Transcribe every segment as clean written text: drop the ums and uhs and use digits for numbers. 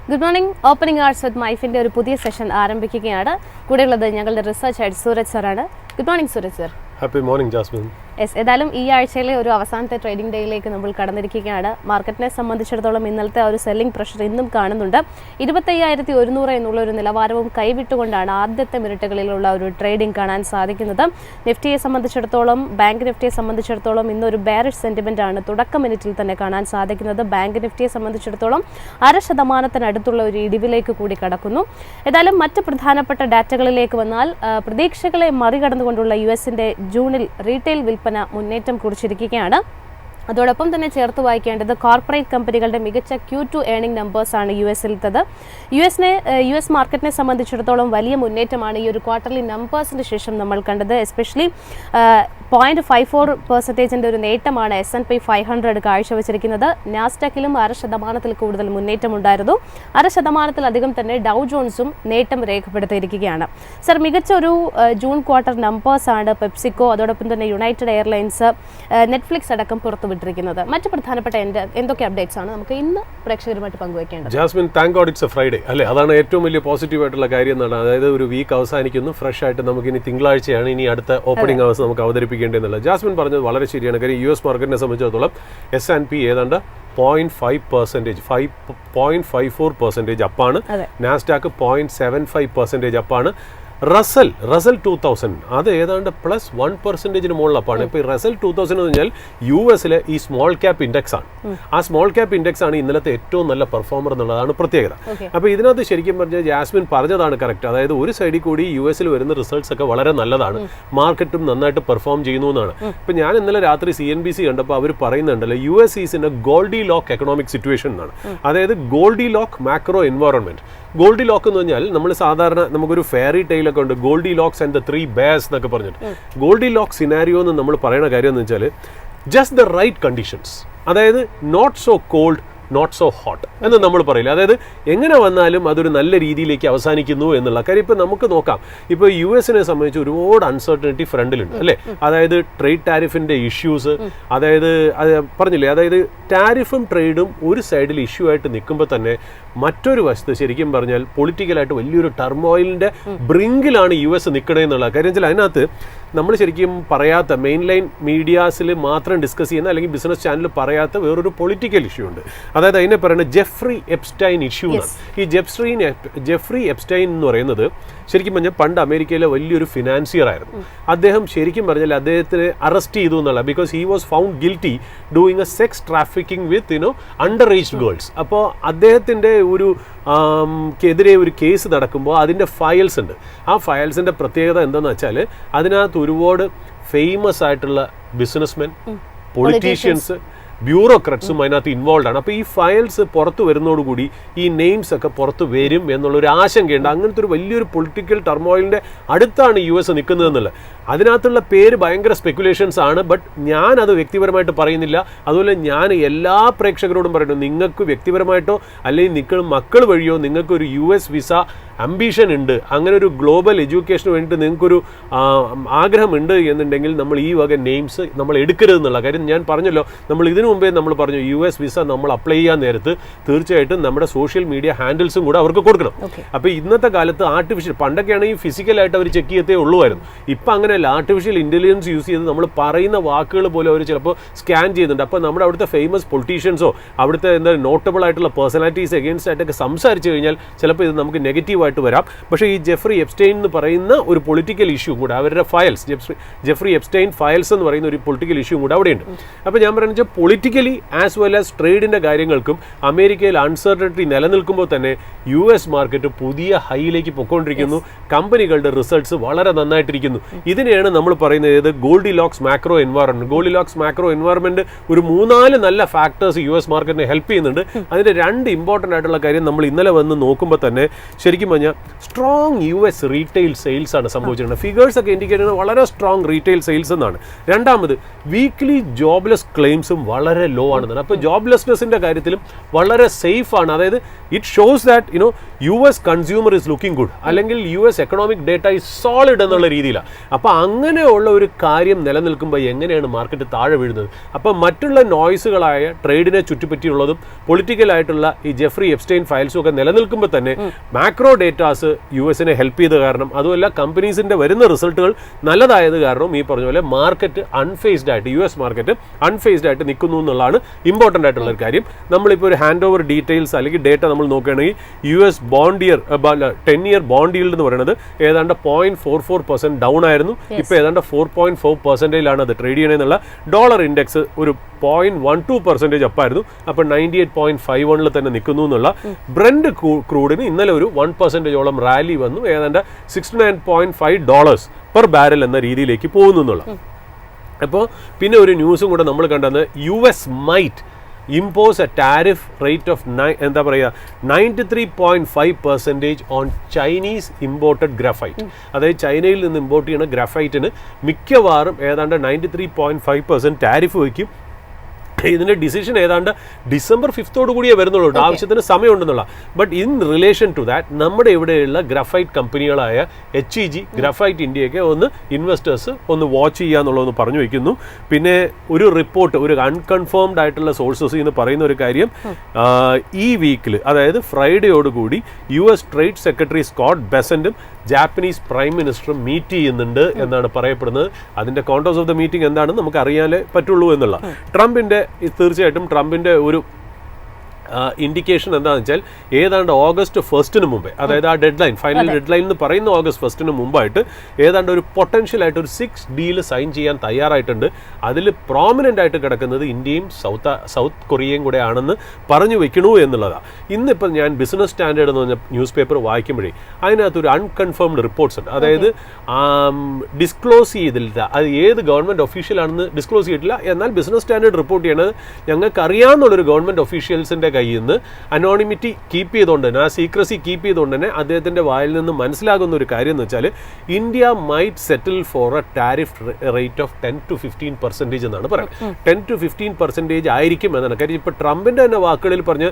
Good morning. Opening arts വിത്ത് മൈഫിൻ്റെ ഒരു പുതിയ session ആരംഭിക്കുകയാണ്. കൂടെയുള്ളത് ഞങ്ങളുടെ റിസർച്ച് ഹെഡ് സൂരജ് സാറാണ്. Good morning Suraj sir. Happy morning Jasmine. ഏതായാലും ഈ ആഴ്ചയിലെ ഒരു അവസാനത്തെ ട്രേഡിംഗ് ഡേയിലേക്ക് നമ്മൾ കടന്നിരിക്കുകയാണ്. മാർക്കറ്റിനെ സംബന്ധിച്ചിടത്തോളം ഇന്നലത്തെ ഒരു സെല്ലിംഗ് പ്രഷർ ഇന്നും കാണുന്നുണ്ട്. 25,100 എന്നുള്ള ഒരു നിലവാരവും കൈവിട്ടുകൊണ്ടാണ് ആദ്യത്തെ മിനിറ്റുകളിലുള്ള ഒരു ട്രേഡിംഗ് കാണാൻ സാധിക്കുന്നത്. നിഫ്റ്റിയെ സംബന്ധിച്ചിടത്തോളം, ബാങ്ക് നിഫ്റ്റിയെ സംബന്ധിച്ചിടത്തോളം ഇന്നൊരു ബെയറിഷ് സെന്റിമെന്റ് ആണ് തുടക്ക മിനിറ്റിൽ തന്നെ കാണാൻ സാധിക്കുന്നത്. ബാങ്ക് നിഫ്റ്റിയെ സംബന്ധിച്ചിടത്തോളം 0.5% ഒരു ഇടിവിലേക്ക് കൂടി കടക്കുന്നു. ഏതായാലും മറ്റ് പ്രധാനപ്പെട്ട ഡാറ്റകളിലേക്ക് വന്നാൽ, പ്രതീക്ഷകളെ മറികടന്നുകൊണ്ടുള്ള US-ന്റെ ജൂണിൽ റീറ്റെയിൽ വിൽപ്പന മുന്നേറ്റം കുറിച്ചിരിക്കുകയാണ്. അതോടൊപ്പം തന്നെ ചേർത്ത് വായിക്കേണ്ടത് കോർപ്പറേറ്റ് കമ്പനികളുടെ മികച്ച Q2 ഏർണിംഗ് നമ്പേഴ്സാണ് US-ലേത്തത്. US മാർക്കറ്റിനെ സംബന്ധിച്ചിടത്തോളം വലിയ മുന്നേറ്റമാണ് ഈ ഒരു ക്വാർട്ടർലി നമ്പേഴ്സിന് ശേഷം നമ്മൾ കണ്ടത്. എസ്പെഷ്യലി 0.54% ഒരു നേട്ടമാണ് S&P 500 കാഴ്ചവെച്ചിരിക്കുന്നത്. നാസ്ഡാക്കിലും 0.5% കൂടുതൽ മുന്നേറ്റമുണ്ടായിരുന്നു. 0.5% തന്നെ ഡൗ ജോൺസും നേട്ടം രേഖപ്പെടുത്തിയിരിക്കുകയാണ്. സർ, മികച്ച ഒരു ജൂൺ ക്വാർട്ടർ നമ്പേഴ്സാണ് പെപ്സിക്കോ, അതോടൊപ്പം തന്നെ യുണൈറ്റഡ് എയർലൈൻസ്, നെറ്റ്ഫ്ലിക്സ് അടക്കം പുറത്തുവിട്ടിരിക്കുന്നത്. മറ്റ് പ്രധാനപ്പെട്ട എന്തൊക്കെ അപ്ഡേറ്റ്സ് ആണ് നമുക്ക് ഇന്ന് പ്രേക്ഷകരുമായിട്ട് പങ്കുവയ്ക്കേണ്ടത്? Jasmine, thank God it's a Friday അല്ലേ? അതാണ് ഏറ്റവും വലിയ പോസിറ്റീവ് ആയിട്ടുള്ള കാര്യം എന്നാണ്. അതായത് ഒരു വീക്ക് അവസാനിക്കുന്നു, ഫ്രഷ് ആയിട്ട് നമുക്ക് ഇനി തിങ്കളാഴ്ചയാണ് ഇനി അടുത്ത ഓപ്പണിംഗ് അവേഴ്സ് നമുക്ക് അവതരിപ്പിക്കേണ്ടതെന്നുള്ളത്. ജാസ്മിൻ പറഞ്ഞത് വളരെ ശരിയാണ്. കാര്യം US മാർക്കറ്റിനെ സംബന്ധിച്ചിടത്തോളം S&P ഏതാണ്ട് 0.54% അപ്പാണ്. നാസ്ഡാക്ക് 0.75% അപ്പാണ്. റസൽ 2000 അത് ഏതാണ്ട് +1% മുകളിലപ്പാണ്. ഇപ്പോൾ ഈ റസൽ 2000 എന്ന് പറഞ്ഞാൽ US-ലെ ഈ സ്മോൾ ക്യാപ്പ് ഇൻഡെക്സ് ആണ്. ആ സ്മോൾ ക്യാപ്പ് ഇൻഡെക്സ് ആണ് ഇന്നലത്തെ ഏറ്റവും നല്ല പെർഫോമർ എന്നുള്ളതാണ് പ്രത്യേകത. അപ്പോൾ ഇതിനകത്ത് ശരിക്കും പറഞ്ഞാൽ ജാസ്മിൻ പറഞ്ഞതാണ് കറക്റ്റ്. അതായത് ഒരു സൈഡിൽ കൂടി US-ൽ വരുന്ന റിസൾട്ട്സ് ഒക്കെ വളരെ നല്ലതാണ്, മാർക്കറ്റും നന്നായിട്ട് പെർഫോം ചെയ്യുന്നു എന്നാണ്. ഇപ്പം ഞാൻ ഇന്നലെ രാത്രി CNBC കണ്ടപ്പോൾ അവർ പറയുന്നുണ്ടല്ലോ, US is in a Goldilocks economic situation എന്നാണ്. അതായത് Goldilocks macro environment. Goldilocks എന്ന് പറഞ്ഞാൽ നമ്മൾ സാധാരണ നമുക്കൊരു ഫെയറി ടെയിലൊക്കെ ഉണ്ട്, Goldilocks and the 3 bears എന്നൊക്കെ പറഞ്ഞിട്ട്. ഗോൾഡി ലോക്ക് സിനാരിയോ എന്ന് നമ്മൾ പറയുന്ന കാര്യം എന്ന് വെച്ചാൽ ജസ്റ്റ് ദ റൈറ്റ് കണ്ടീഷൻസ്. അതായത് not so cold, not so hot എന്ന് നമ്മൾ പറയില്ല. അതായത് എങ്ങനെ വന്നാലും അതൊരു നല്ല രീതിയിലേക്ക് അവസാനിക്കുന്നു എന്നുള്ള കാര്യം. ഇപ്പം നമുക്ക് നോക്കാം, ഇപ്പോൾ US-നെ സംബന്ധിച്ച് ഒരുപാട് അൺസർട്ടനിറ്റി ഫ്രണ്ടിലുണ്ട് അല്ലേ? അതായത് ട്രേഡ് ടാരിഫിൻ്റെ ഇഷ്യൂസ്, അതായത് പറഞ്ഞില്ലേ, അതായത് ടാരിഫും ട്രേഡും ഒരു സൈഡിൽ ഇഷ്യൂ ആയിട്ട് നിൽക്കുമ്പോൾ തന്നെ മറ്റൊരു വശത്ത് ശരിക്കും പറഞ്ഞാൽ പൊളിറ്റിക്കലായിട്ട് വലിയൊരു ടർമോയിലിൻ്റെ ബ്രിങ്കിലാണ് US നിൽക്കണേന്നുള്ള കാര്യം. വെച്ചാൽ അതിനകത്ത് നമ്മൾ ശരിക്കും പറയാത്ത, മെയിൻ ലൈൻ മീഡിയാസിൽ മാത്രം ഡിസ്കസ് ചെയ്യുന്ന അല്ലെങ്കിൽ ബിസിനസ് ചാനൽ പറയാത്ത വേറൊരു പൊളിറ്റിക്കൽ ഇഷ്യൂ ഉണ്ട്. അതായത് അതിനെ പറയുന്നത് ജെഫ്രി എപ്സ്റ്റൈൻ ഇഷ്യൂ എന്നാണ്. ഈ ജെഫ്രി എപ്സ്റ്റൈൻ എന്ന് പറയുന്നത് ശരിക്കും പറഞ്ഞാൽ പണ്ട് അമേരിക്കയിലെ വലിയൊരു ഫിനാൻസിയർ ആയിരുന്നു. അദ്ദേഹം ശരിക്കും പറഞ്ഞാൽ അദ്ദേഹത്തിന് അറസ്റ്റ് ചെയ്തു എന്നുള്ള, because he was found guilty doing A sex trafficking with under aged girls. അപ്പോൾ അദ്ദേഹത്തിൻ്റെ എതിരെ ഒരു കേസ് നടക്കുമ്പോൾ അതിൻ്റെ ഫയൽസ് ഉണ്ട്. ആ ഫയൽസിൻ്റെ പ്രത്യേകത എന്താണെന്ന് വെച്ചാൽ അതിനകത്ത് ഒരുപാട് ഫേമസ് ആയിട്ടുള്ള ബിസിനസ്മെൻ, പൊളിറ്റീഷ്യൻസ്, ബ്യൂറോക്രാറ്റ്സും അതിനകത്ത് ഇൻവോൾവ് ആണ്. അപ്പോൾ ഈ ഫയൽസ് പുറത്തു വരുന്നതോടുകൂടി ഈ നെയിംസ് ഒക്കെ പുറത്ത് വരും എന്നുള്ളൊരു ആശങ്കയുണ്ട്. അങ്ങനത്തെ ഒരു വലിയൊരു പൊളിറ്റിക്കൽ ടർമോയിലിൻ്റെ അടുത്താണ് US നിൽക്കുന്നതെന്നുള്ളത്. അതിനകത്തുള്ള പേര് ഭയങ്കര സ്പെക്കുലേഷൻസ് ആണ്. ബട്ട് ഞാനത് വ്യക്തിപരമായിട്ട് പറയുന്നില്ല. അതുപോലെ ഞാൻ എല്ലാ പ്രേക്ഷകരോടും പറയുന്നു, നിങ്ങൾക്ക് വ്യക്തിപരമായിട്ടോ അല്ലെങ്കിൽ മക്കൾ വഴിയോ നിങ്ങൾക്കൊരു US വിസ അംബീഷൻ ഉണ്ട്, അങ്ങനെ ഒരു ഗ്ലോബൽ എഡ്യൂക്കേഷന് വേണ്ടിയിട്ട് നിങ്ങൾക്കൊരു ആഗ്രഹമുണ്ട് എന്നുണ്ടെങ്കിൽ നമ്മൾ ഈ വക നെയിംസ് നമ്മൾ എടുക്കരുതെന്നുള്ള കാര്യം ഞാൻ പറഞ്ഞല്ലോ. നമ്മൾ ഇതിനു മുമ്പേ നമ്മൾ പറഞ്ഞു US വിസ നമ്മൾ അപ്ലൈ ചെയ്യാൻ നേരത്ത് തീർച്ചയായിട്ടും നമ്മുടെ സോഷ്യൽ മീഡിയ ഹാൻഡിൽസും കൂടെ അവർക്ക് കൊടുക്കണം. അപ്പോൾ ഇന്നത്തെ കാലത്ത് പണ്ടൊക്കെയാണെങ്കിൽ ഫിസിക്കലായിട്ട് അവർ ചെക്ക് ചെയ്യത്തേ ഉള്ളുമായിരുന്നു. ഇപ്പം അങ്ങനെയല്ല, ആർട്ടിഫിഷ്യൽ ഇൻ്റലിജൻസ് യൂസ് ചെയ്ത് നമ്മൾ പറയുന്ന വാക്കുകൾ പോലും അവർ ചിലപ്പോൾ സ്കാൻ ചെയ്യുന്നുണ്ട്. അപ്പോൾ നമ്മുടെ അവിടുത്തെ ഫേമസ് പൊളിറ്റീഷ്യൻസോ അവിടുത്തെ നോട്ടബിൾ ആയിട്ടുള്ള പേഴ്സണാലിറ്റീസ് എഗെയിൻസ്റ്റ് ആയിട്ടൊക്കെ സംസാരിച്ചു കഴിഞ്ഞാൽ ചിലപ്പോൾ ഇത് നമുക്ക് നെഗറ്റീവായിട്ട് വരാം. പക്ഷേ ഈ ജെഫ്രി എപ്സ്റ്റൈൻ എന്ന് പറയുന്ന ഒരു പൊളിറ്റിക്കൽ ഇഷ്യൂ കൂടെ, അവരുടെ ഫയൽസ്, ജെഫ്രി എപ്സ്റ്റൈൻ ഫയൽസ് എന്ന് പറയുന്ന ഒരു പൊളിറ്റിക്കൽ ഇഷ്യൂ കൂടെ അവിടെയുണ്ട്. അപ്പോൾ ഞാൻ പറയുന്നത് പൊളിറ്റിക്കലി ആസ് വെൽ ആസ് ട്രേഡിൻ്റെ കാര്യങ്ങൾക്കും അമേരിക്കയിൽ അൺസർട്ടനിറ്റി നിലനിൽക്കുമ്പോൾ തന്നെ US മാർക്കറ്റ് പുതിയ ഹൈയിലേക്ക് പൊയ്ക്കൊണ്ടിരിക്കുന്നു. കമ്പനികളുടെ റിസൾട്ട്സ് വളരെ നന്നായിട്ടിരിക്കുന്നു. ഇതിനെയാണ് നമ്മൾ പറയുന്നത് Goldilocks macro environment. Goldilocks macro environment ഒരു 3-4 നല്ല ഫാക്ടേഴ്സ് US മാർക്കറ്റിനെ ഹെൽപ്പ് ചെയ്യുന്നുണ്ട്. അതിൻ്റെ 2 ഇമ്പോർട്ടൻ്റ് ആയിട്ടുള്ള കാര്യം നമ്മൾ ഇന്നലെ വന്ന് നോക്കുമ്പോൾ തന്നെ ശരിക്കും പറഞ്ഞാൽ സ്ട്രോങ് US റീറ്റെയിൽ സെയിൽസ് ആണ് സംഭവിച്ചിട്ടുണ്ട്. ഫിഗേഴ്സ് ഒക്കെ ഇൻഡിക്കേറ്റ് ചെയ്യുന്നത് വളരെ സ്ട്രോങ് റീറ്റെയിൽ സെയിൽസ് എന്നാണ്. രണ്ടാമത് വീക്ക്ലി ജോബ്ലെസ് ക്ലെയിംസും വളരെ ലോ ആണെന്നാണ്. അപ്പോൾ ജോബ്ലെസ്നെസ്സിൻ്റെ കാര്യത്തിലും വളരെ സേഫ് ആണ്. അതായത് it shows that US consumer is looking good, അല്ലെങ്കിൽ US economic data is solid എന്നുള്ള രീതിയിലാണ്. അപ്പോൾ അങ്ങനെയുള്ള ഒരു കാര്യം നിലനിൽക്കുമ്പോൾ എങ്ങനെയാണ് മാർക്കറ്റ് താഴെ വീഴുന്നത്? അപ്പോൾ മറ്റുള്ള നോയ്സുകളായ ട്രേഡിനെ ചുറ്റിപ്പറ്റിയുള്ളതും പൊളിറ്റിക്കലായിട്ടുള്ള ഈ ജെഫ്രി എപ്സ്റ്റൈൻ ഫയൽസും ഒക്കെ നിലനിൽക്കുമ്പോൾ തന്നെ മാക്രോ ഡേറ്റാസ് യുഎസിനെ ഹെൽപ്പ് ചെയ്ത കാരണം, അതുമല്ല കമ്പനീസിന്റെ വരുന്ന റിസൾട്ടുകൾ നല്ലതായത് കാരണം ഈ പറഞ്ഞ പോലെ മാർക്കറ്റ് അൺഫേസ്ഡ് ആയിട്ട്, യുഎസ് മാർക്കറ്റ് അൺഫേസ്ഡ് ആയിട്ട് നിൽക്കുന്നു എന്നുള്ളതാണ് ഇമ്പോർട്ടൻ്റ് ആയിട്ടുള്ള ഒരു കാര്യം. നമ്മളിപ്പോൾ ഒരു ഹാൻഡ് ഓവർ ഡീറ്റെയിൽസ് അല്ലെങ്കിൽ ഡേറ്റ നമ്മൾ നോക്കുകയാണെങ്കിൽ US bond year 10-year bond yield എന്ന് പറയുന്നത് ഏതാണ്ട് 0.44% ഡൗൺ ആയിരുന്നു. ഇപ്പോൾ ഏതാണ്ട് 4.4% അത് ട്രേഡ് ചെയ്യണമെന്നുള്ള. ഡോളർ ഇൻഡെക്സ് ഒരു 0.12% അപ്പായിരുന്നു. അപ്പോൾ 98.51 തന്നെ നിൽക്കുന്നു എന്നുള്ള. ബ്രന്റ് ക്രൂഡിന് ഇന്നലെ ഒരു 1% റാലി വന്നു, ഏതാണ്ട് $69.5 പെർ ബാരൽ എന്ന രീതിയിലേക്ക് പോകുന്നു എന്നുള്ള. അപ്പോൾ പിന്നെ ഒരു ന്യൂസും കൂടെ നമ്മൾ കണ്ടത്, US might impose a tariff rate of 93.5% on Chinese imported graphite. അതായത് ചൈനയിൽ നിന്ന് ഇമ്പോർട്ട് ചെയ്യുന്ന ഗ്രാഫൈറ്റിന് മിക്കവാറും ഏതാണ്ട് 93.5% ടാരിഫ് വയ്ക്കും. ഇതിൻ്റെ ഡിസിഷൻ ഏതാണ്ട് December 5th കൂടിയേ വരുന്നുള്ളൂ, ആവശ്യത്തിന് സമയമുണ്ടെന്നുള്ള. But in relation to that നമ്മുടെ ഇവിടെയുള്ള ഗ്രാഫൈറ്റ് കമ്പനികളായ HEG, ഗ്രാഫൈറ്റ് ഇന്ത്യയൊക്കെ ഒന്ന് ഇൻവെസ്റ്റേഴ്സ് ഒന്ന് വാച്ച് ചെയ്യുക എന്നുള്ളതെന്ന് പറഞ്ഞു വയ്ക്കുന്നു. പിന്നെ ഒരു റിപ്പോർട്ട്, ഒരു അൺകൺഫേംഡ് ആയിട്ടുള്ള സോഴ്സസ് എന്ന് പറയുന്ന ഒരു കാര്യം, ഈ വീക്കിൽ അതായത് ഫ്രൈഡേയോടുകൂടി US ട്രേഡ് സെക്രട്ടറി സ്കോട്ട് ബെസന്റും ജാപ്പനീസ് പ്രൈം മിനിസ്റ്ററും മീറ്റ് ചെയ്യുന്നുണ്ട് എന്നാണ് പറയപ്പെടുന്നത്. അതിൻ്റെ കോണ്ടോസ് ഓഫ് ദ മീറ്റിംഗ് എന്താണെന്ന് നമുക്ക് അറിയാനേ പറ്റുള്ളൂ എന്നുള്ള. തീർച്ചയായിട്ടും ട്രംപിൻ്റെ ഒരു ഇൻഡിക്കേഷൻ എന്താണെന്ന് വെച്ചാൽ ഏതാണ്ട് August 1 മുമ്പേ, അതായത് ആ dead line, final dead line എന്ന് പറയുന്ന August 1 മുമ്പായിട്ട് ഏതാണ്ട് ഒരു പൊട്ടൻഷ്യൽ ആയിട്ട് ഒരു 6 ഡീൽ സൈൻ ചെയ്യാൻ തയ്യാറായിട്ടുണ്ട്. അതിൽ പ്രോമിനൻ്റ് ആയിട്ട് കിടക്കുന്നത് ഇന്ത്യയും സൗത്ത് കൊറിയയും കൂടെ ആണെന്ന് പറഞ്ഞു വെക്കണു എന്നുള്ളതാണ്. ഇന്നിപ്പോൾ ഞാൻ ബിസിനസ് സ്റ്റാൻഡേർഡ് എന്ന് പറഞ്ഞ ന്യൂസ് പേപ്പർ വായിക്കുമ്പോഴേ അതിനകത്തൊരു അൺകൺഫേംഡ് റിപ്പോർട്ട്സ് ഉണ്ട്. അതായത് ഡിസ്ക്ലോസ് ചെയ്തില്ല, അത് ഏത് ഗവൺമെൻറ് ഒഫീഷ്യലാണെന്ന് ഡിസ്ക്ലോസ് ചെയ്തിട്ടില്ല. എന്നാൽ ബിസിനസ് സ്റ്റാൻഡേർഡ് റിപ്പോർട്ട് ചെയ്യണത് ഞങ്ങൾക്ക് അറിയാവുന്നുള്ളൊരു ഗവൺമെൻറ് ഒഫീഷ്യൽസിൻ്റെ കയ്യിൽ നിന്ന് അനോണിമിറ്റി കീപ്പ് ചെയ്തുകൊണ്ട് തന്നെ, ആ സീക്രസി കീപ്പ് ചെയ്തുകൊണ്ട് തന്നെ അദ്ദേഹത്തിൻ്റെ വായിൽ നിന്ന് മനസ്സിലാകുന്ന ഒരു കാര്യം എന്ന് വെച്ചാൽ India might settle for a tariff rate of 10 to 15% എന്നാണ് പറയുന്നത്. 10 to 15% ആയിരിക്കും എന്നാണ് കാര്യം. ഇപ്പോൾ ട്രംപിൻ്റെ തന്നെ വാക്കുകളിൽ പറഞ്ഞ്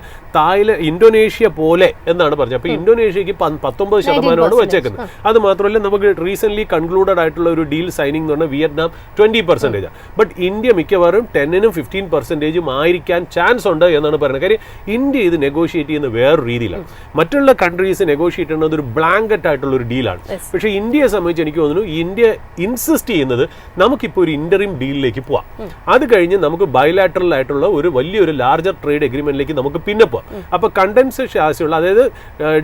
ഇന്തോനേഷ്യ പോലെ എന്നാണ് പറഞ്ഞത്. അപ്പോൾ ഇന്തോനേഷ്യക്ക് 19% വെച്ചേക്കുന്നത്. അത് മാത്രമല്ല നമുക്ക് റീസെൻ്റ്ലി കൺക്ലൂഡഡ് ആയിട്ടുള്ള ഒരു ഡീൽ സൈനിങ് എന്ന് പറഞ്ഞാൽ വിയറ്റ്നാം 20%. ബട്ട് ഇന്ത്യ മിക്കവാറും 10-നും 15% ആയിരിക്കാൻ ചാൻസ് ഉണ്ട് എന്നാണ് പറയുന്നത്. കാര്യം ഇന്ത്യ ഇത് നെഗോഷിയേറ്റ് ചെയ്യുന്ന വേറൊരു രീതിയിലാണ്. മറ്റുള്ള കൺട്രീസ് നെഗോഷിയേറ്റ് ചെയ്യുന്നത് ഒരു ബ്ലാങ്കറ്റ് ആയിട്ടുള്ള ഒരു ഡീലാണ്. പക്ഷേ ഇന്ത്യയെ സംബന്ധിച്ച് എനിക്ക് തോന്നുന്നു ഇന്ത്യ ഇൻസിസ്റ്റ് ചെയ്യുന്നത് നമുക്കിപ്പോൾ ഒരു ഇന്ററിം ഡീലിലേക്ക് പോവാം, അത് കഴിഞ്ഞ് നമുക്ക് ബയലാറ്ററൽ ആയിട്ടുള്ള ഒരു വലിയൊരു ലാർജർ ട്രേഡ് എഗ്രിമെന്റിലേക്ക് നമുക്ക് പിന്നെ പോവാം. അപ്പോൾ കണ്ടൻസേഷൻ ആവശ്യമുള്ള, അതായത്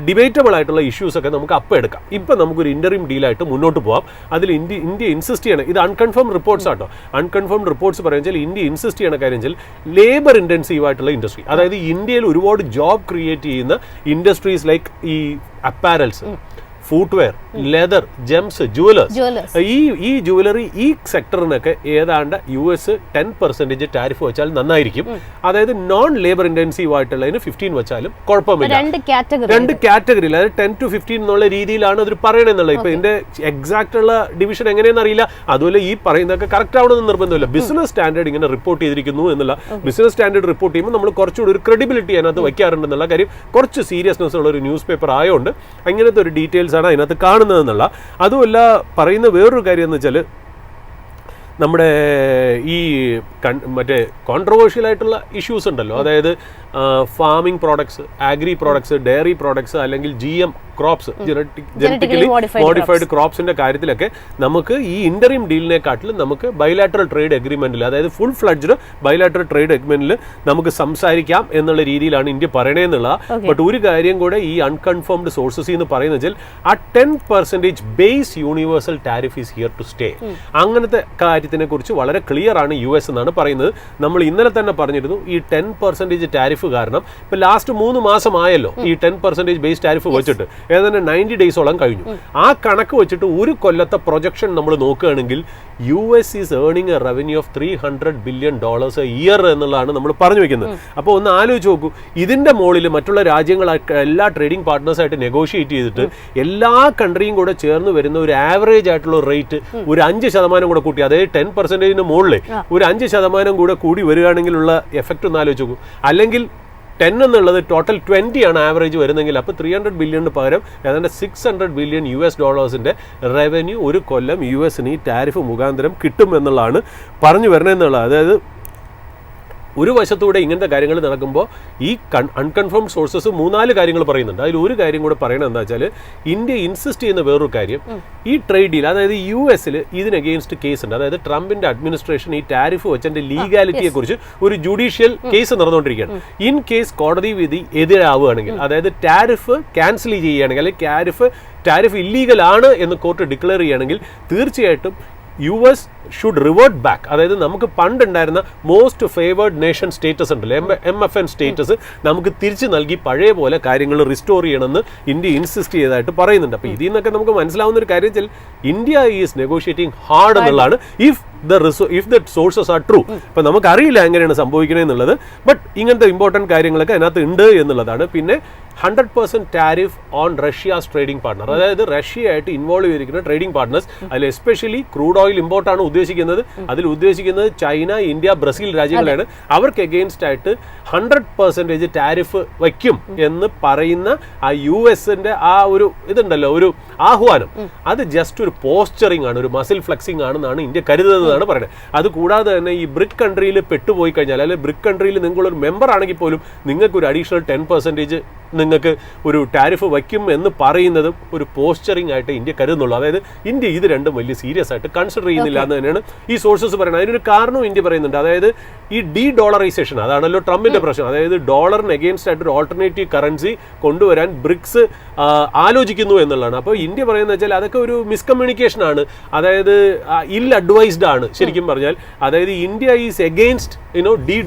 ഡിബേറ്റബിൾ ആയിട്ടുള്ള ഇഷ്യൂസ് ഒക്കെ നമുക്ക് അപ്പം എടുക്കാം. ഇപ്പം നമുക്കൊരു ഇന്ററിം ഡീലായിട്ട് മുന്നോട്ട് പോവാം. അതിൽ ഇന്ത്യ ഇൻസിസ്റ്റ് ചെയ്യണം. ഇത് അൺകൺഫേം റിപ്പോർട്ട്സ് ആട്ടോ. അൺകൺഫേം റിപ്പോർട്ട്സ് പറയുമ്പോൾ ഇന്ത്യ ഇൻസിസ്റ്റ് ചെയ്യണ കാര്യം വെച്ചാൽ ലേബർ ഇന്റൻസീവ് ആയിട്ടുള്ള ഇൻഡസ്ട്രി, അതായത് ഇന്ത്യയിൽ ഒരുപാട് ജോബ് ക്രിയേറ്റ് ചെയ്യുന്ന ഇൻഡസ്ട്രീസ് ലൈക്ക് ഈ apparels, footwear, leather, Gems, jewellers, ഈ ജുവലറി, ഈ സെക്ടറിനൊക്കെ ഏതാണ്ട് US 10% ടാരിഫ് വെച്ചാൽ നന്നായിരിക്കും. അതായത് നോൺ ലേബർ ഇന്റൻസീവ് ആയിട്ടുള്ളതിന് 15 വെച്ചാലും കുഴപ്പമില്ല. രണ്ട് കാറ്റഗറിയിൽ, അതായത് 10 to 15 എന്നുള്ള രീതിയിലാണ് അവർ പറയണമെന്നുള്ളത്. ഇപ്പൊ ഇതിന്റെ എക്സാക്ട് ഉള്ള ഡിവിഷൻ എങ്ങനെയെന്ന് അറിയില്ല. അതുപോലെ ഈ പറയുന്നതൊക്കെ കറക്റ്റ് ആവണമെന്ന് നിർബന്ധമില്ല. ബിസിനസ് സ്റ്റാൻഡേർഡ് ഇങ്ങനെ റിപ്പോർട്ട് ചെയ്തിരിക്കുന്നു എന്നുള്ള. ബിസിനസ് സ്റ്റാൻഡേർഡ് റിപ്പോർട്ട് ചെയ്യുമ്പോൾ നമ്മൾ കുറച്ചുകൂടി ഒരു ക്രെഡിബിലിറ്റി അതിനകത്ത് വയ്ക്കാറുണ്ടെന്നുള്ള കാര്യം, കുറച്ച് സീരിയസ്നെസ് ഉള്ള ഒരു ന്യൂസ് പേപ്പർ ആയതുകൊണ്ട് അങ്ങനത്തെ ഒരു ഡീറ്റെയിൽസ് അതിനകത്ത് കാണുന്നതെന്നുള്ള. അതുമല്ല പറയുന്ന വേറൊരു കാര്യം എന്ന് വെച്ചാൽ നമ്മുടെ ഈ മറ്റേ കോൺട്രവേഴ്ഷ്യൽ ആയിട്ടുള്ള ഇഷ്യൂസ് ഉണ്ടല്ലോ, അതായത് farming products, agri products, diary products, അല്ലെങ്കിൽ GM ക്രോപ്സ്, ജനറ്റിക്കലി മോഡിഫൈഡ് ക്രോപ്സിന്റെ കാര്യത്തിലൊക്കെ നമുക്ക് ഈ ഇന്ററിം ഡീലിനെക്കാട്ടിലും നമുക്ക് ബൈലാറ്ററൽ ട്രേഡ് എഗ്രിമെന്റിൽ, അതായത് ഫുൾ ഫ്ലഡ്ജ്ഡ് ബൈലാറ്ററൽ ട്രേഡ് എഗ്രിമെന്റിൽ നമുക്ക് സംസാരിക്കാം എന്നുള്ള രീതിയിലാണ് ഇന്ത്യ പറയണേന്നുള്ള. ബട്ട് ഒരു കാര്യം കൂടെ ഈ അൺകൺഫേംഡ് സോഴ്സസ് എന്ന് പറയുന്നത് വെച്ചാൽ ആ 10% base universal tariff is here to stay. അങ്ങനത്തെ കാര്യത്തിനെ കുറിച്ച് വളരെ ക്ലിയർ ആണ് US എന്നാണ് പറയുന്നത്. നമ്മൾ ഇന്നലെ തന്നെ പറഞ്ഞിരുന്നു ഈ 10% ടാരിഫ് കാരണം ഇപ്പൊ ലാസ്റ്റ് 3 മാസമായല്ലോ ഈ 10% ബേസ് ടാരിഫ് വെച്ചിട്ട്, ഏതാണ്ട് 90 ഡേയ്സോളം കഴിഞ്ഞു. ആ കണക്ക് വെച്ചിട്ട് ഒരു കൊല്ലത്തെ പ്രൊജക്ഷൻ നമ്മൾ നോക്കുകയാണെങ്കിൽ US is earning A revenue of $300 billion A year എന്നുള്ളതാണ് നമ്മൾ പറഞ്ഞു വെക്കുന്നത്. അപ്പോൾ ഒന്ന് ആലോചിച്ച് നോക്കൂ, ഇതിന്റെ മുകളിൽ മറ്റുള്ള രാജ്യങ്ങളായിട്ട് എല്ലാ ട്രേഡിംഗ് പാർട്ട്നേഴ്സായിട്ട് നെഗോഷിയേറ്റ് ചെയ്തിട്ട് എല്ലാ കൺട്രിയും കൂടെ ചേർന്ന് വരുന്ന ഒരു ആവറേജ് ആയിട്ടുള്ള റേറ്റ് ഒരു 5% കൂടെ കൂട്ടി, അതായത് 10% മുകളിൽ ഒരു 5% കൂടെ കൂടി വരികയാണെങ്കിലുള്ള എഫക്റ്റ് ഒന്ന് ആലോചിച്ച് നോക്കൂ. അല്ലെങ്കിൽ 10 എന്നുള്ളത് ടോട്ടൽ 20 ആണ് ആവറേജ് വരുന്നെങ്കിൽ അപ്പോൾ 300 ബില്യണിന് പകരം ഏതാണ്ട് $600 ബില്യൺ റവന്യൂ ഒരു കൊല്ലം US ഈ ടാരിഫ് മുഖാന്തരം കിട്ടും എന്നുള്ളതാണ് പറഞ്ഞു വരുന്നതെന്നുള്ളത്. അതായത് ഒരു വശത്തൂടെ ഇങ്ങനത്തെ കാര്യങ്ങൾ നടക്കുമ്പോൾ ഈ അൺകൺഫേംഡ് സോഴ്സസ് 3-4 കാര്യങ്ങൾ പറയുന്നുണ്ട്. അതിൽ ഒരു കാര്യം കൂടെ പറയണത് എന്താ വെച്ചാൽ ഇന്ത്യ ഇൻസിസ്റ്റ് ചെയ്യുന്ന വേറൊരു കാര്യം, ഈ ട്രേഡ് ഡീൽ അതായത് US ഇതിന് അഗെയിൻസ്റ്റ് കേസ് ഉണ്ട്. അതായത് ട്രംപിന്റെ അഡ്മിനിസ്ട്രേഷൻ ഈ ടാരിഫ് വെച്ചതിന്റെ ലീഗാലിറ്റിയെ കുറിച്ച് ഒരു ജുഡീഷ്യൽ കേസ് നടന്നുകൊണ്ടിരിക്കുകയാണ്. ഇൻ കേസ് കോടതി വിധി എതിരാവുകയാണെങ്കിൽ, അതായത് ടാരിഫ് ക്യാൻസൽ ചെയ്യുകയാണെങ്കിൽ അല്ലെങ്കിൽ ടാരിഫ് ഇല്ലീഗൽ ആണ് എന്ന് കോർട്ട് ഡിക്ലെയർ ചെയ്യുകയാണെങ്കിൽ തീർച്ചയായിട്ടും US ഷുഡ് റിവേർട്ട് ബാക്ക്. അതായത് നമുക്ക് പണ്ടുണ്ടായിരുന്ന മോസ്റ്റ് ഫേവേർഡ് നേഷൻ സ്റ്റേറ്റസ് ഉണ്ടല്ലോ, MFN സ്റ്റേറ്റസ് നമുക്ക് തിരിച്ചു നൽകി പഴയ പോലെ കാര്യങ്ങൾ റിസ്റ്റോർ ചെയ്യണമെന്ന് ഇന്ത്യ ഇൻസിസ്റ്റ് ചെയ്തതായിട്ട് പറയുന്നുണ്ട്. അപ്പോൾ ഇതിൽ നിന്നൊക്കെ നമുക്ക് മനസ്സിലാവുന്ന ഒരു കാര്യം വെച്ചാൽ ഇന്ത്യ ഈസ് നെഗോഷിയേറ്റിംഗ് ഹാർഡ് എന്നുള്ളതാണ്. If the sources are true. അപ്പം നമുക്കറിയില്ല എങ്ങനെയാണ് സംഭവിക്കുന്നത് എന്നുള്ളത്, ബട്ട് ഇങ്ങനത്തെ ഇമ്പോർട്ടൻറ്റ് കാര്യങ്ങളൊക്കെ അതിനകത്ത് ഉണ്ട് എന്നുള്ളതാണ്. പിന്നെ 100% tariff on Russia's trading partner, അതായത് റഷ്യയായിട്ട് ഇൻവോൾവ് ചെയ്തിരിക്കുന്ന ട്രേഡിംഗ് പാർട്ട്നേഴ്സ്, അതിൽ എസ്പെഷ്യലി ക്രൂഡ് ഓയിൽ ഇമ്പോർട്ടാണ് ഉദ്ദേശിക്കുന്നത്. അതിൽ ഉദ്ദേശിക്കുന്നത് ചൈന, ഇന്ത്യ, ബ്രസീൽ രാജ്യങ്ങളാണ്. അവർക്ക് എഗെയിൻസ്റ്റ് ആയിട്ട് 100% ടാരിഫ് വയ്ക്കും എന്ന് പറയുന്ന ആ US-ന്റെ ആ ഒരു ഇതുണ്ടല്ലോ, ഒരു ആഹ്വാനം, അത് ജസ്റ്റ് ഒരു പോസ്ചറിങ് ആണ്, ഒരു മസിൽ ഫ്ലെക്സിംഗ് ആണെന്നാണ് ഇന്ത്യ കരുതുന്നതാണ് പറയുന്നത്. അതുകൂടാതെ തന്നെ ഈ ബ്രിക് കൺട്രിയിൽ പെട്ടുപോയി കഴിഞ്ഞാൽ, അല്ലെങ്കിൽ ബ്രിക് കൺട്രിയിൽ നിങ്ങളൊരു മെമ്പർ ആണെങ്കിൽ പോലും നിങ്ങൾക്ക് ഒരു അഡീഷണൽ 10% നിങ്ങൾക്ക് ഒരു ടാരിഫ് വയ്ക്കും എന്ന് പറയുന്നത് ഒരു പോസ്ചറിങ് ആയിട്ട് ഇന്ത്യ കരുതുന്നുള്ളൂ. അതായത് ഇന്ത്യ ഇത് രണ്ടും വലിയ സീരിയസ് ആയിട്ട് കൺസിഡർ ചെയ്യുന്നില്ല എന്ന് തന്നെയാണ് ഈ സോഴ്സസ് പറയുന്നത്. അതിനൊരു കാരണവും ഇന്ത്യ പറയുന്നുണ്ട്. അതായത് ഈ ഡോളറൈസേഷൻ, അതാണല്ലോ ട്രംപിന്റെ പ്രശ്നം. അതായത് ഡോളറിന് അഗെയിൻസ്റ്റ് ആയിട്ട് ഒരു ഓൾട്ടർനേറ്റീവ് കറൻസി കൊണ്ടുവരാൻ ബ്രിക്സ് ആലോചിക്കുന്നു എന്നുള്ളതാണ്. അപ്പോൾ ഇന്ത്യ പറയുന്നത് വെച്ചാൽ അതൊക്കെ ഒരു മിസ്കമ്മ്യൂണിക്കേഷൻ ആണ്, അതായത് ഇൽ അഡ്വൈസ്ഡ് ആണ് ശരിക്കും പറഞ്ഞാൽ. അതായത് ഇന്ത്യ ഈസ് എഗെയിൻസ്റ്റ്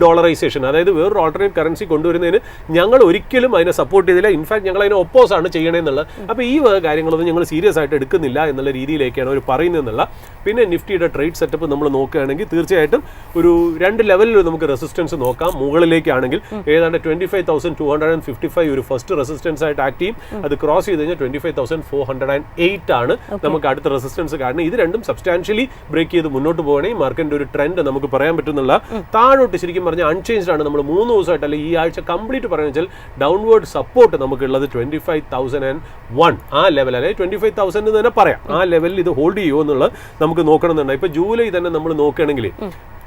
ഡോളറൈസേഷൻ, അതായത് വേറൊരു ഓൾട്ടർനേറ്റ് കറൻസി കൊണ്ടുവരുന്നതിന് ഞങ്ങൾ ഒരിക്കലും അതിനെ സപ്പോർട്ട് ചെയ്തില്ല. ഇൻഫാക്ട് ഞങ്ങൾ അതിനെ ഒപ്പോസ് ആണ് ചെയ്യണമെന്നുള്ളത്. അപ്പോൾ ഈ കാര്യങ്ങളൊന്നും ഞങ്ങൾ സീരിയസ് ആയിട്ട് എടുക്കുന്നില്ല എന്നുള്ള രീതിയിലേക്കാണ് അവർ പറയുന്നതെന്നുള്ള. പിന്നെ നിഫ്റ്റിയുടെ ട്രേഡ് സെറ്റപ്പ് നമ്മൾ നോക്കുകയാണെങ്കിൽ തീർച്ചയായിട്ടും ഒരു 2 ലെവലിൽ നമുക്ക് റെസിസ്റ്റൻസ് നോക്കാം. മുകളിലേക്കാണെങ്കിൽ ഏതാണ്ട് 25,255 ഒരു ഫസ്റ്റ് റെസിസ്റ്റൻസ് ആയിട്ട് ആക്ട് ചെയ്യും. അത് ക്രോസ് ചെയ്ത് കഴിഞ്ഞാൽ 25,408 ആണ് നമുക്ക് അടുത്ത റെസിസ്റ്റൻസ്. കാരണം ഇത് രണ്ടും സബ്സ്റ്റാൻഷ്യലി ബ്രേക്ക് ചെയ്ത് മുന്നോട്ട് പോകണമെങ്കിൽ മാർക്കറ്റിന്റെ ഒരു ട്രെൻഡ് നമുക്ക് പറയാൻ പറ്റുന്നുള്ള. താഴോട്ട് ശരിക്കും പറഞ്ഞാൽ അൺചേഞ്ച്ഡ് ആണ്. നമ്മൾ 3 ദിവസമായിട്ട് അല്ലെങ്കിൽ ഈ ആഴ്ച കംപ്ലീറ്റ് പറയുന്നത് വെച്ചാൽ ഡൗൺവേർഡ് സപ്പോർട്ട് നമുക്കുള്ളത് 25,001 ആ ലെവൽ, അല്ലെങ്കിൽ 25,000 എന്ന് തന്നെ പറയാം. ആ ലെവലിൽ ഇത് ഹോൾഡ് ചെയ്യുമോ എന്നുള്ളത് നമുക്ക് നോക്കണമെന്നുണ്ട്. ഇപ്പൊ ജൂലൈ തന്നെ നമ്മൾ നോക്കുകയാണെങ്കിൽ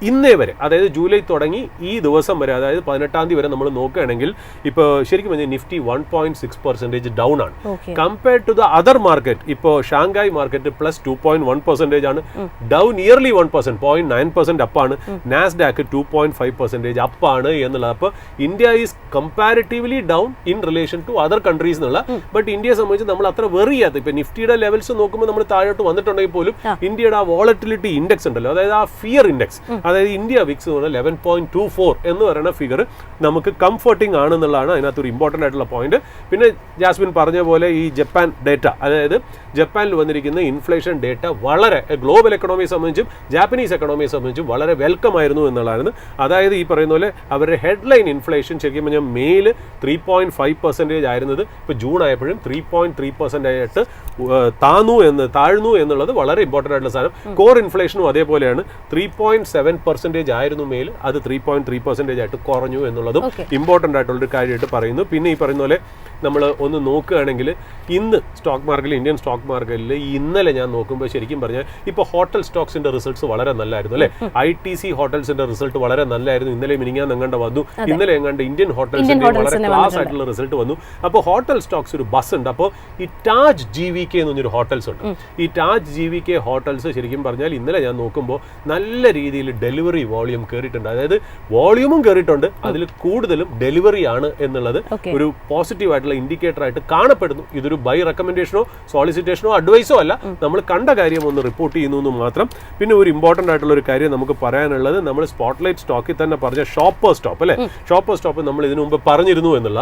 ഇന്നേ വരെ, അതായത് ജൂലൈ തുടങ്ങി ഈ ദിവസം വരെ, അതായത് 18-ാം തീയതി വരെ നമ്മൾ നോക്കുകയാണെങ്കിൽ ഇപ്പോൾ ശരിക്കും പറഞ്ഞാൽ നിഫ്റ്റി 1.6% ഡൗൺ ആണ് compared to the other market. ഇപ്പോൾ ഷാങ്ഹായ് മാർക്കറ്റ് പ്ലസ് 2.1% ആണ്, ഡൗൺ നിയർലി 1%, 0.9% അപ്പാണ്. നാസ്ഡാക്ക് 2.5% അപ്പാണ് എന്നുള്ളത്. അപ്പോൾ India is comparatively down in relation to other countries എന്നുള്ള. ബട്ട് ഇന്ത്യയെ സംബന്ധിച്ച് നമ്മൾ അത്ര വെറിയാത്ത, ഇപ്പൊ നിഫ്റ്റിയുടെ ലെവൽസ് നോക്കുമ്പോൾ നമ്മൾ താഴോട്ട് വന്നിട്ടുണ്ടെങ്കിൽ പോലും ഇന്ത്യയുടെ ആ വോളറ്റിലിറ്റി ഇൻഡെക്സ് ഉണ്ടല്ലോ, അതായത് ആ ഫിയർ ഇൻഡെക്സ്, അതായത് ഇന്ത്യ വിക്സ് 11.24 എന്ന് പറയുന്ന ഫിഗർ നമുക്ക് കംഫർട്ടിംഗ് ആണെന്നുള്ളതാണ് അതിനകത്തൊരു ഇമ്പോർട്ടൻ്റ് ആയിട്ടുള്ള പോയിന്റ്. പിന്നെ ജാസ്മിൻ പറഞ്ഞ പോലെ ഈ ജപ്പാൻ ഡേറ്റ, അതായത് ജപ്പാനിൽ വന്നിരിക്കുന്ന ഇൻഫ്ലേഷൻ ഡേറ്റ വളരെ ഗ്ലോബൽ എക്കണോമിയെ സംബന്ധിച്ചും ജാപ്പനീസ് എക്കണോമിയെ സംബന്ധിച്ചും വളരെ വെൽക്കം ആയിരുന്നു എന്നുള്ളതാണ്. അതായത് ഈ പറയുന്ന പോലെ അവരുടെ ഹെഡ്ലൈൻ ഇൻഫ്ലേഷൻ ശരിക്കും പറഞ്ഞാൽ മെയിൽ 3.5% ആയിരുന്നത് ഇപ്പോൾ ജൂൺ ആയപ്പോഴും 3.3% ആയിട്ട് താഴ്ന്നു എന്നുള്ളത് വളരെ ഇമ്പോർട്ടൻ്റ് ആയിട്ടുള്ള സാധനം. കോർ ഇൻഫ്ലേഷനും അതേപോലെയാണ്, 3.7% ആയിരുന്നു മെയിൽ, അത് 3.3% ആയിട്ട് കുറഞ്ഞു എന്നുള്ളതും ഇമ്പോർട്ടൻ്റ് ആയിട്ടുള്ളൊരു കാര്യമായിട്ട് പറയുന്നു. പിന്നെ ഈ പറയുന്ന പോലെ നമ്മൾ ഒന്ന് നോക്കുകയാണെങ്കിൽ ഇന്ന് സ്റ്റോക്ക് മാർക്കറ്റിൽ, ഇന്ത്യൻ സ്റ്റോക്ക് മാർക്കറ്റിൽ ഇന്നലെ ഞാൻ നോക്കുമ്പോൾ ശരിക്കും പറഞ്ഞാൽ ഇപ്പോൾ ഹോട്ടൽ സ്റ്റോക്സിന്റെ റിസൾട്ട്സ് വളരെ നല്ലായിരുന്നു അല്ലേ. ITC ഹോട്ടൽസിന്റെ റിസൾട്ട് വളരെ നല്ലായിരുന്നു. ഇന്നലെ മിനിങ്ങാൻ എങ്ങാണ്ട് വന്നു, ഇന്നലെ എങ്ങാണ്ട് ഇന്ത്യൻ ഹോട്ടൽസിന്റെ വളരെ ക്ലാസ് ആയിട്ടുള്ള റിസൾട്ട് വന്നു. അപ്പോൾ ഹോട്ടൽ സ്റ്റോക്സ് ഒരു ബസ് ഉണ്ട്. അപ്പോൾ ഈ ടാജ് GVK എന്ന് പറഞ്ഞൊരു ഹോട്ടൽസ് ഉണ്ട്. ഈ ടാജ് GVK ഹോട്ടൽസ് ശരിക്കും പറഞ്ഞാൽ ഇന്നലെ ഞാൻ നോക്കുമ്പോൾ നല്ല രീതിയിൽ ഡെലിവറി വോളിയം കയറിയിട്ടുണ്ട്. അതായത് വോളിയൂമും കയറിയിട്ടുണ്ട്, അതിൽ കൂടുതലും ഡെലിവറി ആണ് എന്നുള്ളത് ഒരു പോസിറ്റീവ് ആയിട്ടുള്ള ഇൻഡിക്കേറ്റർ ആയിട്ട് കാണപ്പെടുന്നു. ഇതൊരു ബൈ റെക്കമെൻഡേഷനോ സോളിസിറ്റേഷനോ അഡ്വൈസോ അല്ല, നമ്മൾ കണ്ട കാര്യം ഒന്ന് റിപ്പോർട്ട് ചെയ്യുന്നു എന്ന് മാത്രം. പിന്നെ ഒരു ഇമ്പോർട്ടൻ്റ് ആയിട്ടുള്ള ഒരു കാര്യം നമുക്ക് പറയാനുള്ളത്, നമ്മൾ സ്പോട്ട്ലൈറ്റ് സ്റ്റോക്കിൽ തന്നെ പറഞ്ഞ ഷോപ്പർ സ്റ്റോപ്പ് അല്ലേ, ഷോപ്പർ സ്റ്റോപ്പ് നമ്മൾ ഇതിനു മുമ്പ് പറഞ്ഞിരുന്നു എന്നുള്ള.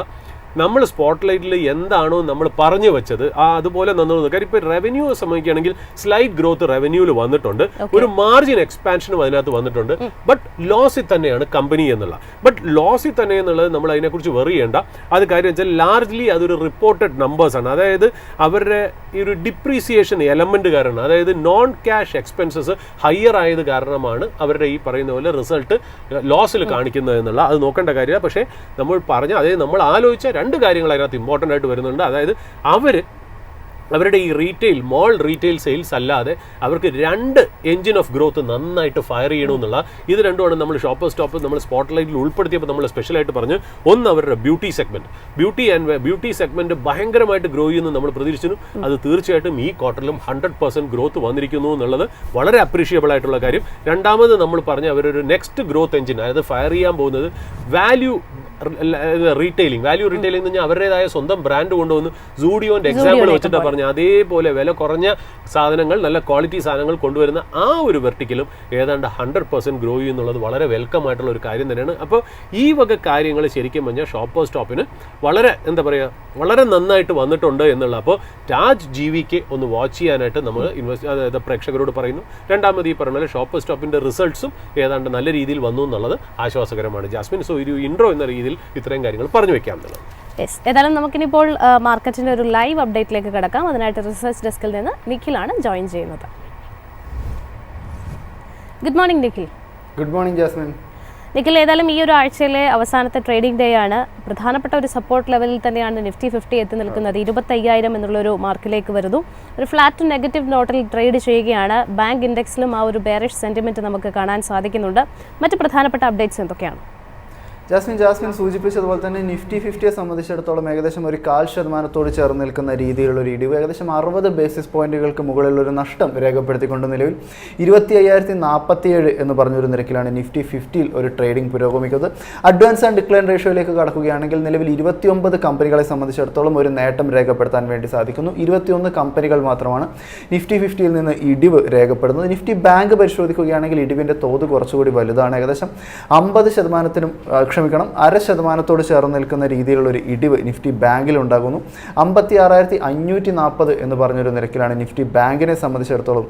നമ്മൾ സ്പോട്ട് ലൈറ്റിൽ എന്താണോ നമ്മൾ പറഞ്ഞു വെച്ചത് അതുപോലെ നന്നു. കാര്യം ഇപ്പോൾ റവന്യൂ സംബന്ധിക്കുകയാണെങ്കിൽ സ്ലൈറ്റ് ഗ്രോത്ത് റവന്യൂവിൽ വന്നിട്ടുണ്ട്, ഒരു മാർജിൻ എക്സ്പാൻഷനും അതിനകത്ത് വന്നിട്ടുണ്ട്. ബട്ട് ലോസിൽ തന്നെയാണ് കമ്പനി എന്നുള്ള. ബട്ട് ലോസിൽ തന്നെ എന്നുള്ളത് നമ്മൾ അതിനെക്കുറിച്ച് വെറി ചെയ്യേണ്ട. അത് കാര്യം വെച്ചാൽ ലാർജ്ലി അതൊരു റിപ്പോർട്ടഡ് നമ്പേഴ്സാണ്. അതായത് അവരുടെ ഈ ഒരു ഡിപ്രീസിയേഷൻ എലമെന്റ് കാരണം, അതായത് നോൺ ക്യാഷ് എക്സ്പെൻസസ് ഹയർ ആയത് കാരണമാണ് അവരുടെ ഈ പറയുന്ന പോലെ റിസൾട്ട് ലോസിൽ കാണിക്കുന്നത് എന്നുള്ള. അത് നോക്കേണ്ട കാര്യമില്ല. പക്ഷേ നമ്മൾ പറഞ്ഞ, അതായത് നമ്മൾ ആലോചിച്ച രണ്ട് കാര്യങ്ങൾ അതിനകത്ത് ഇമ്പോർട്ടൻ്റ് ആയിട്ട് വരുന്നുണ്ട്. അതായത് അവരുടെ ഈ റീറ്റെയിൽ മോൾ റീറ്റെയിൽ സെയിൽസ് അല്ലാതെ അവർക്ക് രണ്ട് എഞ്ചിൻ ഓഫ് ഗ്രോത്ത് നന്നായിട്ട് ഫയർ ചെയ്യണമെന്നുള്ള. ഇത് രണ്ടുമാണ് നമ്മൾ ഷോപ്പർ സ്റ്റോപ്പ് നമ്മൾ സ്പോട്ട് ലൈറ്റിൽ ഉൾപ്പെടുത്തിയപ്പോൾ നമ്മൾ സ്പെഷ്യലായിട്ട് പറഞ്ഞു. ഒന്ന് അവരുടെ ബ്യൂട്ടി സെഗ്മെന്റ്, ബ്യൂട്ടി സെഗ്മെന്റ് ഭയങ്കരമായിട്ട് ഗ്രോ ചെയ്യുന്നു നമ്മൾ പ്രതീക്ഷിച്ചു. അത് തീർച്ചയായിട്ടും ഈ ക്വാർട്ടറിലും 100% ഗ്രോത്ത് വന്നിരിക്കുന്നു എന്നുള്ളത് വളരെ അപ്രീഷിയബിൾ ആയിട്ടുള്ള കാര്യം. രണ്ടാമത് നമ്മൾ പറഞ്ഞ അവരൊരു നെക്സ്റ്റ് ഗ്രോത്ത് എഞ്ചിൻ, അതായത് ഫയർ ചെയ്യാൻ പോകുന്നത് വാല്യൂ റീറ്റെയിലിംഗ് എന്ന് പറഞ്ഞാൽ അവരുടേതായ സ്വന്തം ബ്രാൻഡ് കൊണ്ടുവന്ന് സൂഡിയോന്റെ എക്സാമ്പിൾ വെച്ചിട്ട് പറഞ്ഞു അതേപോലെ വില കുറഞ്ഞ സാധനങ്ങൾ, നല്ല ക്വാളിറ്റി സാധനങ്ങൾ കൊണ്ടുവരുന്ന ആ ഒരു വെർട്ടിക്കലും ഏതാണ്ട് 100% ഗ്രോ ചെയ്യുന്നുള്ളത് വളരെ വെൽക്കം ആയിട്ടുള്ള ഒരു കാര്യം തന്നെയാണ്. അപ്പോൾ ഈ വക കാര്യങ്ങൾ ശരിക്കും പറഞ്ഞാൽ ഷോപ്പർ സ്റ്റോപ്പിന് വളരെ വളരെ നന്നായിട്ട് വന്നിട്ടുണ്ട് എന്നുള്ള. അപ്പോൾ ടാജ് GVK ഒന്ന് വാച്ച് ചെയ്യാനായിട്ട് നമ്മൾ അതായത് പ്രേക്ഷകരോട് പറയുന്നു. രണ്ടാമത് ഈ പറഞ്ഞ ഷോപ്പർ സ്റ്റോപ്പിന്റെ റിസൾട്ട്സും ഏതാണ്ട് നല്ല രീതിയിൽ വന്നു എന്നുള്ളത് ആശ്വാസകരമാണ്. ജാസ്മിൻ, സോ ഒരു ഇൻട്രോ എന്ന രീതിയിൽ ഇത്രയും കാര്യങ്ങൾ പറഞ്ഞു വെക്കാം എന്നുള്ളത്. യെസ്, ഏതായാലും നമുക്കിനിപ്പോൾ മാർക്കറ്റിൻ്റെ ഒരു ലൈവ് അപ്ഡേറ്റിലേക്ക് കിടക്കാം. അതിനായിട്ട് റിസർച്ച് ഡെസ്കിൽ നിന്ന് നിഖിലാണ് ജോയിൻ ചെയ്യുന്നത്. Good morning Nikhil. Good morning Jasmine. Nikhil, ഏതായാലും ഈ ഒരു ആഴ്ചയിലെ അവസാനത്തെ ട്രേഡിംഗ് ഡേ ആണ്. പ്രധാനപ്പെട്ട ഒരു സപ്പോർട്ട് ലെവലിൽ തന്നെയാണ് നിഫ്റ്റി 50 എത്തി നിൽക്കുന്നത്. 25,000 എന്നുള്ളൊരു മാർക്കിലേക്ക് വരുന്നു. ഒരു ഫ്ലാറ്റ് ടു നെഗറ്റീവ് നോട്ടിൽ ട്രേഡ് ചെയ്യുകയാണ്. ബാങ്ക് ഇൻഡെക്സിലും ആ ഒരു ബെയറിഷ് സെന്റിമെന്റ് നമുക്ക് കാണാൻ സാധിക്കുന്നുണ്ട്. മറ്റ് പ്രധാനപ്പെട്ട അപ്ഡേറ്റ്സ് എന്തൊക്കെയാണ്? ജാസ്മിൻ സൂചിപ്പിച്ചതുപോലെ തന്നെ നിഫ്റ്റി 50യെ സംബന്ധിച്ചിടത്തോളം ഏകദേശം ഒരു 0.5% ചേർന്ന് നിൽക്കുന്ന രീതിയിലുള്ള ഒരു ഇടിവ്, ഏകദേശം 60 ബേസിസ് പോയിന്റുകൾക്ക് മുകളിലൊരു നഷ്ടം രേഖപ്പെടുത്തിക്കൊണ്ട് നിലവിൽ 25,047 എന്ന് പറഞ്ഞൊരു നിരക്കിലാണ് നിഫ്റ്റി 50യിൽ ഒരു ട്രേഡിംഗ് പുരോഗമിക്കുന്നത്. അഡ്വാൻസ് ആൻഡ് ഡിക്ലൈൻ റേഷ്യോയിലേക്ക് കടക്കുകയാണെങ്കിൽ നിലവിൽ 29 കമ്പനികളെ സംബന്ധിച്ചിടത്തോളം ഒരു നേട്ടം രേഖപ്പെടുത്താൻ വേണ്ടി സാധിക്കുന്നു. 21 കമ്പനികൾ മാത്രമാണ് നിഫ്റ്റി 50യിൽ നിന്ന് ഇടിവ് രേഖപ്പെടുന്നത്. നിഫ്റ്റി ബാങ്ക് പരിശോധിക്കുകയാണെങ്കിൽ ഇടിവിൻ്റെ തോത് കുറച്ചുകൂടി വലുതാണ്. ഏകദേശം 50%-നും 0.5% ചേർന്ന് നിൽക്കുന്ന രീതിയിലുള്ള ഒരു ഇടിവ് നിഫ്റ്റി ബാങ്കിൽ ഉണ്ടാകുന്നു. 56,540 എന്ന് പറഞ്ഞൊരു നിരക്കിലാണ് നിഫ്റ്റി ബാങ്കിനെ സംബന്ധിച്ചിടത്തോളം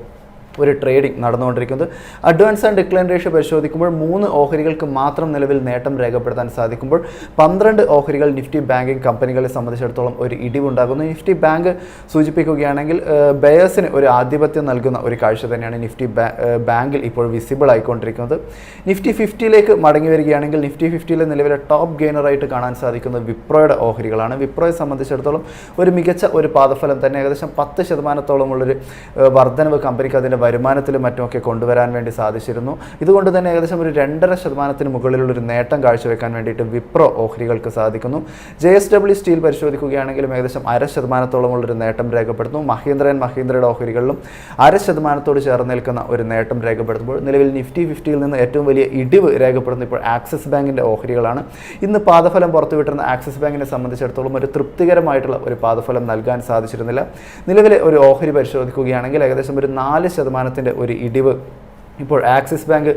ഒരു ട്രേഡിംഗ് നടന്നുകൊണ്ടിരിക്കുന്നത്. അഡ്വാൻസ് ആൻഡ് ഡിക്ലൈൻ റേഷ്യോ പരിശോധിക്കുമ്പോൾ 3 ഓഹരികൾക്ക് മാത്രം നിലവിൽ നേട്ടം രേഖപ്പെടുത്താൻ സാധിക്കുമ്പോൾ 12 ഓഹരികൾ നിഫ്റ്റി ബാങ്കിങ് കമ്പനികളെ സംബന്ധിച്ചിടത്തോളം ഒരു ഇടിവുണ്ടാകുന്നു. നിഫ്റ്റി ബാങ്ക് സൂചിപ്പിക്കുകയാണെങ്കിൽ ബയേഴ്സിന് ഒരു ആധിപത്യം നൽകുന്ന ഒരു കാഴ്ച തന്നെയാണ് നിഫ്റ്റി ബാങ്കിൽ ഇപ്പോൾ വിസിബിൾ ആയിക്കൊണ്ടിരിക്കുന്നത്. നിഫ്റ്റി 50യിലേക്ക് മടങ്ങി വരികയാണെങ്കിൽ നിഫ്റ്റി 50യിലെ നിലവിലെ ടോപ്പ് ഗെയിനറായിട്ട് കാണാൻ സാധിക്കുന്നത് വിപ്രോയുടെ ഓഹരികളാണ്. വിപ്രോയെ സംബന്ധിച്ചിടത്തോളം ഒരു മികച്ച ഒരു പാദഫലം തന്നെ, ഏകദേശം 10%-ഓളമുള്ളൊരു വർധനവ് കമ്പനിക്ക് അതിൻ്റെ വരുമാനത്തിലും മറ്റുമൊക്കെ കൊണ്ടുവരാൻ വേണ്ടി സാധിച്ചിരുന്നു. ഇതുകൊണ്ട് തന്നെ ഏകദേശം ഒരു 2.5%-ന് മുകളിലുള്ളൊരു നേട്ടം കാഴ്ചവെക്കാൻ വേണ്ടിയിട്ട് വിപ്രോ ഓഹരികൾക്ക് സാധിക്കുന്നു. JSW സ്റ്റീൽ പരിശോധിക്കുകയാണെങ്കിലും ഏകദേശം 0.5%-ഓളമുള്ളൊരു നേട്ടം രേഖപ്പെടുത്തുന്നു. മഹീന്ദ്രയുടെ ഓഹരികളിലും 0.5%-ഓട് ചേർന്ന് നിൽക്കുന്ന ഒരു നേട്ടം രേഖപ്പെടുത്തുമ്പോൾ നിലവിൽ നിഫ്റ്റി 50യിൽ നിന്ന് ഏറ്റവും വലിയ ഇടിവ് രേഖപ്പെടുന്ന ഇപ്പോൾ ആക്സിസ് ബാങ്കിൻ്റെ ഓഹരികളാണ്. ഇന്ന് പാദഫലം പുറത്തുവിട്ടിരുന്ന ആക്സിസ് ബാങ്കിനെ സംബന്ധിച്ചിടത്തോളം ഒരു തൃപ്തികരമായിട്ടുള്ള ഒരു പാദഫലം നൽകാൻ സാധിച്ചിരുന്നില്ല. നിലവിലെ ഒരു ഓഹരി പരിശോധിക്കുകയാണെങ്കിൽ ഏകദേശം ഒരു 4% ഒരു ഇടിവ് ഇപ്പോൾ ആക്സിസ് ബാങ്ക്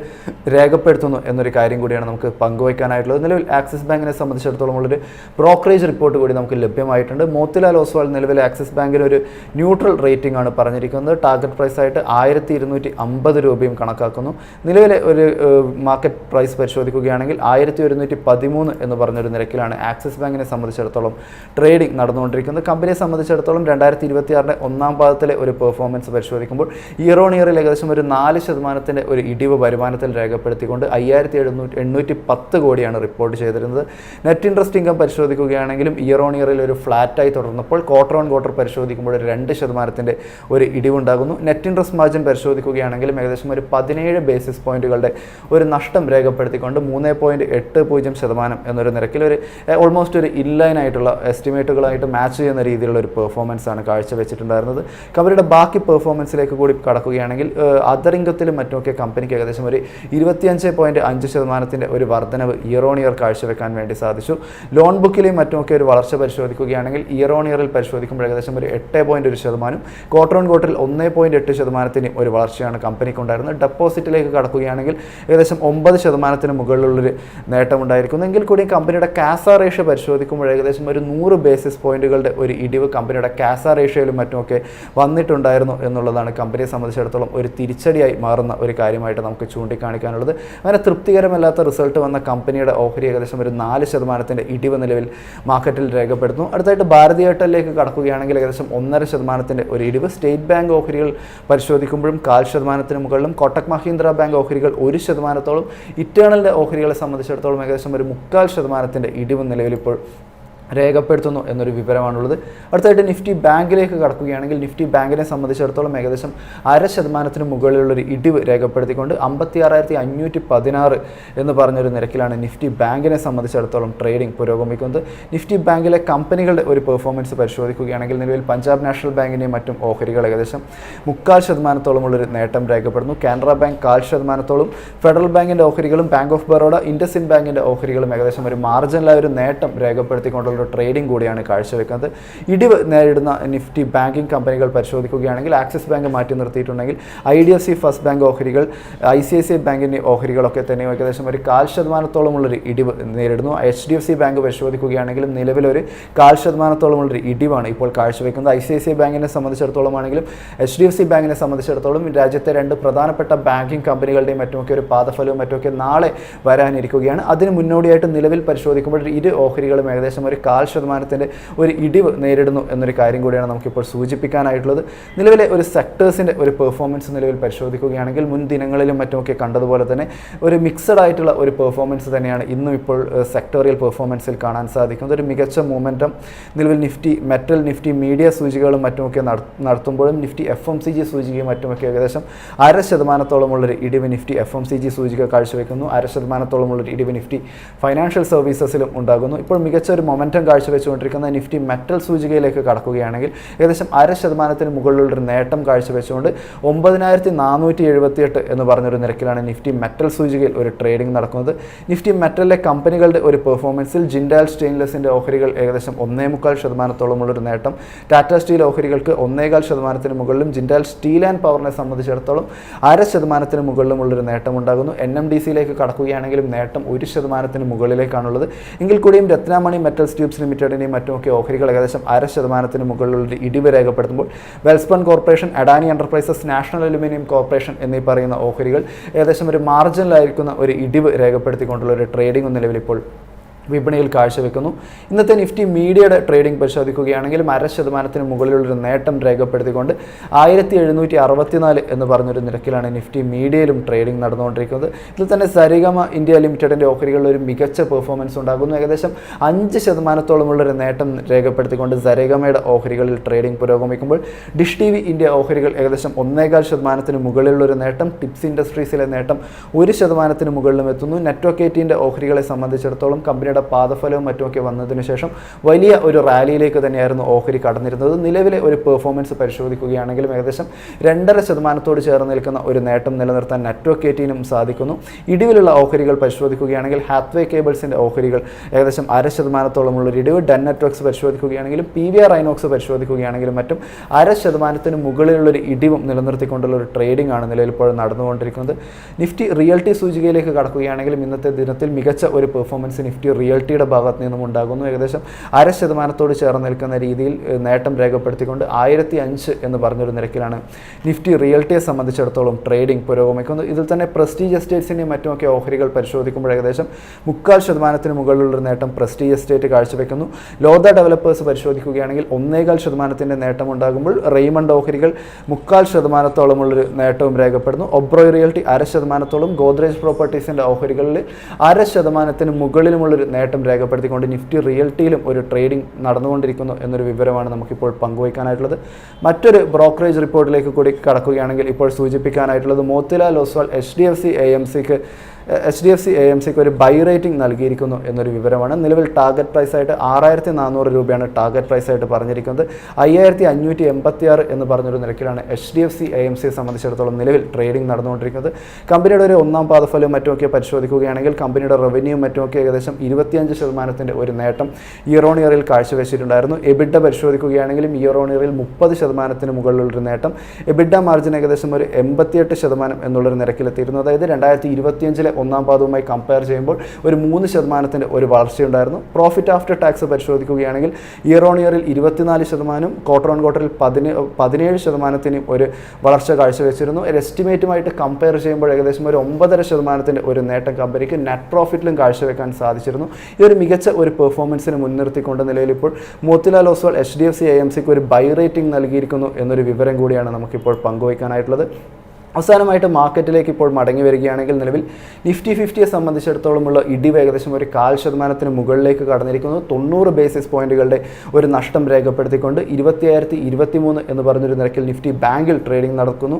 രേഖപ്പെടുത്തുന്നു എന്നൊരു കാര്യം കൂടിയാണ് നമുക്ക് പങ്കുവയ്ക്കാനായിട്ടുള്ളത്. നിലവിൽ ആക്സിസ് ബാങ്കിനെ സംബന്ധിച്ചിടത്തോളം ഉള്ളൊരു ബ്രോക്കറേജ് റിപ്പോർട്ട് കൂടി നമുക്ക് ലഭ്യമായിട്ടുണ്ട്. മോത്തിലാൽ ഓസ്വാൾ നിലവിൽ ആക്സിസ് ബാങ്കിന് ഒരു ന്യൂട്രൽ റേറ്റിംഗ് ആണ് പറഞ്ഞിരിക്കുന്നത്. ടാർഗറ്റ് പ്രൈസായിട്ട് 1,250 രൂപയും കണക്കാക്കുന്നു. നിലവിലെ ഒരു മാർക്കറ്റ് പ്രൈസ് പരിശോധിക്കുകയാണെങ്കിൽ 1,113 എന്ന് പറഞ്ഞൊരു നിരക്കിലാണ് ആക്സിസ് ബാങ്കിനെ സംബന്ധിച്ചിടത്തോളം ട്രേഡിംഗ് നടന്നുകൊണ്ടിരിക്കുന്നത്. കമ്പനിയെ സംബന്ധിച്ചിടത്തോളം 2026 ഒന്നാം പാദത്തിലെ ഒരു പെർഫോമൻസ് പരിശോധിക്കുമ്പോൾ ഇയർ ഓൺ ഇയറിൽ ഏകദേശം ഒരു 4% ഒരു ഇടിവ് വരുമാനത്തിൽ രേഖപ്പെടുത്തിക്കൊണ്ട് 5,810 കോടിയാണ് റിപ്പോർട്ട് ചെയ്തിരുന്നത്. നെറ്റ് ഇൻട്രസ്റ്റ് ഇൻകം പരിശോധിക്കുകയാണെങ്കിലും ഇയർ ഓൺ ഇയറിൽ ഒരു ഫ്ലാറ്റായി തുടർന്നപ്പോൾ ക്വാർട്ടർ ഓൺ ക്വാർട്ടർ പരിശോധിക്കുമ്പോൾ 2% ഒരു ഇടിവുണ്ടാകുന്നു. നെറ്റ് ഇൻട്രസ്റ്റ് മാർജിൻ പരിശോധിക്കുകയാണെങ്കിലും ഏകദേശം ഒരു 17 ബേസിസ് പോയിന്റുകളുടെ ഒരു നഷ്ടം രേഖപ്പെടുത്തിക്കൊണ്ട് 3.80% എന്നൊരു നിരക്കിൽ ഒരു ഓൾമോസ്റ്റ് ഒരു ഇൻലൈൻ ആയിട്ടുള്ള എസ്റ്റിമേറ്റുകളായിട്ട് മാച്ച് ചെയ്യുന്ന രീതിയിലുള്ള ഒരു പെർഫോമൻസ് ആണ് കാഴ്ചവെച്ചിട്ടുണ്ടായിരുന്നത്. കമ്പനിയുടെ ബാക്കി പെർഫോമൻസിലേക്ക് കൂടി കടക്കുകയാണെങ്കിൽ അതർ ഇൻകത്തിലും മറ്റും മറ്റുമൊക്കെ കമ്പനിക്ക് ഏകദേശം ഒരു 25.5% ഒരു വർധനവ് ഇയർ ഓൺ ഇയർ കാഴ്ചവെക്കാൻ വേണ്ടി സാധിച്ചു. ലോൺ ബുക്കിലെയും മറ്റുമൊക്കെ ഒരു വളർച്ച പരിശോധിക്കുകയാണെങ്കിൽ ഇയർ ഓൺ ഇയറിൽ പരിശോധിക്കുമ്പോൾ ഏകദേശം ഒരു 8.1%, ക്വാർട്ടർ ഓൺ ക്വാർട്ടറിൽ 1.8% ഒരു വളർച്ചയാണ് കമ്പനിക്ക് ഉണ്ടായിരുന്നത്. ഡെപ്പോസിറ്റിലേക്ക് കടക്കുകയാണെങ്കിൽ ഏകദേശം 9% മുകളിലുള്ളൊരു നേട്ടമുണ്ടായിരിക്കുന്നു. എങ്കിൽ കൂടി കമ്പനിയുടെ കാസ റേഷ്യോ പരിശോധിക്കുമ്പോൾ ഏകദേശം ഒരു 100 ബേസിസ് പോയിന്റുകളുടെ ഒരു ഇടിവ് കമ്പനിയുടെ കാസ റേഷ്യോയിലും മറ്റുമൊക്കെ വന്നിട്ടുണ്ടായിരുന്നു എന്നുള്ളതാണ് കമ്പനിയെ സംബന്ധിച്ചിടത്തോളം ഒരു തിരിച്ചടിയായി മാറുന്ന ഒരു കാര്യമായിട്ട് നമുക്ക് ചൂണ്ടിക്കാണിക്കാനുള്ളത്. അങ്ങനെ തൃപ്തികരമല്ലാത്ത റിസൾട്ട് വന്ന കമ്പനിയുടെ ഓഹരി ഏകദേശം ഒരു 4% ഇടിവ് നിലവിൽ മാർക്കറ്റിൽ രേഖപ്പെടുത്തുന്നു. അടുത്തായിട്ട് ഭാരതി എയർടെല്ലിലേക്ക് കടക്കുകയാണെങ്കിൽ ഏകദേശം 1.5% ഒരു ഇടിവ്. സ്റ്റേറ്റ് ബാങ്ക് ഓഹരികൾ പരിശോധിക്കുമ്പോഴും 0.5% മുകളിലും, കോട്ടക് മഹീന്ദ്ര ബാങ്ക് ഓഹരികൾ 1%, ഇറ്റേണലിൻ്റെ ഓഹരികളെ സംബന്ധിച്ചിടത്തോളം ഏകദേശം ഒരു 0.25% ഇടിവ് നിലവിൽ ഇപ്പോൾ രേഖപ്പെടുത്തുന്നു എന്നൊരു വിവരമാണുള്ളത്. അടുത്തായിട്ട് നിഫ്റ്റി ബാങ്കിലേക്ക് കടക്കുകയാണെങ്കിൽ നിഫ്റ്റി ബാങ്കിനെ സംബന്ധിച്ചിടത്തോളം ഏകദേശം 0.5% മുകളിലുള്ളൊരു ഇടിവ് രേഖപ്പെടുത്തിക്കൊണ്ട് 56,516 എന്ന് പറഞ്ഞൊരു നിരക്കിലാണ് നിഫ്റ്റി ബാങ്കിനെ സംബന്ധിച്ചിടത്തോളം ട്രേഡിംഗ് പുരോഗമിക്കുന്നത്. നിഫ്റ്റി ബാങ്കിലെ കമ്പനികളുടെ ഒരു പെർഫോമൻസ് പരിശോധിക്കുകയാണെങ്കിൽ നിലവിൽ പഞ്ചാബ് നാഷണൽ ബാങ്കിൻ്റെയും മറ്റും ഓഹരികൾ ഏകദേശം 0.25% നേട്ടം രേഖപ്പെടുന്നു. കാനറ ബാങ്ക് 0.5%, ഫെഡറൽ ബാങ്കിൻ്റെ ഓഹരികളും ബാങ്ക് ഓഫ് ബറോഡ, ഇൻഡസിൻഡ് ബാങ്കിൻ്റെ ഓഹരികളും ഏകദേശം ഒരു മാർജിനലായ ഒരു നേട്ടം രേഖപ്പെടുത്തിക്കൊണ്ടുള്ള ട്രേഡിംഗ് കൂടിയാണ് കാഴ്ചവെക്കുന്നത്. ഇടിവ് നേരിടുന്ന നിഫ്റ്റി ബാങ്കിംഗ് കമ്പനികൾ പരിശോധിക്കുകയാണെങ്കിൽ ആക്സിസ് ബാങ്ക് മാറ്റി നിർത്തിയിട്ടുണ്ടെങ്കിൽ IDFC ഫസ്റ്റ് ബാങ്ക് ഓഹരികൾ, ICICI ബാങ്കിൻ്റെ ഓഹരികളൊക്കെ തന്നെ ഏകദേശം ഒരു 0.5%-ഓളമുള്ളൊരു ഇടിവ് നേരിടുന്നു. HDFC ബാങ്ക് പരിശോധിക്കുകയാണെങ്കിലും നിലവിലൊരു 0.5%-ഓളമുള്ളൊരു ഇടിവാണ് ഇപ്പോൾ കാഴ്ചവെക്കുന്നത്. ICICI ബാങ്കിനെ സംബന്ധിച്ചിടത്തോളം ആണെങ്കിലും HDFC ബാങ്കിനെ സംബന്ധിച്ചിടത്തോളം രാജ്യത്തെ 2 പ്രധാനപ്പെട്ട ബാങ്കിംഗ് കമ്പനികളുടെയും മറ്റുമൊക്കെ ഒരു പാദഫലവും മറ്റുമൊക്കെ നാളെ വരാനിരിക്കുകയാണ്. അതിന് മുന്നോടിയായിട്ട് നിലവിൽ പരിശോധിക്കുമ്പോൾ ഇരു ഓഹരികളും ഏകദേശം ഒരു 0.5% ഒരു ഇടിവ് നേരിടുന്നു എന്നൊരു കാര്യം കൂടിയാണ് നമുക്കിപ്പോൾ സൂചിപ്പിക്കാനായിട്ടുള്ളത്. നിലവിലെ ഒരു സെക്ടേഴ്സിൻ്റെ ഒരു പെർഫോമൻസ് നിലവിൽ പരിശോധിക്കുകയാണെങ്കിൽ മുൻ ദിനങ്ങളിലും മറ്റുമൊക്കെ കണ്ടതുപോലെ തന്നെ ഒരു മിക്സഡ് ആയിട്ടുള്ള ഒരു പെർഫോമൻസ് തന്നെയാണ് ഇന്നും ഇപ്പോൾ സെക്ടോറിയൽ പെർഫോമൻസിൽ കാണാൻ സാധിക്കുന്നത്. ഒരു മികച്ച മൂമെൻറ്റം നിലവിൽ നിഫ്റ്റി മെറ്റൽ, നിഫ്റ്റി മീഡിയ സൂചികകളും മറ്റുമൊക്കെ നടത്തുമ്പോഴും നിഫ്റ്റി FMCG സൂചികയും മറ്റുമൊക്കെ ഏകദേശം 0.5%-ഓളമുള്ളൊരു ഇടിവ് നിഫ്റ്റി FMCG സൂചിക കാഴ്ചവെക്കുന്നു. 0.5%-ഓളമുള്ളൊരു ഇടിവ് നിഫ്റ്റി ഫൈനാൻഷ്യൽ സർവീസസിലും ഉണ്ടാകുന്നു. ഇപ്പോൾ മികച്ച ഒരു മൊമെൻറ്റം കാഴ്ചവെച്ചുകൊണ്ടിരിക്കുന്ന നിഫ്റ്റി മെറ്റൽ സൂചികയിലേക്ക് കടക്കുകയാണെങ്കിൽ ഏകദേശം 0.5% മുകളിലുള്ളൊരു നേട്ടം കാഴ്ചവെച്ചുകൊണ്ട് 9478 എന്ന് പറഞ്ഞൊരു നിരക്കിലാണ് നിഫ്റ്റി മെറ്റൽ സൂചികയിൽ ഒരു ട്രേഡിംഗ് നടക്കുന്നത്. നിഫ്റ്റി മെറ്റലിലെ കമ്പനികളുടെ ഒരു പെർഫോമൻസിൽ ജിൻഡാൽ സ്റ്റെയിൻലെസ്സിൻ്റെ ഓഹരികൾ ഏകദേശം 1.25%-ഓളമുള്ളൊരു നേട്ടം, ടാറ്റ സ്റ്റീൽ ഓഹരികൾക്ക് 1.25% മുകളിലും, ജിൻഡാൽ സ്റ്റീൽ ആൻഡ് പവറിനെ സംബന്ധിച്ചിടത്തോളം 0.5% മുകളിലുമുള്ളൊരു നേട്ടം ഉണ്ടാകുന്നു. NMDCയിലേക്ക് കടക്കുകയാണെങ്കിലും നേട്ടം 1% മുകളിലേക്കാണുള്ളത്. എങ്കിൽ കൂടിയും രത്നാമണി മെറ്റൽസ് ട്യൂബ്സ് ലിമിറ്റഡിൻ്റെയും മറ്റുമൊക്കെ ഓഹരികൾ ഏകദേശം 0.5% മുകളിലുള്ള ഇടിവ് രേഖപ്പെടുത്തുമ്പോൾ Welspun corporation, Adani enterprises, national aluminium corporation എന്നീ പറയുന്ന ഓഹരികൾ ഏകദേശം ഒരു മാർജിനിലായിരിക്കുന്ന ഒരു ഇടിവ് രേഖപ്പെടുത്തിക്കൊണ്ടുള്ള ഒരു ട്രേഡിംഗ് നിലവിൽ ഇപ്പോൾ വിപണിയിൽ കാഴ്ചവെക്കുന്നു. ഇന്നത്തെ നിഫ്റ്റി മീഡിയയുടെ ട്രേഡിംഗ് പരിശോധിക്കുകയാണെങ്കിലും 0.5% മുകളിലുള്ളൊരു നേട്ടം രേഖപ്പെടുത്തിക്കൊണ്ട് 1764 എന്ന് പറഞ്ഞൊരു നിരക്കിലാണ് നിഫ്റ്റി മീഡിയയിലും ട്രേഡിംഗ് നടന്നുകൊണ്ടിരിക്കുന്നത്. ഇതിൽ തന്നെ സരിഗമ ഇന്ത്യ ലിമിറ്റഡിൻ്റെ ഓഹരികളിൽ ഒരു മികച്ച പെർഫോമൻസ് ഉണ്ടാകുന്നു. ഏകദേശം 5%-ഓളമുള്ളൊരു നേട്ടം രേഖപ്പെടുത്തിക്കൊണ്ട് സരിഗമയുടെ ഓഹരികളിൽ ട്രേഡിംഗ് പുരോഗമിക്കുമ്പോൾ ഡിഷ് TV ഇന്ത്യ ഓഹരികൾ ഏകദേശം 1.25% മുകളിലുള്ളൊരു നേട്ടം, ടിപ്സ് ഇൻഡസ്ട്രീസിലെ നേട്ടം 1% മുകളിലും എത്തുന്നു. നെറ്റ്വർക്ക് 18 ഓഹരികളെ സംബന്ധിച്ചിടത്തോളം കമ്പനിയുടെ പാദഫലവും മറ്റുമൊക്കെ വന്നതിന് ശേഷം വലിയ ഒരു റാലിയിലേക്ക് തന്നെയായിരുന്നു ഓഹരി കടന്നിരുന്നത്. നിലവിലെ ഒരു പെർഫോമൻസ് പരിശോധിക്കുകയാണെങ്കിലും ഏകദേശം 2.5%-ഓട് ചേർന്ന് നിൽക്കുന്ന ഒരു നേട്ടം നിലനിർത്താൻ നെറ്റ്വർക്ക് 18-നും സാധിക്കുന്നു. ഇടിവിലുള്ള ഓഹരികൾ പരിശോധിക്കുകയാണെങ്കിൽ ഹാത്വേ കേബിൾസിൻ്റെ ഓഹരികൾ ഏകദേശം 0.5%-ഓളമുള്ളൊരു ഇടിവ്, ഡെൻ നെറ്റ്വർക്ക്സ് പരിശോധിക്കുകയാണെങ്കിലും PVR ഐനോക്സ് പരിശോധിക്കുകയാണെങ്കിലും മറ്റും 0.5%-ന് മുകളിലുള്ളൊരു ഇടിവും നിലനിർത്തിക്കൊണ്ടുള്ള ഒരു ട്രേഡിംഗ് ആണ് നിലവിൽ ഇപ്പോൾ നടന്നുകൊണ്ടിരിക്കുന്നത്. നിഫ്റ്റി റിയൽറ്റി സൂചികയിലേക്ക് കടക്കുകയാണെങ്കിലും ഇന്നത്തെ ദിനത്തിൽ മികച്ച ഒരു പെർഫോമൻസ് നിഫ്റ്റി റിയൽറ്റിയുടെ ഭാഗത്ത് നിന്നും ഉണ്ടാകുന്നു. ഏകദേശം 0.5%-ഓട് ചേർന്ന് നിൽക്കുന്ന രീതിയിൽ നേട്ടം രേഖപ്പെടുത്തിക്കൊണ്ട് 1005 എന്ന് പറഞ്ഞൊരു നിരക്കിലാണ് നിഫ്റ്റി റിയൽറ്റിയെ സംബന്ധിച്ചിടത്തോളം ട്രേഡിംഗ് പുരോഗമിക്കുന്നത്. ഇതിൽ തന്നെ പ്രസ്റ്റീജ് എസ്റ്റേറ്റ്സിൻ്റെയും മറ്റുമൊക്കെ ഓഹരികൾ പരിശോധിക്കുമ്പോൾ ഏകദേശം 0.25%-ന് മുകളിലുള്ളൊരു നേട്ടം പ്രസ്റ്റീജ് എസ്റ്റേറ്റ് കാഴ്ചവെക്കുന്നു. ലോധ ഡെവലപ്പേഴ്സ് പരിശോധിക്കുകയാണെങ്കിൽ 1.25%-ന്റെ നേട്ടം ഉണ്ടാകുമ്പോൾ റെയ്മണ്ട് ഓഹരികൾ 0.25%-ഓളമുള്ളൊരു നേട്ടവും രേഖപ്പെടുന്നു. ഒബ്രോയ് റിയൽറ്റി 0.5%-ഓളം, ഗോദ്രേജ് പ്രോപ്പർട്ടീസിൻ്റെ ഓഹരികളിൽ 0.5%-ന് മുകളിലുമുള്ളൊരു നേട്ടം രേഖപ്പെടുത്തിക്കൊണ്ട് നിഫ്റ്റി റിയൽറ്റിയിലും ഒരു ട്രേഡിംഗ് നടന്നുകൊണ്ടിരിക്കുന്നു എന്നൊരു വിവരമാണ് നമുക്കിപ്പോൾ പങ്കുവയ്ക്കാനായിട്ടുള്ളത്. മറ്റൊരു ബ്രോക്കറേജ് റിപ്പോർട്ടിലേക്ക് കൂടി കടക്കുകയാണെങ്കിൽ ഇപ്പോൾ സൂചിപ്പിക്കാനായിട്ടുള്ളത് മോത്തിലാൽ ഒസ്വാൾ HDFC AMCക്ക് HDFC AMCക്ക് ഒരു ബൈ റേറ്റിംഗ് നൽകിയിരിക്കുന്നു എന്നൊരു വിവരമാണ്. നിലവിൽ ടാർഗറ്റ് പ്രൈസായിട്ട് 6400 രൂപയാണ് ടാർഗറ്റ് പ്രൈസായിട്ട് പറഞ്ഞിരിക്കുന്നത്. 5586 എന്ന് പറഞ്ഞൊരു നിരക്കിലാണ് HDFC AMCയെ സംബന്ധിച്ചിടത്തോളം നിലവിൽ ട്രേഡിംഗ് നടന്നുകൊണ്ടിരിക്കുന്നത്. കമ്പനിയുടെ ഒരു ഒന്നാം പാദഫലവും മറ്റുമൊക്കെ പരിശോധിക്കുകയാണെങ്കിൽ കമ്പനിയുടെ റവന്യൂവും മറ്റുമൊക്കെ ഏകദേശം 25% ഒരു നേട്ടം ഇയർ ഓൺ ഇയറിൽ കാഴ്ചവെച്ചിട്ടുണ്ടായിരുന്നു. എബിഡ പരിശോധിക്കുകയാണെങ്കിലും ഇയർ ഓൺ ഇയറിൽ 30% മുകളിലുള്ളൊരു നേട്ടം. എബിഡ മാർജിൻ ഏകദേശം ഒരു 88% എന്നുള്ളൊരു നിരക്കിലെത്തിയിരുന്നു. അതായത് 2025 ഒന്നാം പാദവുമായി കമ്പയർ ചെയ്യുമ്പോൾ ഒരു 3% ഒരു വളർച്ചയുണ്ടായിരുന്നു. പ്രോഫിറ്റ് ആഫ്റ്റർ ടാക്സ് പരിശോധിക്കുകയാണെങ്കിൽ ഇയർ ഓൺ ഇയറിൽ 24%, ക്വാർട്ടർ ഓൺ ക്വാർട്ടറിൽ 17% ഒരു വളർച്ച കാഴ്ചവെച്ചിരുന്നു. ഒരു എസ്റ്റിമേറ്റുമായിട്ട് കമ്പയർ ചെയ്യുമ്പോൾ ഏകദേശം ഒരു 9.5% ഒരു നേട്ടം കമ്പനിക്ക് നെറ്റ് പ്രോഫിറ്റിലും കാഴ്ചവെക്കാൻ സാധിച്ചിരുന്നു. ഈ ഒരു മികച്ച ഒരു പെർഫോമൻസിന് മുൻനിർത്തിക്കൊണ്ട് നിലയിൽ ഇപ്പോൾ മോത്തിലാൽ ഒസ്വാൾ HDFC AMCക്ക് ഒരു ബൈ റേറ്റിംഗ് നൽകിയിരിക്കുന്നു എന്നൊരു വിവരം കൂടിയാണ് നമുക്കിപ്പോൾ പങ്കുവയ്ക്കാനായിട്ടുള്ളത്. അവസാനമായിട്ട് മാർക്കറ്റിലേക്ക് ഇപ്പോൾ മടങ്ങി വരികയാണെങ്കിൽ നിലവിൽ നിഫ്റ്റി 50യെ സംബന്ധിച്ചിടത്തോളമുള്ള ഇടിവ് ഏകദേശം ഒരു 0.5% മുകളിലേക്ക് കടന്നിരിക്കുന്നു. 90 ബേസിസ് പോയിന്റുകളുടെ ഒരു നഷ്ടം രേഖപ്പെടുത്തിക്കൊണ്ട് 20,023 എന്ന് പറഞ്ഞൊരു നിരക്കിൽ നിഫ്റ്റി ബാങ്കിൽ ട്രേഡിംഗ് നടക്കുന്നു.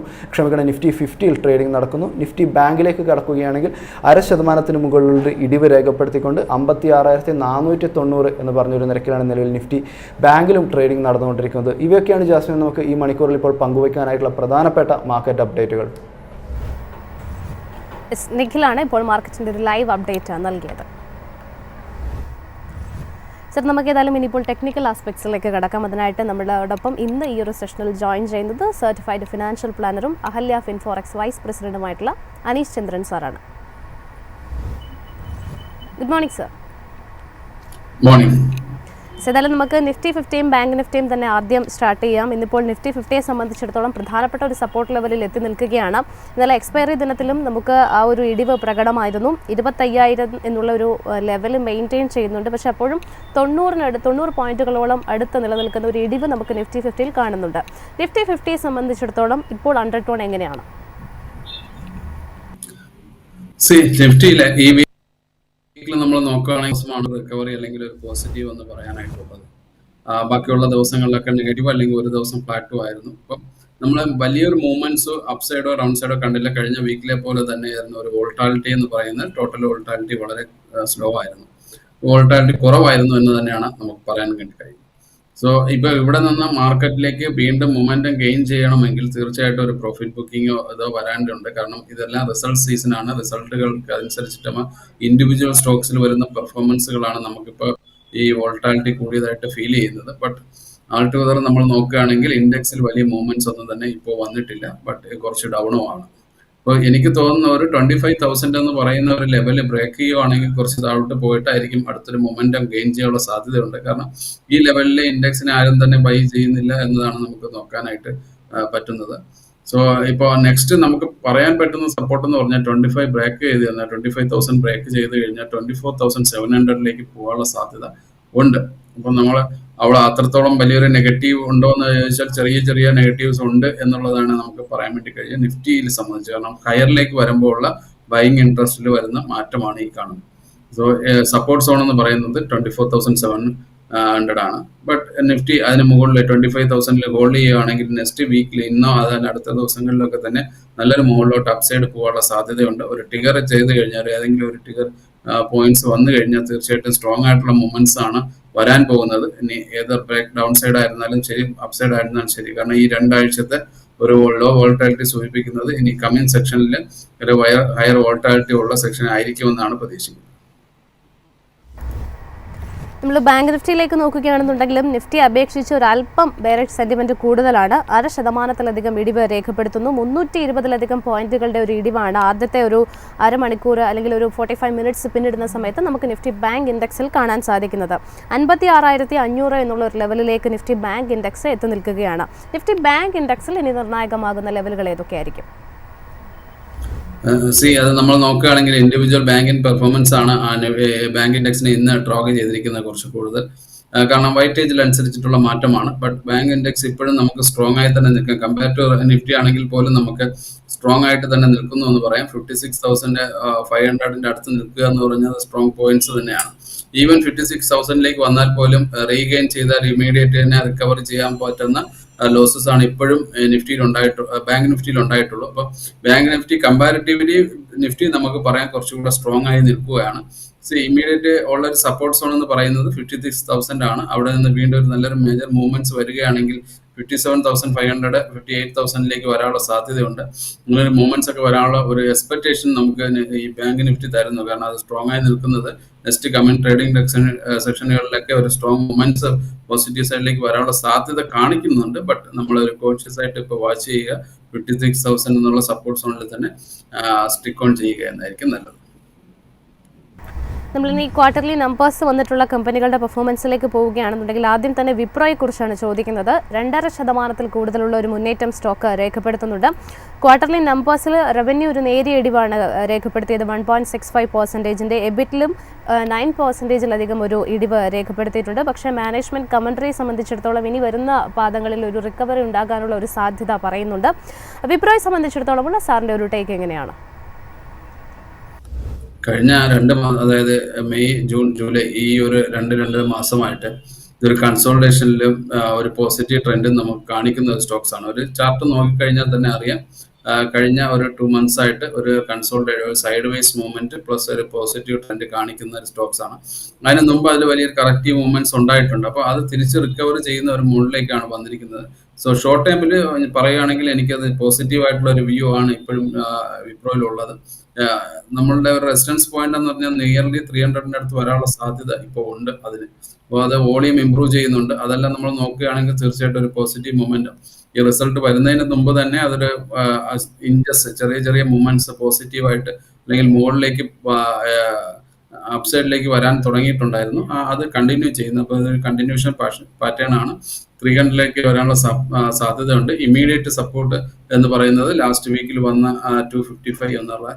നിഫ്റ്റി 50യിൽ ട്രേഡിംഗ് നടക്കുന്നു. നിഫ്റ്റി ബാങ്കിലേക്ക് കടക്കുകയാണെങ്കിൽ 0.5% മുകളിലുള്ള ഇടിവ് രേഖപ്പെടുത്തിക്കൊണ്ട് 56,490 എന്ന് പറഞ്ഞൊരു നിരക്കിലാണ് നിലവിൽ നിഫ്റ്റി ബാങ്കിലും ട്രേഡിംഗ് നടന്നുകൊണ്ടിരിക്കുന്നത്. ഇവയൊക്കെയാണ് ജാസ്മിൻ നമുക്ക് ഈ മണിക്കൂറിൽ ഇപ്പോൾ പങ്കുവയ്ക്കാനായിട്ടുള്ള പ്രധാനപ്പെട്ട മാർക്കറ്റ് അപ്ഡേറ്റുകൾ. നിഖിലാണ് ഇപ്പോൾ മാർക്കറ്റിൻ്റെ ഒരു ലൈവ് അപ്ഡേറ്റ് നൽകിയത്. സർ, നമുക്ക് ഏതായാലും ഇനിയിപ്പോൾ ടെക്നിക്കൽ ആസ്പെക്ട്സിലേക്ക് കടക്കാം. അതിനായിട്ട് നമ്മളോടൊപ്പം ഇന്ന് ഈ ഒരു സെഷനിൽ ജോയിൻ ചെയ്യുന്നത് സർട്ടിഫൈഡ് ഫിനാൻഷ്യൽ പ്ലാനറും അഹല്യ ഫിൻഫോറക്സ് വൈസ് പ്രസിഡന്റുമായിട്ടുള്ള അനീഷ് ചന്ദ്രൻ സാറാണ്. Good morning sir. മോർണിംഗ്. ഏതായാലും നമുക്ക് നിഫ്റ്റി 50യും ബാങ്ക് നിഫ്റ്റിയും തന്നെ ആദ്യം സ്റ്റാർട്ട് ചെയ്യാം. ഇന്നിപ്പോൾ നിഫ്റ്റി 50യെ സംബന്ധിച്ചിടത്തോളം പ്രധാനപ്പെട്ട ഒരു സപ്പോർട്ട് ലെവലിൽ എത്തി നിൽക്കുകയാണ്. ഇന്നലെ എക്സ്പയറി ദിനത്തിലും നമുക്ക് ആ ഒരു ഇടിവ് പ്രകടമായിരുന്നു. 25,000 എന്നുള്ള ഒരു ലെവൽ മെയിൻറ്റെയിൻ ചെയ്യുന്നുണ്ട്. പക്ഷേ അപ്പോഴും 90 പോയിന്റുകളോളം അടുത്ത് നിലനിൽക്കുന്ന ഒരു ഇടിവ് നമുക്ക് നിഫ്റ്റി 50യിൽ കാണുന്നുണ്ട്. നിഫ്റ്റി 50യെ സംബന്ധിച്ചിടത്തോളം ഇപ്പോൾ അണ്ടർടോൺ എങ്ങനെയാണ്? നിഫ്റ്റിയിലെ ഈ നമ്മൾ നോക്കുകയാണെങ്കിൽ റിക്കവറി അല്ലെങ്കിൽ ഒരു പോസിറ്റീവ് എന്ന് പറയാനായിട്ടുള്ളത്. ബാക്കിയുള്ള ദിവസങ്ങളിലൊക്കെ നെഗറ്റീവ് അല്ലെങ്കിൽ ഒരു ദിവസം ഫ്ലാറ്റും ആയിരുന്നു. ഇപ്പം നമ്മൾ വലിയൊരു മൂവ്മെന്റ്സ് അപ് സൈഡോ ഡൗൺ സൈഡോ കണ്ടില്ല. കഴിഞ്ഞ വീക്കിലെ പോലെ തന്നെയായിരുന്നു ഒരു വോൾട്ടാലിറ്റി എന്ന് പറയുന്നത്. ടോട്ടൽ വോൾട്ടാലിറ്റി വളരെ സ്ലോ ആയിരുന്നു. വോൾട്ടാലിറ്റി കുറവായിരുന്നു എന്ന് തന്നെയാണ് നമുക്ക് പറയാൻ വേണ്ടി കഴിയും. സോ ഇപ്പൊ ഇവിടെ നിന്ന് മാർക്കറ്റിലേക്ക് വീണ്ടും മൊമെന്റം ഗെയിൻ ചെയ്യണമെങ്കിൽ തീർച്ചയായിട്ടും ഒരു പ്രോഫിറ്റ് ബുക്കിങ്ങോ അതോ വരാണ്ടുണ്ട്. കാരണം ഇതെല്ലാം റിസൾട്ട് സീസൺ ആണ്. റിസൾട്ടുകൾക്ക് അനുസരിച്ചിട്ട് ഇൻഡിവിജ്വൽ സ്റ്റോക്സിൽ വരുന്ന പെർഫോമൻസുകളാണ് നമുക്കിപ്പോൾ ഈ വോൾട്ടാലിറ്റി കൂടിയതായിട്ട് ഫീൽ ചെയ്യുന്നത്. ബട്ട് ആൾ ടുഗദർ നമ്മൾ നോക്കുകയാണെങ്കിൽ ഇൻഡെക്സിൽ വലിയ മൂവ്മെന്റ്സ് ഒന്നും തന്നെ ഇപ്പോൾ വന്നിട്ടില്ല. ബട്ട് കുറച്ച് ഡൗണും ആണ്. അപ്പോൾ എനിക്ക് തോന്നുന്ന ഒരു 25,000 എന്ന് പറയുന്ന ഒരു ലെവല് ബ്രേക്ക് ചെയ്യുവാണെങ്കിൽ കുറച്ച് താഴോട്ട് പോയിട്ടായിരിക്കും അടുത്തൊരു മൊമെന്റം ഗെയിൻ ചെയ്യാനുള്ള സാധ്യതയുണ്ട്. കാരണം ഈ ലെവലിലെ ഇൻഡെക്സിനെ ആരും തന്നെ ബൈ ചെയ്യുന്നില്ല എന്നതാണ് നമുക്ക് നോക്കാനായിട്ട് പറ്റുന്നത്. സോ ഇപ്പോൾ നെക്സ്റ്റ് നമുക്ക് പറയാൻ പറ്റുന്ന സപ്പോർട്ട് എന്ന് പറഞ്ഞാൽ 25 ബ്രേക്ക് ചെയ്ത് കഴിഞ്ഞാൽ 25,000 ബ്രേക്ക് ചെയ്ത് കഴിഞ്ഞാൽ 24,700 പോകാനുള്ള സാധ്യത ഉണ്ട്. അപ്പം നമ്മൾ അവിടെ അത്രത്തോളം വലിയൊരു നെഗറ്റീവ് ഉണ്ടോ എന്ന് ചോദിച്ചാൽ ചെറിയ നെഗറ്റീവ്സ് ഉണ്ട് എന്നുള്ളതാണ് നമുക്ക് പറയാൻ വേണ്ടി കഴിയുക നിഫ്റ്റിയിൽ സംബന്ധിച്ച്. കാരണം ഹയറിലേക്ക് വരുമ്പോൾ ഉള്ള ബൈയിങ് ഇൻട്രസ്റ്റിൽ വരുന്ന മാറ്റമാണ് ഈ കാണുന്നത്. സോ സപ്പോർട്ട് സോൺ എന്ന് പറയുന്നത് 24,700 ആണ്. ബട്ട് നിഫ്റ്റി അതിന് മുകളിൽ 25,000 ഹോൾഡ് ചെയ്യുകയാണെങ്കിൽ നെക്സ്റ്റ് വീക്കിൽ ഇന്നോ അതിന് അടുത്ത ദിവസങ്ങളിലൊക്കെ തന്നെ നല്ലൊരു മുകളിലോട്ട് അപ്സൈഡ് പോകാനുള്ള സാധ്യതയുണ്ട്. ഒരു ടിഗർ ചെയ്ത് കഴിഞ്ഞാൽ ഏതെങ്കിലും ഒരു ടിഗർ പോയിന്റ്സ് വന്നു കഴിഞ്ഞാൽ തീർച്ചയായിട്ടും സ്ട്രോങ് ആയിട്ടുള്ള മൂവ്മെന്റ്സ് ആണ് വരാൻ പോകുന്നത്. ഇനി ഏത് ബ്രേക്ക് ഡൗൺ സൈഡ് ആയിരുന്നാലും ശരി അപ്പ് സൈഡ് ആയിരുന്നാലും ശരി. കാരണം ഈ 2 ആഴ്ചത്തെ ഒരു ലോ വോൾട്ടാലിറ്റി സൂചിപ്പിക്കുന്നത് ഇനി കമ്മിങ് സെക്ഷനിൽ ഒരു ഹയർ വോൾട്ടാലിറ്റി ഉള്ള സെക്ഷൻ ആയിരിക്കുമെന്നാണ് പ്രതീക്ഷിക്കുന്നത്. നമ്മൾ ബാങ്ക് നിഫ്റ്റിയിലേക്ക് നോക്കുകയാണെന്നുണ്ടെങ്കിലും നിഫ്റ്റി അപേക്ഷിച്ച് ഒരല്പം ബെയറിഷ് സെന്റിമെന്റ് കൂടുതലാണ്. 0.5% ഇടിവ് രേഖപ്പെടുത്തുന്നു. 320 പോയിന്റുകളുടെ ഒരു ഇടിവാണ് ആദ്യത്തെ ഒരു അരമണിക്കൂർ അല്ലെങ്കിൽ ഒരു 45 മിനിറ്റ്സ് പിന്നിടുന്ന സമയത്ത് നമുക്ക് നിഫ്റ്റി ബാങ്ക് ഇൻഡെക്സിൽ കാണാൻ സാധിക്കുന്നത്. 56,500 എന്നുള്ള ഒരു ലെവലിലേക്ക് നിഫ്റ്റി ബാങ്ക് ഇൻഡെക്സ് എത്തി നിൽക്കുകയാണ്. നിഫ്റ്റി ബാങ്ക് ഇൻഡെക്സിൽ ഇനി നിർണായകമാകുന്ന ലെവലുകൾ ഏതൊക്കെയായിരിക്കും? അത് നമ്മൾ നോക്കുകയാണെങ്കിൽ ഇൻഡിവിജ്വൽ ബാങ്കിങ് പെർഫോമൻസ് ആണ് ബാങ്ക് ഇൻഡെക്സിനെ ഇന്ന് ട്രാക്ക് ചെയ്തിരിക്കുന്നത് കുറച്ച് കൂടുതൽ. കാരണം വൈറ്റേജിൽ അനുസരിച്ചിട്ടുള്ള മാറ്റമാണ്. ബട്ട് ബാങ്ക് ഇൻഡെക്സ് ഇപ്പോഴും നമുക്ക് സ്ട്രോങ് ആയി തന്നെ നിൽക്കാം. കമ്പയർ ടു നിഫ്റ്റി ആണെങ്കിൽ പോലും നമുക്ക് സ്ട്രോങ് ആയിട്ട് തന്നെ നിൽക്കുന്നു എന്ന് പറയാം. 56,500 അടുത്ത് നിൽക്കുക എന്ന് പറഞ്ഞാൽ സ്ട്രോങ് പോയിന്റ്സ് തന്നെയാണ്. ഈവൻ 56,000 വന്നാൽ പോലും റീഗെയിൻ ചെയ്താൽ ഇമീഡിയറ്റ് തന്നെ റിക്കവർ ചെയ്യാൻ പറ്റുന്ന ലോസസ് ആണ് ഇപ്പോഴും ബാങ്ക് നിഫ്റ്റിയിൽ ഉണ്ടായിട്ടുള്ളൂ. അപ്പോൾ ബാങ്ക് നിഫ്റ്റി കമ്പാരിറ്റീവ്ലി നിഫ്റ്റി നമുക്ക് പറയാൻ കുറച്ചുകൂടെ സ്ട്രോങ് ആയി നിൽക്കുകയാണ്. ഇമ്മീഡിയറ്റ് ഉള്ള ഒരു സപ്പോർട്ട് സോൺ എന്ന് പറയുന്നത് 56,000 ആണ്. അവിടെ നിന്ന് വീണ്ടും ഒരു നല്ലൊരു മേജർ മൂവ്മെന്റ്സ് വരികയാണെങ്കിൽ 57,500 58,000 വരാനുള്ള സാധ്യതയുണ്ട്. ഇങ്ങനൊരു മൂവ്മെന്റ്സ് ഒക്കെ വരാനുള്ള ഒരു എക്സ്പെക്ടേഷൻ നമുക്ക് ഈ ബാങ്ക് നിഫ്റ്റി തരുന്നു. കാരണം അത് സ്ട്രോങ് ആയി നിൽക്കുന്നത് നെക്സ്റ്റ് കമ്മിങ് ട്രേഡിംഗ് സെക്ഷനുകളിലൊക്കെ ഒരു സ്ട്രോങ് മൂവ്മെന്റ്സ് പോസിറ്റീവ് സൈഡിലേക്ക് വരാനുള്ള സാധ്യത കാണിക്കുന്നുണ്ട്. ബട്ട് നമ്മൾ ഒരു കോൺഷ്യസ് ആയിട്ട് ഇപ്പോൾ വാച്ച് ചെയ്യുക, 56,000 എന്നുള്ള സപ്പോർട്ട് സോണിൽ തന്നെ സ്റ്റിക്ക് ഓൺ ചെയ്യുക എന്നായിരിക്കും നല്ലത്. നമ്മളിനി ക്വാർട്ടർലി നമ്പേഴ്സ് വന്നിട്ടുള്ള കമ്പനികളുടെ പെർഫോമൻസിലേക്ക് പോവുകയാണെന്നുണ്ടെങ്കിൽ ആദ്യം തന്നെ വിപ്രോയെ കുറിച്ചാണ് ചോദിക്കുന്നത്. 2.5% കൂടുതലുള്ള ഒരു മുന്നേറ്റം സ്റ്റോക്ക് രേഖപ്പെടുത്തുന്നുണ്ട്. ക്വാർട്ടർലി നമ്പേഴ്സിൽ റവന്യൂ ഒരു നേരിയ ഇടിവാണ് രേഖപ്പെടുത്തിയത്. 1.65%. എബിറ്റിലും 9%-ലധികം ഒരു ഇടിവ് രേഖപ്പെടുത്തിയിട്ടുണ്ട്. പക്ഷേ മാനേജ്മെന്റ് കമന്ററിയെ സംബന്ധിച്ചിടത്തോളം ഇനി വരുന്ന പാദങ്ങളിൽ ഒരു റിക്കവറി ഉണ്ടാകാനുള്ള ഒരു സാധ്യത പറയുന്നുണ്ട്. വിപ്രോയെ സംബന്ധിച്ചിടത്തോളമുള്ള സാറിൻ്റെ ഒരു ടേക്ക് എങ്ങനെയാണ്? കഴിഞ്ഞ 2 മാസം, അതായത് മെയ്, ജൂൺ, ജൂലൈ, ഈ ഒരു 2 മാസമായിട്ട് ഇതൊരു കൺസോൾട്ടേഷനിലും ഒരു പോസിറ്റീവ് ട്രെൻഡും നമുക്ക് കാണിക്കുന്ന ഒരു സ്റ്റോക്സ് ആണ്. ഒരു ചാർട്ട് നോക്കിക്കഴിഞ്ഞാൽ തന്നെ അറിയാം, കഴിഞ്ഞ ഒരു 2 months ആയിട്ട് ഒരു consultation, side vice movement plus ഒരു പോസിറ്റീവ് ട്രെൻഡ് കാണിക്കുന്ന ഒരു സ്റ്റോക്സ് ആണ്. അതിന് മുമ്പ് അതിൽ വലിയൊരു കറക്റ്റീവ് മൂവ്മെന്റ്സ് ഉണ്ടായിട്ടുണ്ട്. അപ്പോൾ അത് തിരിച്ച് റിക്കവർ ചെയ്യുന്ന ഒരു മോഡിലേക്കാണ് വന്നിരിക്കുന്നത്. സോ ഷോർട്ട് ടൈമിൽ പറയുകയാണെങ്കിൽ എനിക്കത് പോസിറ്റീവ് ആയിട്ടുള്ള ഒരു വ്യൂ ആണ് ഇപ്പോഴും വിപ്രോയിലുള്ളത്. നമ്മളുടെ ഒരു റെസിസ്റ്റൻസ് പോയിന്റ് എന്ന് പറഞ്ഞാൽ നിയർലി 300 അടുത്ത് വരാനുള്ള സാധ്യത ഇപ്പോൾ ഉണ്ട് അതിന്. അപ്പോൾ അത് വോളിയം ഇമ്പ്രൂവ് ചെയ്യുന്നുണ്ട്. അതെല്ലാം നമ്മൾ നോക്കുകയാണെങ്കിൽ തീർച്ചയായിട്ടും ഒരു പോസിറ്റീവ് മൊമെന്റം ഈ റിസൾട്ട് വരുന്നതിന് മുമ്പ് തന്നെ അതൊരു ഇഞ്ചസ്, ചെറിയ ചെറിയ മൂവ്മെന്റ്സ് പോസിറ്റീവായിട്ട് അല്ലെങ്കിൽ മുകളിലേക്ക് അപ്സൈഡിലേക്ക് വരാൻ തുടങ്ങിയിട്ടുണ്ടായിരുന്നു. അത് കണ്ടിന്യൂ ചെയ്യുന്നു. അപ്പോൾ അതൊരു കണ്ടിന്യൂഷൻ പാറ്റേൺ ആണ്. 300 വരാനുള്ള സാധ്യതയുണ്ട്. ഇമ്മീഡിയറ്റ് സപ്പോർട്ട് എന്ന് പറയുന്നത് ലാസ്റ്റ് വീക്കിൽ വന്ന 255 എന്നുള്ള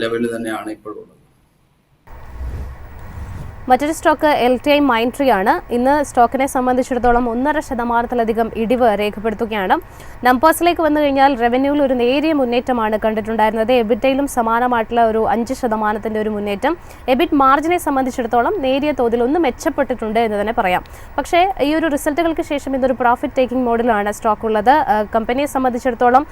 ലെവലിൽ തന്നെയാണ് ഇപ്പോഴുള്ളത്. മറ്റൊരു സ്റ്റോക്ക് LTI Mindtree ആണ്. ഇന്ന് സ്റ്റോക്കിനെ സംബന്ധിച്ചിടത്തോളം 1.5%-ലധികം ഇടിവ് രേഖപ്പെടുത്തുകയാണ്. നമ്പേഴ്സിലേക്ക് വന്നു കഴിഞ്ഞാൽ റവന്യൂവിൽ ഒരു നേരിയ മുന്നേറ്റമാണ് കണ്ടിട്ടുണ്ടായിരുന്നത്. എബിറ്റയിലും സമാനമായിട്ടുള്ള ഒരു 5% ഒരു മുന്നേറ്റം. എബിറ്റ് മാർജിനെ സംബന്ധിച്ചിടത്തോളം നേരിയ തോതിൽ ഒന്ന് മെച്ചപ്പെട്ടിട്ടുണ്ട് എന്ന് തന്നെ പറയാം. പക്ഷേ ഈ ഒരു റിസൾട്ടുകൾക്ക് ശേഷം ഇതൊരു പ്രോഫിറ്റ് ടേക്കിംഗ് മോഡിലാണ് സ്റ്റോക്ക് ഉള്ളത്. കമ്പനിയെ സംബന്ധിച്ചിടത്തോളം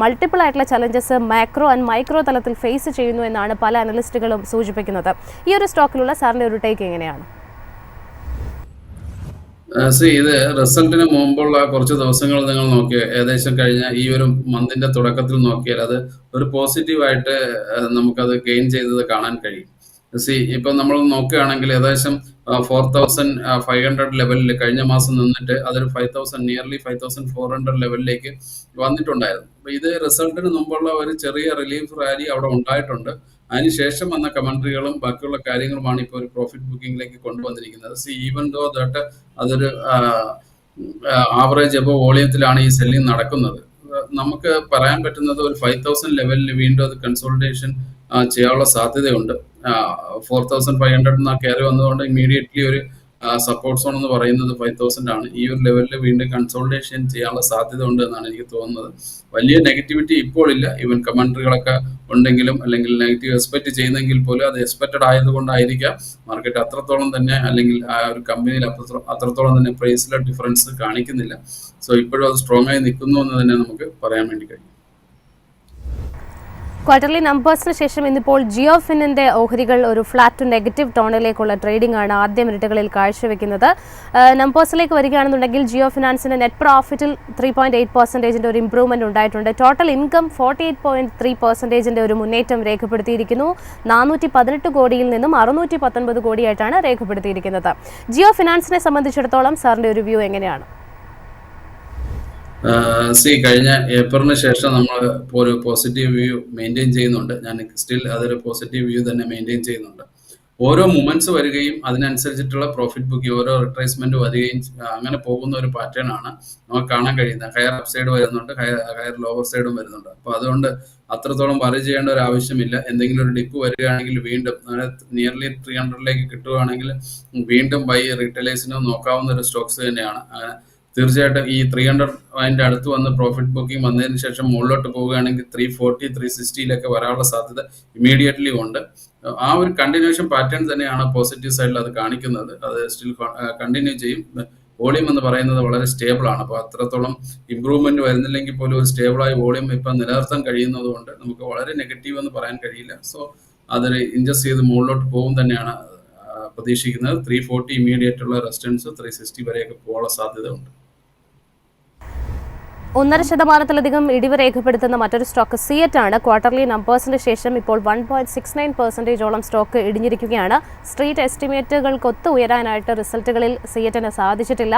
മൾട്ടിപ്പിൾ ആയിട്ടുള്ള ചലഞ്ചസ് മാക്രോ ആൻഡ് മൈക്രോ തലത്തിൽ ഫേസ് ചെയ്യുന്നു എന്നാണ് പല അനലിസ്റ്റുകളും സൂചിപ്പിക്കുന്നത്. ഈ ഒരു സ്റ്റോക്കിലുള്ള സാറിൻ്റെ ഒരു എങ്ങനെയാണ്? ഇത് റിസൾട്ടിന് മുമ്പുള്ള കുറച്ച് ദിവസങ്ങൾ നിങ്ങൾ നോക്കിയാൽ, ഏകദേശം കഴിഞ്ഞ ഈ ഒരു മന്തിന്റെ തുടക്കത്തിൽ നോക്കിയാൽ അത് ഒരു പോസിറ്റീവായിട്ട് നമുക്കത് ഗെയിൻ ചെയ്തത് കാണാൻ കഴിയും. ഇപ്പൊ നമ്മൾ നോക്കുകയാണെങ്കിൽ ഏകദേശം 4,500 ലെവലിൽ കഴിഞ്ഞ മാസം നിന്നിട്ട് അതൊരു 5,000 നിയർലി 5,400 ലെവലിലേക്ക് വന്നിട്ടുണ്ടായിരുന്നു. അപ്പൊ ഇത് റിസൾട്ടിന് മുമ്പുള്ള ഒരു ചെറിയ റിലീഫ് റാലി അവിടെ ഉണ്ടായിട്ടുണ്ട്. അതിനുശേഷം വന്ന കമന്ററികളും ബാക്കിയുള്ള കാര്യങ്ങളുമാണ് ഇപ്പോൾ ഒരു പ്രോഫിറ്റ് ബുക്കിംഗിലേക്ക് കൊണ്ടുവന്നിരിക്കുന്നത്. ഈവൻ ദോ ദാറ്റ് അതൊരു ആവറേജ് എബോ വോളിയത്തിലാണ് ഈ സെല്ലിംഗ് നടക്കുന്നത്. നമുക്ക് പറയാൻ പറ്റുന്നത് ഒരു 5,000 ലെവലിൽ വീണ്ടും അത് കൺസോൾട്ടേഷൻ ചെയ്യാനുള്ള സാധ്യതയുണ്ട്. 4,500 കയറി വന്നതുകൊണ്ട് ഇമ്മീഡിയറ്റ്ലി ഒരു സപ്പോർട്ട് സോൺ എന്ന് പറയുന്നത് 5,000 ആണ്. ഈ ഒരു ലെവലിൽ വീണ്ടും കൺസോൾട്ടേഷൻ ചെയ്യാനുള്ള സാധ്യത ഉണ്ട് എന്നാണ് എനിക്ക് തോന്നുന്നത്. വലിയ നെഗറ്റിവിറ്റി ഇപ്പോൾ ഇല്ല. ഈവൻ കമന്ററികളൊക്കെ ഉണ്ടെങ്കിലും അല്ലെങ്കിൽ നെഗറ്റീവ് എക്സ്പെക്ട് ചെയ്യുന്നെങ്കിൽ പോലും അത് എക്സ്പെക്റ്റഡ് ആയതുകൊണ്ടായിരിക്കാം മാർക്കറ്റ് അത്രത്തോളം തന്നെ, അല്ലെങ്കിൽ ആ ഒരു കമ്പനിയിൽ അത്രത്തോളം തന്നെ പ്രൈസിലെ ഡിഫറൻസ് കാണിക്കുന്നില്ല. സോ ഇപ്പോഴും അത് സ്ട്രോങ് ആയി നിൽക്കുന്നു എന്ന് തന്നെ നമുക്ക് പറയാൻ വേണ്ടി കഴിയും. ക്വാർട്ടർലി നമ്പേഴ്സിന് ശേഷം ഇന്നിപ്പോൾ ജിയോഫിനിന്റെ ഓഹരികൾ ഒരു ഫ്ലാറ്റ് ടു നെഗറ്റീവ് ടോണിലേക്കുള്ള ട്രേഡിംഗ് ആണ് ആദ്യ മിനിറ്റുകളിൽ കാഴ്ചവെക്കുന്നത്. നമ്പേഴ്സിലേക്ക് വരികയാണെന്നുണ്ടെങ്കിൽ ജിയോ ഫിനാൻസിന്റെ നെറ്റ് പ്രോഫിറ്റിൽ 3.8% ഒരു ഇംപ്രൂവ്മെന്റ് ഉണ്ടായിട്ടുണ്ട്. ടോട്ടൽ ഇൻകം 48.3% ഒരു മുന്നേറ്റം രേഖപ്പെടുത്തിയിരിക്കുന്നു. 418 കോടിയിൽ നിന്നും 619 കോടിയായിട്ടാണ് രേഖപ്പെടുത്തിയിരിക്കുന്നത്. ജിയോ ഫിനാൻസിനെ സംബന്ധിച്ചിടത്തോളം സാറിന്റെ ഒരു വ്യൂ എങ്ങനെയാണ്? കഴിഞ്ഞ ഏപ്രിലിന് ശേഷം നമ്മൾ ഒരു പോസിറ്റീവ് വ്യൂ മെയിൻറ്റെയിൻ ചെയ്യുന്നുണ്ട്. ഞാൻ സ്റ്റിൽ അതൊരു പോസിറ്റീവ് വ്യൂ തന്നെ മെയിൻറ്റെയിൻ ചെയ്യുന്നുണ്ട്. ഓരോ മൂമെന്റ്സ് വരികയും അതിനനുസരിച്ചിട്ടുള്ള പ്രോഫിറ്റ് ബുക്കിംഗ്, ഓരോ റിട്രേസ്മെന്റ് വരികയും അങ്ങനെ പോകുന്ന ഒരു പാറ്റേൺ ആണ് നമുക്ക് കാണാൻ കഴിയുന്നത്. ഹയർ അപ്പ് സൈഡ് വരുന്നുണ്ട്, ഹയർ ലോവർ സൈഡും വരുന്നുണ്ട്. അപ്പോൾ അതുകൊണ്ട് അത്രത്തോളം വറി ചെയ്യേണ്ട ഒരു ആവശ്യമില്ല. എന്തെങ്കിലും ഒരു ഡിപ്പ് വരികയാണെങ്കിൽ വീണ്ടും നിയർലി 300 കിട്ടുകയാണെങ്കിൽ വീണ്ടും ബൈ റീറ്റെയിലേഴ്സിന് നോക്കാവുന്ന ഒരു സ്റ്റോക്സ് തന്നെയാണ്. തീർച്ചയായിട്ടും ഈ 300 അടുത്ത് വന്ന് പ്രോഫിറ്റ് ബുക്കിംഗ് വന്നതിന് ശേഷം മുകളിലോട്ട് പോവുകയാണെങ്കിൽ 340, 360 വരാനുള്ള സാധ്യത ഇമ്മീഡിയറ്റ്ലി ഉണ്ട്. ആ ഒരു കണ്ടിന്യൂഷൻ പാറ്റേൺ തന്നെയാണ് പോസിറ്റീവ് സൈഡിൽ അത് കാണിക്കുന്നത്. അത് സ്റ്റിൽ കണ്ടിന്യൂ ചെയ്യും. വോളിയം എന്ന് പറയുന്നത് വളരെ സ്റ്റേബിൾ ആണ്. അപ്പോൾ അത്രത്തോളം ഇമ്പ്രൂവ്മെന്റ് വരുന്നില്ലെങ്കിൽ പോലും ഒരു സ്റ്റേബിളായ വോളിയം ഇപ്പം നിലനിർത്താൻ കഴിയുന്നത് കൊണ്ട് നമുക്ക് വളരെ നെഗറ്റീവ് എന്ന് പറയാൻ കഴിയില്ല. സോ അതൊരു ഇൻജസ്റ്റ് ചെയ്ത് മുകളിലോട്ട് പോകും തന്നെയാണ് പ്രതീക്ഷിക്കുന്നത്. 340 ഇമ്മീഡിയറ്റ് ഉള്ള റെസിസ്റ്റൻസ് 360 വരെയൊക്കെ പോകാനുള്ള സാധ്യത ഉണ്ട്. 1.5% ഇടിവ് രേഖപ്പെടുത്തുന്ന മറ്റൊരു സ്റ്റോക്ക് സിയറ്റ് ആണ്. ക്വാർട്ടർലി നമ്പേഴ്സിന് ശേഷം ഇപ്പോൾ 1.69% സ്റ്റോക്ക് ഇടിഞ്ഞിരിക്കുകയാണ്. സ്ട്രീറ്റ് എസ്റ്റിമേറ്റുകൾക്കൊത്ത് ഉയരാനായിട്ട് റിസൾട്ടുകളിൽ സിയറ്റിന് സാധിച്ചിട്ടില്ല.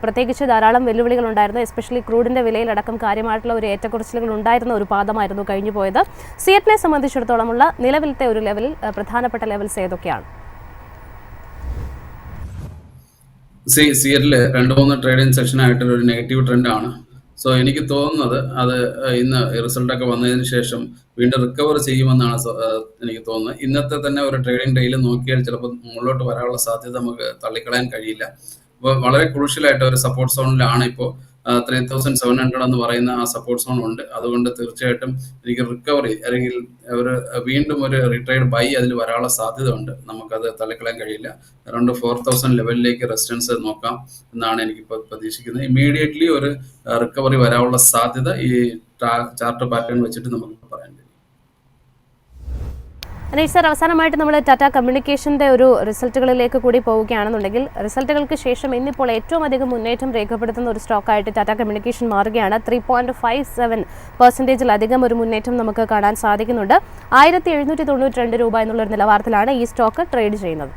പ്രത്യേകിച്ച് ധാരാളം വെല്ലുവിളികൾ ഉണ്ടായിരുന്നു. എസ്പെഷ്യലി ക്രൂഡിന്റെ വിലയിലടക്കം കാര്യമായിട്ടുള്ള ഒരു ഏറ്റക്കുറച്ചിലുകൾ ഉണ്ടായിരുന്ന ഒരു പാദമായിരുന്നു കഴിഞ്ഞു പോയത്. സിയറ്റിനെ സംബന്ധിച്ചിടത്തോളമുള്ള നിലവിലത്തെ ഒരു ലെവലിൽ പ്രധാനപ്പെട്ട ലെവൽസ് ഏതൊക്കെയാണ്? സിയറ്റില് 2-3 ട്രേഡിംഗ് സെഷനായിട്ടുള്ള ഒരു നെഗറ്റീവ് ട്രെൻഡാണ്. സോ എനിക്ക് തോന്നുന്നത് അത് ഇന്ന് റിസൾട്ടൊക്കെ വന്നതിന് ശേഷം വീണ്ടും റിക്കവർ ചെയ്യുമെന്നാണ് എനിക്ക് തോന്നുന്നത്. ഇന്നത്തെ തന്നെ ഒരു ട്രേഡിംഗ് ഡേയിൽ നോക്കിയാൽ ചിലപ്പോൾ മുകളിലോട്ട് വരാനുള്ള സാധ്യത നമുക്ക് തള്ളിക്കളയാൻ കഴിയില്ല. അപ്പോൾ വളരെ ക്രൂഷ്യലായിട്ട് ഒരു സപ്പോർട്ട് സോണിലാണ് ഇപ്പോൾ 3700 എന്ന് പറയുന്ന ആ സപ്പോർട്ട് സോൺ ഉണ്ട്. അതുകൊണ്ട് തീർച്ചയായിട്ടും എനിക്ക് റിക്കവറി അല്ലെങ്കിൽ ഒരു വീണ്ടും ഒരു റിട്രേഡ് ബൈ അതിൽ വരാനുള്ള സാധ്യത ഉണ്ട്. നമുക്കത് തള്ളിക്കളയാൻ കഴിയില്ല. അറൗണ്ട് 4000 ലെവലിലേക്ക് റെസിസ്റ്റൻസ് നോക്കാം എന്നാണ് എനിക്കിപ്പോൾ പ്രതീക്ഷിക്കുന്നത്. ഇമ്മീഡിയറ്റ്ലി ഒരു റിക്കവറി വരാനുള്ള സാധ്യത ഈ ചാർട്ട് പാറ്റേൺ വെച്ചിട്ട് നമുക്ക് പറയാൻ കഴിയും. അനീഷ് സർ, അവസാനമായിട്ട് നമ്മൾ ടാറ്റ കമ്മ്യൂണിക്കേഷൻ്റെ ഒരു റിസൾട്ടുകളിലേക്ക് കൂടി പോവുകയാണെന്നുണ്ടെങ്കിൽ റിസൾട്ടുകൾക്ക് ശേഷം ഇന്നിപ്പോൾ ഏറ്റവും അധികം മുന്നേറ്റം രേഖപ്പെടുത്തുന്ന ഒരു സ്റ്റോക്കായിട്ട് ടാറ്റ കമ്മ്യൂണിക്കേഷൻ മാറുകയാണ്. 3.57% ഒരു മുന്നേറ്റം നമുക്ക് കാണാൻ സാധിക്കുന്നുണ്ട്. 1792 രൂപ എന്നുള്ളൊരു നിലവാരത്തിലാണ് ഈ സ്റ്റോക്ക് ട്രേഡ് ചെയ്യുന്നത്.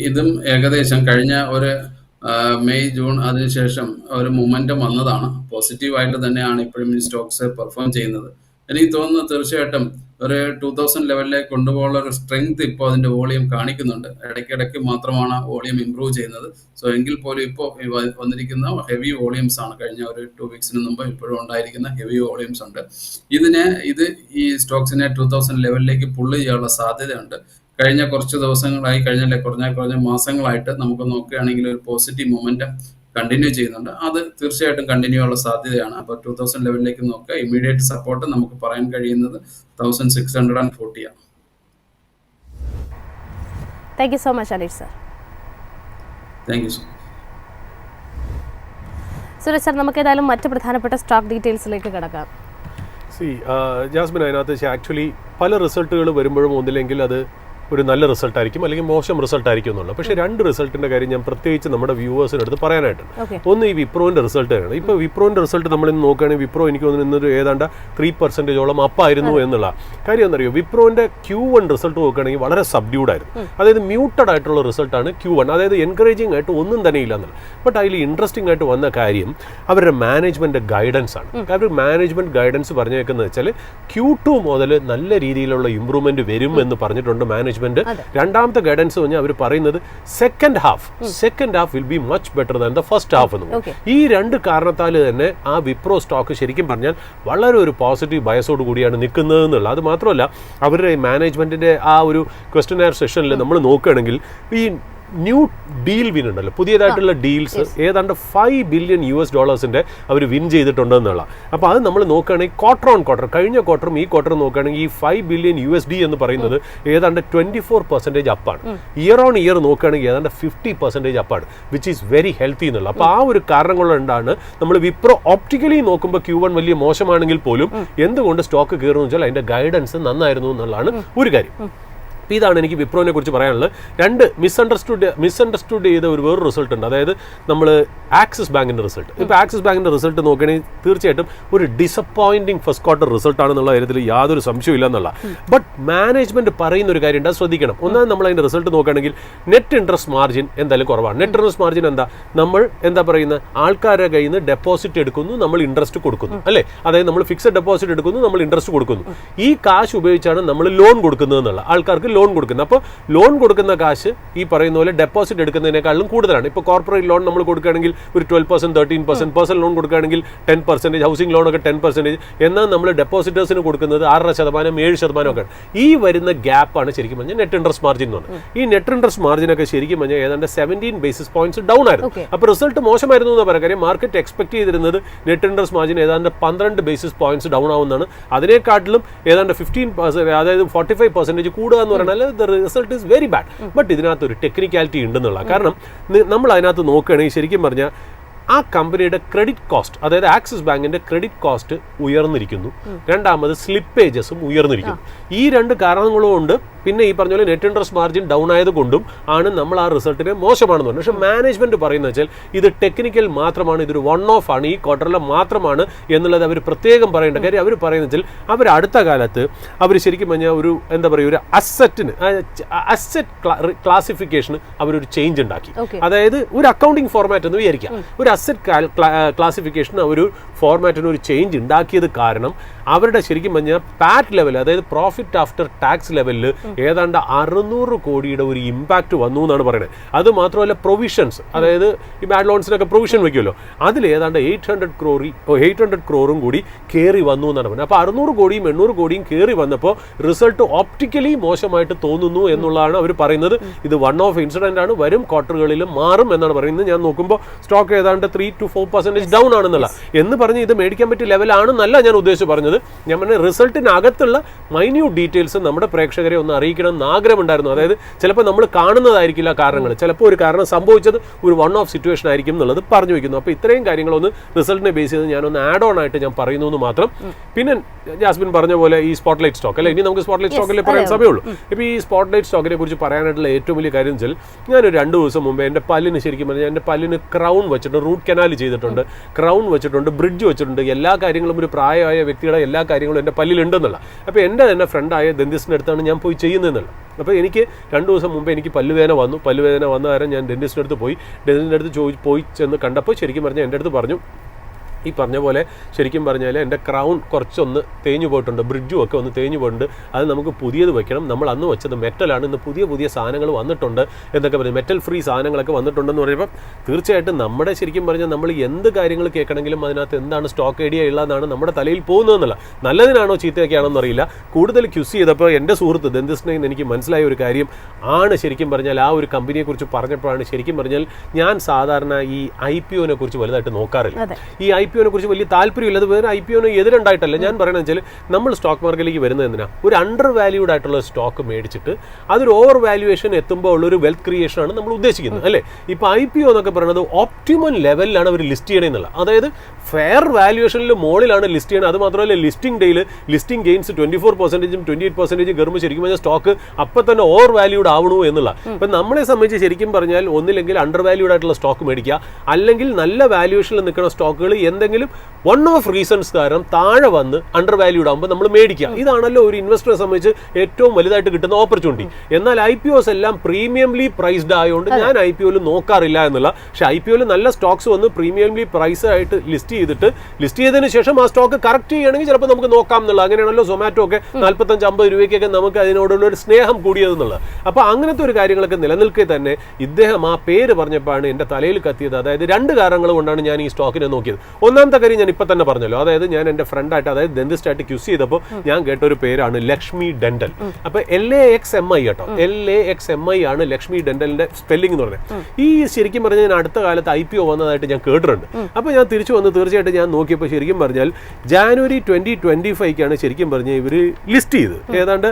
ഇതും ഏകദേശം കഴിഞ്ഞ ഒരു മെയ് ജൂൺ അതിനുശേഷം ഒരു മൊമെന്റം വന്നതാണ്. പോസിറ്റീവായിട്ട് തന്നെയാണ് ഇപ്പോഴും ഈ സ്റ്റോക്സ് പെർഫോം ചെയ്യുന്നത്. എനിക്ക് തോന്നുന്നു തീർച്ചയായിട്ടും ഒരു 2000 ലെവലിലേക്ക് കൊണ്ടുപോകാനുള്ള ഒരു സ്ട്രെങ്ത് ഇപ്പോൾ അതിന്റെ വോളിയം കാണിക്കുന്നുണ്ട്. ഇടയ്ക്കിടയ്ക്ക് മാത്രമാണ് വോളിയം ഇംപ്രൂവ് ചെയ്യുന്നത്. സോ എങ്കിൽ പോലും ഇപ്പോൾ വന്നിരിക്കുന്ന ഹെവി വോളിയംസ് ആണ്. കഴിഞ്ഞ ഒരു 2 വീക്സിന് മുമ്പ് ഇപ്പോഴും ഉണ്ടായിരിക്കുന്ന ഹെവി വോളിയംസ് ഉണ്ട്. ഇത് ഈ സ്റ്റോക്സിനെ 2000 ലെവലിലേക്ക് പുള്ള് ചെയ്യാനുള്ള സാധ്യതയുണ്ട്. കഴിഞ്ഞ കുറച്ച് ദിവസങ്ങളായി കുറഞ്ഞ മാസങ്ങളായിട്ട് നമുക്ക് നോക്കുകയാണെങ്കിൽ ഒരു പോസിറ്റീവ് മൊമെന്റം കണ്ടിന്യൂ ചെയ്യുന്നുണ്ട്. അത് തീർച്ചയായിട്ടും കണ്ടിന്യൂ ഉള്ള സാധ്യതയാണ്. അപ്പോൾ 2000 ലെവലിലേക്ക് നോക്കുക. ഇമ്മീഡിയറ്റ് സപ്പോർട്ട് നമുക്ക് പറയാൻ കഴിയുന്നത് 1640 ആണ്. Thank you so much Aneesh sir. Thank you so Suresh sir, നമുക്ക് ഏതായാലും മറ്റ് പ്രധാനപ്പെട്ട സ്റ്റോക്ക് ഡീറ്റെയിൽസിലേക്ക് കിടക്കാം. ജാസ്മിൻ, അതിനകത്ത് ആക്ച്വലി പല റിസൾട്ടുകൾ വരുമ്പോഴും ഒന്നില്ലെങ്കിൽ അത് ഒരു നല്ല റിസൾട്ട് ആയിരിക്കും അല്ലെങ്കിൽ മോശം റിസൾട്ട് ആയിരിക്കും എന്നുള്ളത്. പക്ഷേ 2 റിസൾട്ടിൻ്റെ കാര്യം ഞാൻ പ്രത്യേകിച്ച് നമ്മുടെ വ്യൂവേഴ്സിനടുത്ത് പറയാനായിട്ടുണ്ട്. ഒന്ന് ഈ വിപ്രോൻ്റെ റിസൾട്ട് ആണ്. ഇപ്പോൾ വിപ്രോൻ്റെ റിസൾട്ട് നമ്മളിന്ന് നോക്കുകയാണെങ്കിൽ വിപ്രോ എനിക്ക് തോന്നുന്നു ഇന്നൊരു ഏതാണ്ട് 3% അപ്പായിരുന്നു എന്നുള്ള കാര്യം എന്നറിയോ. വിപ്രോൻ്റെ Q1 റിസൾട്ട് നോക്കുകയാണെങ്കിൽ വളരെ സബ്ഡ്യൂഡ് ആയിരുന്നു. അതായത് മ്യൂട്ടഡ് ആയിട്ടുള്ള റിസൾട്ടാണ് Q1. അതായത് എൻകറേജിംഗ് ആയിട്ട് ഒന്നും തന്നെ ഇല്ല എന്നുള്ളത്. ബട്ട് അതിൽ ഇൻട്രസ്റ്റിംഗ് ആയിട്ട് വന്ന കാര്യം അവരുടെ മാനേജ്മെൻറ്റ് ഗൈഡൻസ് ആണ്. അവർ മാനേജ്മെൻറ്റ് ഗൈഡൻസ് പറഞ്ഞേക്കുന്നത് വെച്ചാൽ Q2 മുതൽ നല്ല രീതിയിലുള്ള ഇമ്പ്രൂവ്മെൻറ്റ് വരും എന്ന് പറഞ്ഞിട്ടുണ്ട് മാനേജ്മെൻറ്റ്. രണ്ടാമത്തെ ഗൈഡൻസ് പറഞ്ഞാൽ അവർ പറയുന്നത് second half will be much better than the first half എന്ന്. ഈ 2 കാരണത്താൽ തന്നെ ആ വിപ്രോ സ്റ്റോക്ക് ശരിക്കും പറഞ്ഞാൽ വളരെ ഒരു പോസിറ്റീവ് ബയസോട് കൂടിയാണ് നിൽക്കുന്നത് എന്നുള്ള. അത് മാത്രമല്ല അവരുടെ മാനേജ്മെന്റിന്റെ ആ ഒരു ക്വസ്റ്റ്യൻ സെഷനിൽ നമ്മൾ നോക്കുകയാണെങ്കിൽ ഈ ന്യൂ ഡീൽ വിൻ ഉണ്ടല്ലോ, പുതിയതായിട്ടുള്ള ഡീൽസ് ഏതാണ്ട് $5 ബില്യൺ അവർ വിൻ ചെയ്തിട്ടുണ്ടെന്നുള്ള. അപ്പോൾ അത് നമ്മൾ നോക്കുകയാണെങ്കിൽ ക്വാർട്ടർ ഓൺ ക്വാർട്ടർ, കഴിഞ്ഞ ക്വാർട്ടറും ഈ ക്വാർട്ടറും നോക്കുകയാണെങ്കിൽ ഈ $5 ബില്യൺ എന്ന് പറയുന്നത് ഏതാണ്ട് 24% അപ്പാണ്. ഇയർ ഓൺ ഇയർ നോക്കുകയാണെങ്കിൽ ഏതാണ്ട് 50% അപ്പാണ്, വിച്ച് ഈസ് വെരി ഹെൽത്തി എന്നുള്ള. അപ്പോൾ ആ ഒരു കാരണം കൊണ്ടാണ് നമ്മൾ വിപ്രോ ഓപ്റ്റിക്കലി നോക്കുമ്പോൾ Q1 വലിയ മോശമാണെങ്കിൽ പോലും എന്തുകൊണ്ട് സ്റ്റോക്ക് കയറുന്നു വെച്ചാൽ അതിൻ്റെ ഗൈഡൻസ് നന്നായിരുന്നു എന്നുള്ളതാണ് ഒരു കാര്യം. അപ്പോൾ ഇതാണ് എനിക്ക് വിപ്രോനെ കുറിച്ച് പറയാനുള്ളത്. 2 മിസ്അണ്ടർസ്റ്റുഡ് ചെയ്ത ഒരു വേറൊരു റിസൾട്ട് ഉണ്ട്. അതായത് നമ്മൾ ആക്സിസ് ബാങ്കിൻ്റെ റിസൾട്ട്. ഇപ്പോൾ ആക്സിസ് ബാങ്കിൻ്റെ റിസൾട്ട് നോക്കുകയാണെങ്കിൽ തീർച്ചയായിട്ടും ഒരു ഡിസപ്പോയിൻറ്റിംഗ് ഫസ്റ്റ് ക്വാർട്ടർ റിസൾട്ടാണെന്നുള്ള കാര്യത്തിൽ യാതൊരു സംശയമില്ല എന്നുള്ള. ബട്ട് മാനേജ്മെൻറ്റ് പറയുന്ന ഒരു കാര്യം ഉണ്ട്, അത് ശ്രദ്ധിക്കണം. ഒന്നാമത് നമ്മൾ അതിൻ്റെ റിസൾട്ട് നോക്കുകയാണെങ്കിൽ നെറ്റ് ഇൻട്രസ്റ്റ് മാർജിൻ എന്തായാലും കുറവാണ്. നെറ്റ് ഇൻട്രസ്റ്റ് മാർജിൻ നമ്മൾ എന്താ പറയുന്നത്, ആൾക്കാരുടെ കയ്യിൽ നിന്ന് ഡെപ്പോസിറ്റ് എടുക്കുന്നു, നമ്മൾ ഇൻട്രസ്റ്റ് കൊടുക്കുന്നു അല്ലേ. അതായത് നമ്മൾ ഫിക്സഡ് ഡെപ്പോസിറ്റ് എടുക്കുന്നു, നമ്മൾ ഇൻട്രസ്റ്റ് കൊടുക്കുന്നു. ഈ കാശ് ഉപയോഗിച്ചാണ് നമ്മൾ ലോൺ കൊടുക്കുന്നത് എന്നുള്ള, ആൾക്കാർക്ക് ലോൺ കൊടുക്കുന്നത്. അപ്പോൾ ലോൺ കൊടുക്കുന്ന കാശ് ഈ പറയുന്ന പോലെ ഡെപ്പോസിറ്റ് എടുക്കുന്നതിനേക്കാളും കൂടുതലാണ്. ഇപ്പോൾ കോർപ്പറേറ്റ് ലോൺ നമ്മൾ കൊടുക്കുകയാണെങ്കിൽ ഒരു 12%, 13%, പേഴ്സണൽ ലോൺ കൊടുക്കുകയാണെങ്കിൽ 10%, ഹൗസിംഗ് ലോണൊക്കെ 10%, എന്നാൽ നമ്മൾ ഡെപ്പോസിറ്റേഴ്സിന് കൊടുക്കുന്നത് 6%, 7% ഒക്കെ. ഈ വരുന്ന ഗ്യാപ്പാണ് ശരിക്കും പറഞ്ഞാൽ നെറ്റ് ഇൻട്രസ്റ്റ് മാർജിൻ എന്ന് പറഞ്ഞാൽ. ഈ നെറ്റ് ഇൻട്രസ്റ്റ് മാർജിനൊക്കെ ശരിക്കും പറഞ്ഞാൽ ഏതാണ്ട് 17 ബേസിസ് പോയിന്റ്സ് ഡൗൺ ആയിരുന്നു. അപ്പോൾ റിസൾട്ട് മോശമായിരുന്നു എന്ന് പറയാം. കാര്യം മാർക്കറ്റ് എക്സ്പെക്ട് ചെയ്തിരുന്നത് നെറ്റ് ഇൻട്രസ്റ്റ് മാർജിൻ ഏതാണ്ട് 12 ബേസിസ് പോയിന്റ്സ് ഡൗൺ ആവുന്നതാണ്. അതിനെക്കാട്ടിലും ഏതാണ്ട് 15%, അതായത് 45% കൂടുക എന്ന് പറഞ്ഞാൽ the result is very bad. But ഇതിനകത്ത് ഒരു ടെക്നിക്കാലിറ്റി ഉണ്ടെന്നുള്ള കാരണം നമ്മൾ അതിനകത്ത് നോക്കുകയാണെങ്കിൽ ശരിക്കും പറഞ്ഞാൽ ആ കമ്പനിയുടെ ക്രെഡിറ്റ് കോസ്റ്റ്, അതായത് ആക്സിസ് ബാങ്കിന്റെ ക്രെഡിറ്റ് കോസ്റ്റ് ഉയർന്നിരിക്കുന്നു, രണ്ടാമത് സ്ലിപ്പേജസും ഉയർന്നിരിക്കുന്നു. ഈ രണ്ട് കാരണങ്ങളും കൊണ്ട് പിന്നെ ഈ പറഞ്ഞ പോലെ നെറ്റ് ഇൻട്രസ്റ്റ് മാർജിൻ ഡൗൺ ആയതുകൊണ്ടും ആണ് നമ്മൾ ആ റിസൾട്ടിനെ മോശമാണെന്ന് പറഞ്ഞത്. പക്ഷേ മാനേജ്മെന്റ് പറയുന്നത് വെച്ചാൽ ഇത് ടെക്നിക്കൽ മാത്രമാണ്, ഇതൊരു വൺ ഓഫ് ആണ്, ഈ ക്വാർട്ടറിലെ മാത്രമാണ് എന്നുള്ളത് അവർ പ്രത്യേകം പറയേണ്ട കാര്യം. അവർ പറയുന്നത് വെച്ചാൽ അവർ അടുത്ത കാലത്ത് അവർ ശരിക്കും പറഞ്ഞാൽ ഒരു എന്താ പറയുക ഒരു അസറ്റ് ക്ലാസിഫിക്കേഷന് അവരൊരു ചേഞ്ച് ഉണ്ടാക്കി. അതായത് ഒരു അക്കൗണ്ടിങ് ഫോർമാറ്റ് എന്ന് വിചാരിക്കാം, ഒരു അസറ്റ് ക്ലാസിഫിക്കേഷൻ ഒരു ഫോർമാറ്റിന് ഒരു ചേഞ്ച് ഉണ്ടാക്കിയത് കാരണം അവരുടെ ശരിക്കും പറഞ്ഞാൽ പാറ്റ് ലെവൽ, അതായത് പ്രോഫിറ്റ് ആഫ്റ്റർ ടാക്സ് ലെവലിൽ ഏതാണ്ട് 600 കോടിയുടെ ഒരു ഇമ്പാക്റ്റ് വന്നു എന്നാണ് പറയുന്നത്. അത് മാത്രമല്ല പ്രൊവിഷൻസ്, അതായത് ഈ ബാഡ് ലോൺസിനൊക്കെ പ്രൊവിഷൻ വെക്കുമല്ലോ, അതിൽ ഏതാണ്ട് 800 ക്രോറും കൂടി കയറി വന്നു എന്നാണ് പറയുന്നത്. അപ്പോൾ 600 കോടിയും 800 കോടിയും കയറി വന്നപ്പോൾ റിസൾട്ട് ഓപ്റ്റിക്കലി മോശമായിട്ട് തോന്നുന്നു എന്നുള്ളതാണ് അവർ പറയുന്നത്. ഇത് വൺ ഓഫ് ഇൻസിഡന്റ് ആണ്, വരും ക്വാർട്ടറുകളിലും മാറും എന്നാണ് പറയുന്നത്. ഞാൻ നോക്കുമ്പോൾ സ്റ്റോക്ക് ഏതാണ്ട് 3 to 4% ഡൗൺ ആണെന്നുള്ള എന്ന് പറഞ്ഞ് ഇത് മേടിക്കാൻ പറ്റിയ ലെവലാണെന്നല്ല ഞാൻ ഉദ്ദേശിച്ച് പറഞ്ഞത്. ഞാൻ പറഞ്ഞ റിസൾട്ടിനകത്തുള്ള മൈന്യൂട്ട് ഡീറ്റെയിൽസ് നമ്മുടെ പ്രേക്ഷകരെ ഒന്ന് അറിയിക്കണം എന്ന് ആഗ്രഹമുണ്ടായിരുന്നു. അതായത് ചിലപ്പോൾ നമ്മൾ കാണുന്നതായിരിക്കില്ല കാരണങ്ങൾ, ചിലപ്പോൾ ഒരു കാരണം സംഭവിച്ചത് ഒരു വൺ ഓഫ് സിറ്റുവേഷൻ ആയിരിക്കും എന്നുള്ളത് പറഞ്ഞു വയ്ക്കുന്നു. അപ്പോൾ ഇത്രയും കാര്യങ്ങളൊന്ന് റിസൾട്ടിനെ ബേസ് ചെയ്ത് ഞാനൊന്ന് ആഡ് ഓൺ ആയിട്ട് ഞാൻ പറയുന്നു എന്ന് മാത്രം. പിന്നെ ജാസ്മിൻ പറഞ്ഞ പോലെ ഈ സ്പോട്ട്ലൈറ്റ് സ്റ്റോക്ക് അല്ലെ, ഇനി നമുക്ക് സ്പോട്ട്ലൈറ്റ് സ്റ്റോക്കിലെ പറയാൻ സമയമുള്ളൂ. ഇപ്പോൾ ഈ സ്പോട്ട്ലൈറ്റ് സ്റ്റോക്കിനെ കുറിച്ച് പറയാനായിട്ടുള്ള ഏറ്റവും വലിയ കാര്യം വെച്ചാൽ ഞാനൊരു 2 ദിവസം മുമ്പ് എൻ്റെ പല്ലിന് ശരിക്കും പറഞ്ഞാൽ എൻ്റെ പല്ലിന് ക്രൗൺ വെച്ചിട്ടുണ്ട്, റൂട്ട് കനാൽ ചെയ്തിട്ടുണ്ട്, ക്രൗൺ വെച്ചിട്ടുണ്ട്, ബ്രിഡ്ജ് വെച്ചിട്ടുണ്ട്, എല്ലാ കാര്യങ്ങളും ഒരു പ്രായമായ വ്യക്തിയുടെ എല്ലാ കാര്യങ്ങളും എൻ്റെ പല്ലിലുണ്ടെന്നുള്ള. അപ്പോൾ എൻ്റെ തന്നെ ഫ്രണ്ടായ ഡെന്റിസ്റ്റിൻ്റെ അടുത്താണ് ഞാൻ പോയി ചെയ്യുന്നതെന്നുള്ള. അപ്പോൾ എനിക്ക് 2 ദിവസം മുമ്പ് എനിക്ക് പല്ലുവേദന വന്ന കാരണം ഞാൻ ഡെന്റിസ്റ്റിൻ്റെ അടുത്ത് പോയി ചെന്ന് കണ്ടപ്പോൾ ശരിക്കും പറഞ്ഞാൽ എൻ്റെ അടുത്ത് പറഞ്ഞു, ഈ പറഞ്ഞ പോലെ ശരിക്കും പറഞ്ഞാൽ എൻ്റെ ക്രൗൺ കുറച്ചൊന്ന് തേഞ്ഞു പോയിട്ടുണ്ട്, ബ്രിഡ്ജും ഒക്കെ ഒന്ന് തേഞ്ഞു പോയിട്ടുണ്ട്, അത് നമുക്ക് പുതിയത് വെക്കണം, നമ്മൾ അന്ന് വെച്ചത് മെറ്റലാണ്, ഇന്ന് പുതിയ സാധനങ്ങൾ വന്നിട്ടുണ്ട് എന്നൊക്കെ പറഞ്ഞു, മെറ്റൽ ഫ്രീ സാധനങ്ങളൊക്കെ വന്നിട്ടുണ്ടെന്ന് പറയുമ്പോൾ തീർച്ചയായിട്ടും നമ്മുടെ ശരിക്കും പറഞ്ഞാൽ നമ്മൾ എന്ത് കാര്യങ്ങൾ കേൾക്കണമെങ്കിലും അതിനകത്ത് എന്താണ് സ്റ്റോക്ക് ഐഡിയ ഉള്ളതെന്നാണ് നമ്മുടെ തലയിൽ പോകുന്നതെന്നുള്ള. നല്ലതിനാണോ ചീത്തയൊക്കെയാണോ എന്നറിയില്ല. കൂടുതൽ ക്യൂസ് ചെയ്തപ്പോൾ എൻ്റെ സുഹൃത്ത് ദന്തിസ്റ്റിൽ നിന്ന് എനിക്ക് മനസ്സിലായ ഒരു കാര്യം ആണ് ശരിക്കും പറഞ്ഞാൽ ആ ഒരു കമ്പനിയെക്കുറിച്ച് പറഞ്ഞപ്പോഴാണ് ശരിക്കും പറഞ്ഞാൽ ഞാൻ സാധാരണ ഈ IPO-നെ കുറിച്ച് വലുതായിട്ട് നോക്കാറില്ല. ഈ IPO-നെ കുറിച്ച് വലിയ താല്പര്യമില്ല. അത് വേറെ IPO-ന് എതിരുണ്ടായിട്ടല്ല. ഞാൻ പറയുന്നത് വെച്ചാൽ നമ്മൾ സ്റ്റോക്ക് മാർക്കറ്റിലേക്ക് വരുന്നത് എന്തിനാ, ഒരു അണ്ടർ വാല്യൂഡ് ആയിട്ടുള്ള സ്റ്റോക്ക് മേടിച്ചിട്ട് അതൊരു ഓവർ വാല്യുവേഷൻ എത്തുമ്പോൾ ഉള്ളൊരു വെൽത്ത് ക്രിയേഷനാണ് നമ്മൾ ഉദ്ദേശിക്കുന്നത് അല്ലേ. ഇപ്പോൾ IPO എന്നൊക്കെ പറയുന്നത് ഓപ്റ്റിമം ലെവലിലാണ് അവർ ലിസ്റ്റ് ചെയ്യണമെന്നുള്ള, അതായത് ഫെയർ വാല്യുവേഷനിൽ മുകളിലാണ് ലിസ്റ്റ് ചെയ്യണം. അത് മാത്രമല്ല ലിസ്റ്റിംഗ് ഡേയിൽ ലിസ്റ്റിംഗ് ഗെയിൻസ് 24%, 28% കയറുമ്പോൾ ശരിക്കും പറഞ്ഞാൽ സ്റ്റോക്ക് അപ്പം തന്നെ ഓവർ വാല്യൂഡ് ആവണു എന്നുള്ള. അപ്പം നമ്മളെ സംബന്ധിച്ച് ശരിക്കും പറഞ്ഞാൽ ഒന്നില്ലെങ്കിൽ അണ്ടർ വാല്യൂഡ് ആയിട്ടുള്ള സ്റ്റോക്ക് മേടിക്കുക, അല്ലെങ്കിൽ നല്ല വാല്യുവേഷനിൽ നിൽക്കുന്ന സ്റ്റോക്കുകൾ എന്തെങ്കിലും വൺ ഓഫ് റീസൺസ് കാരണം താഴെ വന്ന് അണ്ടർ വാല്യൂഡ് ആകുമ്പോൾ നമ്മൾ മേടിക്കുക. ഇതാണല്ലോ ഒരു ഇൻവെസ്റ്ററെ സംബന്ധിച്ച് ഏറ്റവും വലുതായിട്ട് കിട്ടുന്ന ഓപ്പർച്യൂണിറ്റി. എന്നാൽ IPOs എല്ലാം പ്രീമിയംലി പ്രൈസ്ഡ് ആയതുകൊണ്ട് ഞാൻ IPO-ൽ നോക്കാറില്ല എന്നുള്ള. പക്ഷേ IPO-ൽ നല്ല സ്റ്റോക്സ് വന്ന് പ്രീമിയംലി പ്രൈസ് ആയിട്ട് ലിസ്റ്റ് ചെയ്തതിന് ശേഷം ആ സ്റ്റോക്ക് കറക്റ്റ് ചെയ്യുകയാണെങ്കിൽ ചിലപ്പോൾ നമുക്ക് നോക്കാം എന്നുള്ള. അങ്ങനെയാണല്ലോ സൊമാറ്റോ ഒക്കെ 45-50 രൂപയ്ക്കൊക്കെ നമുക്ക് അതിനോടുള്ള ഒരു സ്നേഹം കൂടിയതെന്നുള്ളത്. അപ്പോൾ അങ്ങനത്തെ ഒരു കാര്യങ്ങളൊക്കെ നിലനിൽക്കെ തന്നെ ഇദ്ദേഹം ആ പേര് പറഞ്ഞപ്പോഴാണ് എൻ്റെ തലയിൽ കത്തിയത്. അതായത് 2 കാരണങ്ങൾ കൊണ്ടാണ് ഞാൻ ഈ സ്റ്റോക്കിനെ നോക്കിയത്. ഒന്നാമത്തെ കാര്യം ഞാൻ ഇപ്പം തന്നെ പറഞ്ഞല്ലോ, അതായത് ഞാൻ എൻ്റെ ഫ്രണ്ടായിട്ട് അതായത് ഡെന്റിസ്റ്റായിട്ട് ക്യൂസ് ചെയ്തപ്പോൾ ഞാൻ കേട്ടൊരു പേരാണ് ലക്ഷ്മി ഡെന്റൽ. അപ്പോൾ LAXMI കേട്ടോ, LAXMI ആണ് ലക്ഷ്മി ഡെന്റലിന്റെ സ്പെല്ലിംഗ് എന്ന് പറഞ്ഞത്. ഈ ശരിക്കും പറഞ്ഞാൽ ഞാൻ അടുത്ത കാലത്ത് IPO വന്നതായിട്ട് ഞാൻ കേട്ടിട്ടുണ്ട്. അപ്പോൾ ഞാൻ തിരിച്ചു വന്ന് തീർച്ചയായിട്ടും ഞാൻ നോക്കിയപ്പോൾ ശരിക്കും പറഞ്ഞാൽ ജാനുവരി 2025 ശരിക്കും പറഞ്ഞാൽ ഇവർ ലിസ്റ്റ് ചെയ്ത് ഏതാണ്ട്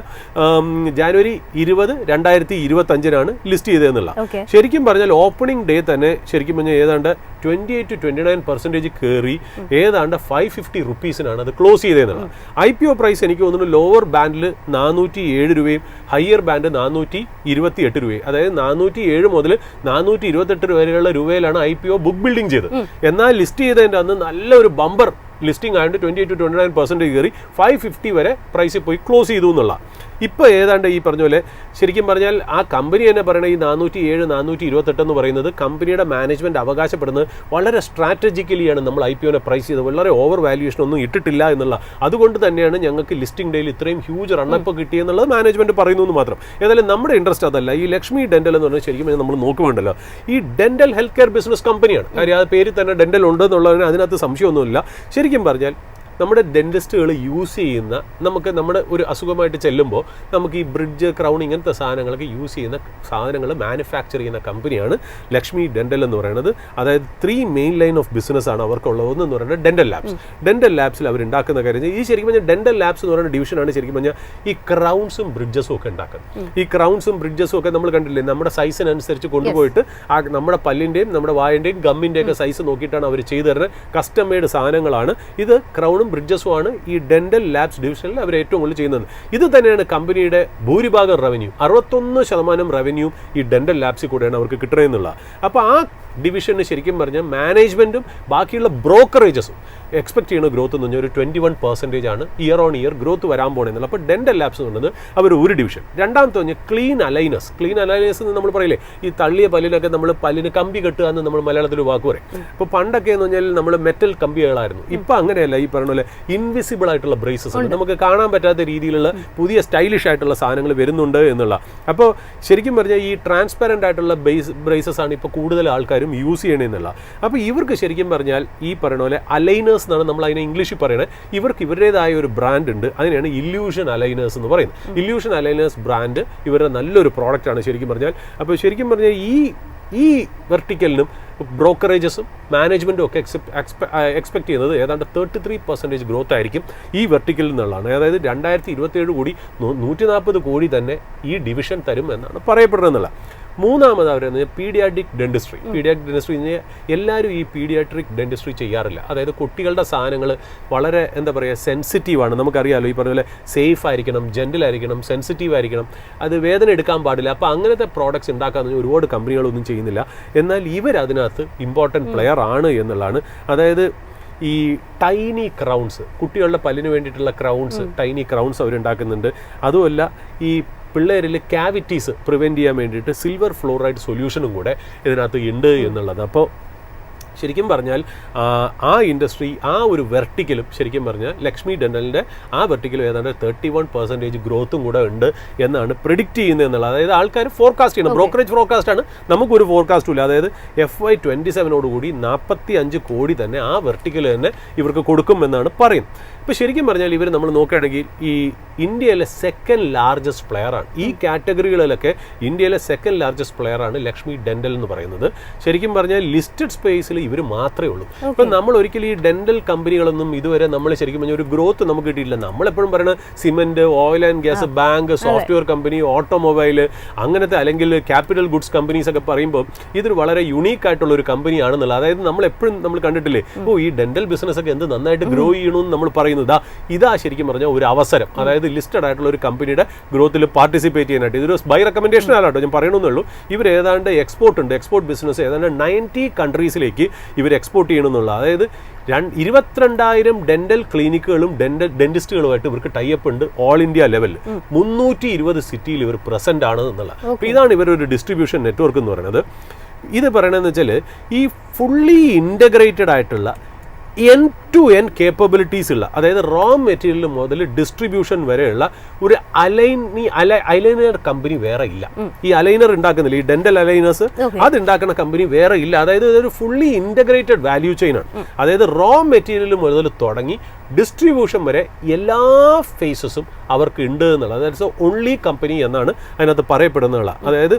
ജാനുവരി 20, 2025 ലിസ്റ്റ് ചെയ്തതെന്നുള്ള. ശരിക്കും പറഞ്ഞാൽ ഓപ്പണിംഗ് ഡേ തന്നെ ശരിക്കും പറഞ്ഞാൽ ഏതാണ്ട് 28 to 29% കയറി ഏതാണ്ട് 550 റുപ്പീസിനാണ് അത് ക്ലോസ് ചെയ്തതെന്നുള്ളത്. IPO പ്രൈസ് എനിക്ക് തോന്നുന്നു ലോവർ ബാൻഡിൽ 407 രൂപയും ഹയർ ബാൻഡ് 428 രൂപയും, അതായത് 407 മുതൽ 428 വരെയുള്ള രൂപയിലാണ് IPO ബുക്ക് ബിൽഡിംഗ് ചെയ്തത്. എന്നാൽ ലിസ്റ്റ് ചെയ്തതിൻ്റെ അന്ന് നല്ലൊരു ബമ്പർ ലിസ്റ്റിംഗ് ആയതുകൊണ്ട് 28 to 29% കയറി 550 വരെ പ്രൈസിൽ പോയി ക്ലോസ് ചെയ്തു എന്നുള്ള. ഇപ്പോൾ ഏതാണ്ട് ഈ പറഞ്ഞ പോലെ ശരിക്കും പറഞ്ഞാൽ ആ കമ്പനി തന്നെ പറയുന്ന ഈ 407, 428 എന്ന് പറയുന്നത് കമ്പനിയുടെ മാനേജ്മെൻറ്റ് അവകാശപ്പെടുന്നത് വളരെ സ്ട്രാറ്റജിക്കലിയാണ് നമ്മൾ IPO-നെ പ്രൈസ് ചെയ്തത്, വളരെ ഓവർ വാല്യുവേഷൻ ഒന്നും ഇട്ടിട്ടില്ല എന്നുള്ള. അതുകൊണ്ട് തന്നെയാണ് ഞങ്ങൾക്ക് ലിസ്റ്റിംഗ് ഡേയിൽ ഇത്രയും ഹ്യൂജ് റണ്ണപ്പ് കിട്ടിയെന്നുള്ളത് മാനേജ്മെൻറ്റ് പറയുന്നു എന്ന് മാത്രം. ഏതായാലും നമ്മുടെ ഇൻട്രസ്റ്റ് അതല്ല. ഈ ലക്ഷ്മി ഡെന്റൽ എന്ന് പറഞ്ഞാൽ ശരിക്കും നമ്മൾ നോക്കുന്നുണ്ടല്ലോ, ഈ ഡെന്റൽ ഹെൽത്ത് കെയർ ബിസിനസ് കമ്പനിയാണ്. കാര്യം ആ പേരിൽ തന്നെ ഡെന്റൽ ഉണ്ടെന്നുള്ളതിന് അതിനകത്ത് സംശയമൊന്നുമില്ല. ശരിക്കും പറഞ്ഞാൽ നമ്മുടെ ഡെന്റിസ്റ്റുകൾ യൂസ് ചെയ്യുന്ന നമുക്ക് നമ്മുടെ ഒരു അസുഖമായിട്ട് ചെല്ലുമ്പോൾ നമുക്ക് ഈ ബ്രിഡ്ജ്, ക്രൗൺ ഇങ്ങനത്തെ സാധനങ്ങളൊക്കെ യൂസ് ചെയ്യുന്ന സാധനങ്ങൾ മാനുഫാക്ചർ ചെയ്യുന്ന കമ്പനിയാണ് ലക്ഷ്മി ഡെന്റൽ എന്ന് പറയുന്നത്. അതായത് 3 മെയിൻ ലൈൻ ഓഫ് ബിസിനസ് ആണ് അവർക്കുള്ളത്. ഒന്നെന്ന് പറയുന്നത് ഡെന്റൽ ലാബ്സ്. ഡെന്റൽ ലാബ്സിൽ അവർ ഉണ്ടാക്കുന്ന കാര്യം ഈ ശരിക്കും പറഞ്ഞാൽ ഡെന്റൽ ലാബ്സ് എന്ന് പറയുന്ന ഡിവിഷനാണ് ശരിക്കും പറഞ്ഞാൽ ഈ ക്രൗൺസും ബ്രിഡ്ജസും ഒക്കെ ഉണ്ടാക്കുന്നത്. ഈ ക്രൗൺസും ബ്രിഡ്ജസും ഒക്കെ നമ്മൾ കണ്ടില്ലേ, നമ്മുടെ സൈസിനനുസരിച്ച് കൊണ്ടുപോയിട്ട് ആ നമ്മുടെ പല്ലിൻ്റെയും നമ്മുടെ വായൻ്റെയും ഗമ്മിൻ്റെയും ഒക്കെ സൈസ് നോക്കിയിട്ടാണ് അവർ ചെയ്തു തരുന്നത്. കസ്റ്റം മെയ്ഡ് സാധനങ്ങളാണ് ഇത്. ക്രൗണും ബ്രിഡ്ജസും ആണ് ഈ ഡെന്റൽ ലാബ്സ് ഡിവിഷനിൽ അവർ ഏറ്റവും കൂടുതൽ ചെയ്യുന്നത്. ഇത് തന്നെയാണ് കമ്പനിയുടെ ഭൂരിഭാഗം റവന്യൂ, 61% റവന്യൂ ഈ ഡെന്റൽ ലാബ്സിൽ കൂടെയാണ് അവർക്ക് കിട്ടുന്നതെന്നുള്ളത്. അപ്പോൾ ആ ഡിവിഷന് ശരിക്കും പറഞ്ഞാൽ മാനേജ്മെൻറ്റും ബാക്കിയുള്ള ബ്രോക്കറേജസും എക്സ്പെക്ട് ചെയ്യുന്ന ഗ്രോത്ത് എന്ന് പറഞ്ഞാൽ ഒരു 21% ആണ് ഇയർ ഓൺ ഇയർ ഗ്രോത്ത് വരാൻ പോകുന്നത്. അപ്പോൾ ഡെന്റൽ ലാബ്സ് എന്ന് പറയുന്നത് അവർ ഒരു ഡിവിഷൻ. രണ്ടാമത്തെ പറഞ്ഞാൽ ക്ലീൻ അലൈനേഴ്സ്. ക്ലീൻ അലൈനേഴ്സ് എന്ന് നമ്മൾ പറയില്ലേ, ഈ തള്ളിയ പല്ലിനൊക്കെ നമ്മൾ പല്ലിന് കമ്പി കെട്ടുക എന്ന് നമ്മൾ മലയാളത്തിൽ വാക്ക് പറയും. അപ്പോൾ പണ്ടൊക്കെ എന്ന് പറഞ്ഞാൽ നമ്മൾ മെറ്റൽ കമ്പികളായിരുന്നു. ഇപ്പം അങ്ങനെയല്ല. ഈ പറഞ്ഞ പോലെ ഇൻവിസിബിൾ ആയിട്ടുള്ള ബ്രേസസ് ഉണ്ട്, നമുക്ക് കാണാൻ പറ്റാത്ത രീതിയിലുള്ള പുതിയ സ്റ്റൈലിഷ് ആയിട്ടുള്ള സാധനങ്ങൾ വരുന്നുണ്ട് എന്നുള്ള. അപ്പോൾ ശരിക്കും പറഞ്ഞാൽ ഈ ട്രാൻസ്പെറൻ്റ് ആയിട്ടുള്ള ബ്രേസസ് ആണ് ഇപ്പോൾ കൂടുതൽ ആൾക്കാരും യൂസ് ചെയ്യണമെന്നുള്ള. അപ്പോൾ ഇവർക്ക് ശരിക്കും പറഞ്ഞാൽ ഈ പറയുന്ന പോലെ അലൈനേഴ്സ് എന്നാണ് നമ്മൾ അതിനെ ഇംഗ്ലീഷിൽ പറയുന്നത്. ഇവർക്ക് ഇവരുടേതായ ഒരു ബ്രാൻഡ് ഉണ്ട്, അതിനാണ് ഇല്യൂഷൻ അലൈനേഴ്സ് എന്ന് പറയുന്നത്. ഇല്യൂഷൻ അലൈനേഴ്സ് ബ്രാൻഡ് ഇവരുടെ നല്ലൊരു പ്രോഡക്റ്റാണ് ശരിക്കും പറഞ്ഞാൽ. അപ്പോൾ ശരിക്കും പറഞ്ഞാൽ ഈ വെർട്ടിക്കലിനും ബ്രോക്കറേജസും മാനേജ്മെൻറ്റും ഒക്കെ എക്സ്പെക്ട് ചെയ്യുന്നത് ഏതാണ്ട് 33% ഗ്രോത്ത് ആയിരിക്കും ഈ വെർട്ടിക്കലിൽ നിന്നുള്ളതാണ്. അതായത് 2027 കൂടി 140 കോടി തന്നെ ഈ ഡിവിഷൻ തരും എന്നാണ് പറയപ്പെടുന്നത്. മൂന്നാമത് അവർ പീഡിയാട്രിക് ഡെന്റിസ്ട്രി. പീഡിയാട്രിക് ഡെന്റിസ്ട്രി എല്ലാവരും ഈ പീഡിയാട്രിക് ഡെന്റിസ്ട്രി ചെയ്യാറില്ല. അതായത് കുട്ടികളുടെ സാധനങ്ങൾ വളരെ എന്താ പറയുക സെൻസിറ്റീവാണ്. നമുക്കറിയാമല്ലോ, ഈ പറഞ്ഞ പോലെ സേഫ് ആയിരിക്കണം, ജെന്റിലായിരിക്കണം, സെൻസിറ്റീവ് ആയിരിക്കണം, അത് വേദന എടുക്കാൻ പാടില്ല. അപ്പോൾ അങ്ങനത്തെ പ്രോഡക്ട്സ് ഉണ്ടാക്കാമെന്ന് ഒരുപാട് കമ്പനികളൊന്നും ചെയ്യുന്നില്ല. എന്നാൽ ഇവരതിനകത്ത് ഇമ്പോർട്ടൻറ്റ് പ്ലെയർ ആണ് എന്നുള്ളതാണ്. അതായത് ഈ ടൈനി ക്രൗൺസ്, കുട്ടികളുടെ പല്ലിന് വേണ്ടിയിട്ടുള്ള ക്രൗൺസ്, ടൈനി ക്രൗൺസ് അവരുണ്ടാക്കുന്നുണ്ട്. അതുമല്ല ഈ പിള്ളേരിൽ ക്യാവിറ്റീസ് പ്രിവെൻറ്റ് ചെയ്യാൻ വേണ്ടിയിട്ട് സിൽവർ ഫ്ലോറൈഡ് സൊല്യൂഷനും കൂടെ ഇതിനകത്ത് ഉണ്ട് എന്നുള്ളത്. അപ്പോൾ ശരിക്കും പറഞ്ഞാൽ ആ ഇൻഡസ്ട്രി, ആ ഒരു വെർട്ടിക്കലും ശരിക്കും പറഞ്ഞാൽ ലക്ഷ്മി ഡെന്റലിൻ്റെ ആ വെർട്ടിക്കലും ഏതാണ്ട് 31% ഗ്രോത്തും കൂടെ ഉണ്ട് എന്നാണ് പ്രിഡിക്റ്റ് ചെയ്യുന്നത് എന്നുള്ളത്. അതായത് ആൾക്കാർ ഫോർകാസ്റ്റ് ചെയ്യണം. ബ്രോക്കറേജ് ഫോർകാസ്റ്റാണ്, നമുക്കൊരു ഫോർകാസ്റ്റും ഇല്ല. അതായത് FY27 45 കോടി തന്നെ ആ വെർട്ടിക്കൽ തന്നെ ഇവർക്ക് കൊടുക്കുമെന്നാണ് പറയുന്നത്. ഇപ്പോൾ ശരിക്കും പറഞ്ഞാൽ ഇവർ നമ്മൾ നോക്കുകയാണെങ്കിൽ ഈ ഇന്ത്യയിലെ സെക്കൻഡ് ലാർജസ്റ്റ് പ്ലെയറാണ്. ഈ കാറ്റഗറികളിലൊക്കെ ഇന്ത്യയിലെ സെക്കൻഡ് ലാർജസ്റ്റ് പ്ലെയറാണ് ലക്ഷ്മി ഡെന്റൽ എന്ന് പറയുന്നത്. ശരിക്കും പറഞ്ഞാൽ ലിസ്റ്റഡ് സ്പേസിൽ ഇവർ മാത്രമേ ഉള്ളൂ. ഇപ്പം നമ്മൾ ഒരിക്കലും ഈ ഡെന്റൽ കമ്പനികളൊന്നും ഇതുവരെ നമ്മൾ ശരിക്കും പറഞ്ഞാൽ ഒരു ഗ്രോത്ത് നമുക്ക് കിട്ടിയില്ല. നമ്മളെപ്പോഴും പറയുന്നത് cement, oil and gas, bank, software company, automobile, അങ്ങനത്തെ അല്ലെങ്കിൽ ക്യാപിറ്റൽ ഗുഡ്സ് കമ്പനീസ് ഒക്കെ പറയുമ്പോൾ ഇതൊരു വളരെ യുണീക്ക് ആയിട്ടുള്ള ഒരു കമ്പനിയാണെന്നുള്ളത്. അതായത് നമ്മളെപ്പോഴും നമ്മൾ കണ്ടിട്ടില്ലേ, ഈ ഡെന്റൽ ബിസിനസ് ഒക്കെ എന്ത് നന്നായിട്ട് ഗ്രോ ചെയ്യണമെന്ന് നമ്മൾ പറയുന്നത്. ഇതാ ശരിക്കും പറഞ്ഞാൽ ഒരു അവസരം. അതായത് ലിസ്റ്റഡ് ആയിട്ടുള്ള ഒരു കമ്പനിയുടെ ഗ്രോത്തിൽ പാർട്ടിസിപ്പേറ്റ് ചെയ്യാനായിട്ട്. ഇതൊരു ബൈ റെക്കമെൻഡേഷൻ ആണോ ഞാൻ പറയണമെന്നുള്ളൂ. ഇവർ ഏതാണ്ട് എക്സ്പോർട്ട് ഉണ്ട്, എക്സ്പോർട്ട് ബിസിനസ് ഏതാണ്ട് 90 കൺട്രീസിലേക്ക് ഇവർ എക്സ്പോർട്ട് ചെയ്യണമെന്നുള്ള. അതായത് 22,000 ഡെന്റൽ ക്ലിനിക്കുകളും ഡെന്റിസ്റ്റുകളുമായിട്ട് ഇവർക്ക് ടൈപ്പ് ഉണ്ട്. ഓൾ ഇന്ത്യ ലെവലിൽ 320 സിറ്റിയിൽ ഇവർ പ്രസന്റ് ആണ് എന്നുള്ളത്. അപ്പോൾ ഇതാണ് ഇവരൊരു ഡിസ്ട്രിബ്യൂഷൻ നെറ്റ്വർക്ക് എന്ന് പറയുന്നത്. ഇത് പറയണമെന്ന് വെച്ചാൽ ഈ ഫുള്ളി ഇൻ്റഗ്രേറ്റഡ് ആയിട്ടുള്ള end-to-end കേപ്പബിലിറ്റീസ് ഉള്ള, അതായത് റോ മെറ്റീരിയൽ മുതൽ ഡിസ്ട്രിബ്യൂഷൻ വരെയുള്ള ഒരു അലൈനർ കമ്പനി വേറെ ഇല്ല. ഈ അലൈനർ ഉണ്ടാക്കുന്നില്ല, ഈ ഡെന്റൽ അലൈനേഴ്സ് അത് ഉണ്ടാക്കുന്ന കമ്പനി വേറെ ഇല്ല. അതായത് ഇതൊരു ഫുള്ളി ഇൻ്റഗ്രേറ്റഡ് വാല്യൂ ചെയിൻ ആണ്. അതായത് റോ മെറ്റീരിയൽ മുതൽ തുടങ്ങി ഡിസ്ട്രിബ്യൂഷൻ വരെ എല്ലാ ഫേസസും അവർക്ക് ഉണ്ട് എന്നുള്ളത്. അതായത് ഓൺലി കമ്പനി എന്നാണ് അതിനകത്ത് പറയപ്പെടുന്നത്. അതായത്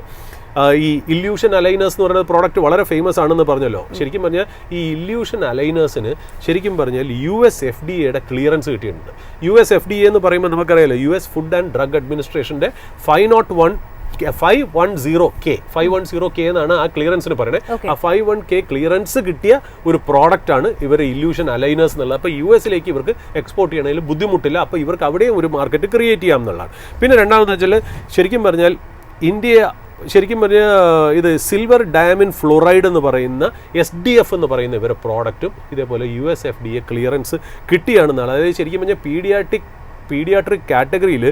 ഈ ഇല്യൂഷൻ അലൈനേഴ്സ് എന്ന് പറയുന്ന പ്രോഡക്റ്റ് വളരെ ഫേമസ് ആണെന്ന് പറഞ്ഞല്ലോ. ശരിക്കും പറഞ്ഞാൽ ഈ ഇല്യൂഷൻ അലൈനേഴ്സിന് ശരിക്കും പറഞ്ഞാൽ US FDA ക്ലിയറൻസ് കിട്ടിയിട്ടുണ്ട്. US FDA എന്ന് പറയുമ്പോൾ നമുക്കറിയാലോ, US ഫുഡ് ആൻഡ് ഡ്രഗ് അഡ്മിനിസ്ട്രേഷൻ്റെ 510K എന്നാണ് ആ ക്ലിയറൻസിന് പറയുന്നത്. ആ 510K ക്ലിയറൻസ് കിട്ടിയ ഒരു പ്രോഡക്റ്റാണ് ഇവർ ഇല്യൂഷൻ അലൈനേഴ്സ് എന്നുള്ളത്. അപ്പോൾ US ഇവർക്ക് എക്സ്പോർട്ട് ചെയ്യണമെങ്കിൽ ബുദ്ധിമുട്ടില്ല. അപ്പോൾ ഇവർക്ക് അവിടെയും ഒരു മാർക്കറ്റ് ക്രിയേറ്റ് ചെയ്യാം എന്നുള്ളതാണ്. പിന്നെ രണ്ടാമതെന്ന് വെച്ചാൽ ശരിക്കും പറഞ്ഞാൽ ശരിക്കും പറഞ്ഞാൽ ഇത് സിൽവർ ഡയമണ്ട് ഫ്ലോറൈഡ് എന്ന് പറയുന്ന SDF എന്ന് പറയുന്ന ഇവരുടെ പ്രോഡക്റ്റും ഇതേപോലെ US FDA ക്ലിയറൻസ് കിട്ടിയാണെന്നാണ്. അതായത് ശരിക്കും പറഞ്ഞാൽ പീഡിയാട്രിക് കാറ്റഗറിയിൽ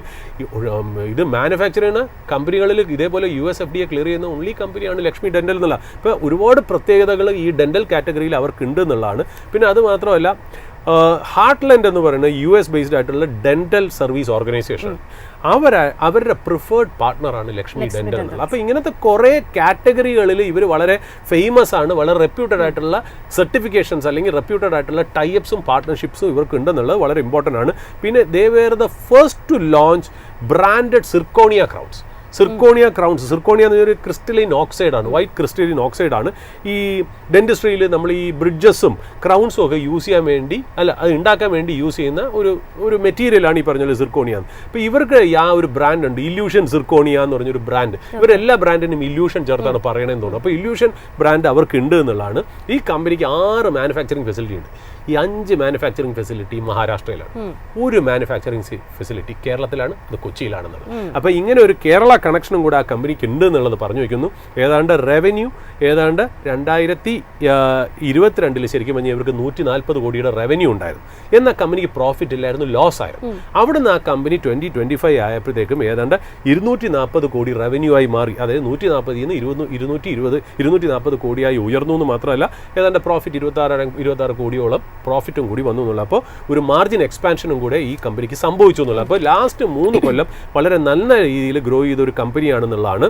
ഇത് മാനുഫാക്ചർ ചെയ്യുന്ന കമ്പനികളിൽ ഇതേപോലെ US FDA ക്ലിയർ ചെയ്യുന്ന ഓൺലി കമ്പനിയാണ് ലക്ഷ്മി ഡെന്റൽ എന്നുള്ള. ഇപ്പോൾ ഒരുപാട് പ്രത്യേകതകൾ ഈ ഡെന്റൽ കാറ്റഗറിയിൽ അവർക്കുണ്ട് എന്നുള്ളതാണ്. പിന്നെ അത് മാത്രമല്ല ഹാർട്ട്ലൻഡ് എന്ന് പറയുന്ന US ബേസ്ഡ് ആയിട്ടുള്ള ഡെന്റൽ സർവീസ് ഓർഗനൈസേഷൻ അവരുടെ പ്രിഫേർഡ് പാർട്ട്ണറാണ് ലക്ഷ്മി ഡെന്റൽ എന്നുള്ളത്. അപ്പോൾ ഇങ്ങനത്തെ കുറേ കാറ്റഗറികളിൽ ഇവർ വളരെ ഫേമസ് ആണ്, വളരെ റെപ്യൂട്ടഡ് ആയിട്ടുള്ള സർട്ടിഫിക്കേഷൻസ് അല്ലെങ്കിൽ റെപ്യൂട്ടഡ് ആയിട്ടുള്ള ടൈപ്സും പാർട്ട്ണർഷിപ്സും ഇവർക്ക് ഉണ്ടെന്നുള്ളത് വളരെ ഇമ്പോർട്ടൻ്റ് ആണ്. പിന്നെ they were the first to launch branded zirconia crowns. Zirconia crowns, zirconia എന്ന് പറഞ്ഞൊരു ക്രിസ്റ്റലൈൻ ഓക്സൈഡ് ആണ്, വൈറ്റ് ക്രിസ്റ്റലൈൻ ഓക്സൈഡ് ആണ്. ഈ ഡെന്റിസ്ട്രിയിൽ നമ്മൾ ഈ ബ്രിഡ്ജസും ക്രൗൺസും ഒക്കെ യൂസ് ചെയ്യാൻ വേണ്ടി അത് ഉണ്ടാക്കാൻ വേണ്ടി യൂസ് ചെയ്യുന്ന ഒരു മെറ്റീരിയലാണ് ഈ പറഞ്ഞ സിർക്കോണിയ. അപ്പോൾ ഇവർക്ക് ഒരു ബ്രാൻഡ് ഉണ്ട്, ഇല്യൂഷൻ സിർക്കോണിയ എന്ന് പറഞ്ഞൊരു ബ്രാൻഡ്. ഇവരെല്ലാ ബ്രാൻഡിനും ഇല്യൂഷൻ ചേർത്താണ് പറയണമെന്ന് തോന്നുന്നു. അപ്പോൾ ഇല്യൂഷൻ ബ്രാൻഡ് അവർക്ക് ഉണ്ട് എന്നുള്ളതാണ്. ഈ കമ്പനിക്ക് 6 മാനുഫാക്ചറിങ് ഫെസിലിറ്റി ഉണ്ട്. ഈ 5 മാനുഫാക്ചറിങ് ഫെസിലിറ്റി മഹാരാഷ്ട്രയിലാണ്, ഒരു മാനുഫാക്ചറിങ് ഫെസിലിറ്റി കേരളത്തിലാണ്, അത് കൊച്ചിയിലാണെന്നുള്ളത്. അപ്പോൾ ഇങ്ങനെ ഒരു കേരള കണക്ഷനും കൂടെ ആ കമ്പനിക്ക് ഉണ്ട് എന്നുള്ളത് പറഞ്ഞു വയ്ക്കുന്നു. ഏതാണ്ട് റവന്യൂ 2022 ശരിക്കും പറഞ്ഞാൽ ഇവർക്ക് 140 കോടിയുടെ റവന്യൂ ഉണ്ടായിരുന്നു. എന്നാൽ കമ്പനിക്ക് പ്രോഫിറ്റ് ഇല്ലായിരുന്നു, ലോസ് ആയിരുന്നു. അവിടുന്ന് ആ കമ്പനി 2025 ആയപ്പോഴത്തേക്കും ഏതാണ്ട് 240 കോടി റവന്യൂ ആയി മാറി. അതായത് 140 240 കോടിയായി ഉയർന്നു എന്ന് മാത്രമല്ല, ഏതാണ്ട് പ്രോഫിറ്റ് 26 കോടിയോളം പ്രോഫിറ്റും കൂടി വന്നു എന്നുള്ളത്. അപ്പോൾ ഒരു മാർജിൻ എക്സ്പാൻഷനും കൂടെ ഈ കമ്പനിക്ക് സംഭവിച്ചു എന്നുള്ളത്. അപ്പോൾ ലാസ്റ്റ് 3 കൊല്ലം വളരെ നല്ല രീതിയിൽ ഗ്രോ ചെയ്ത ഒരു കമ്പനിയാണെന്നുള്ളതാണ്.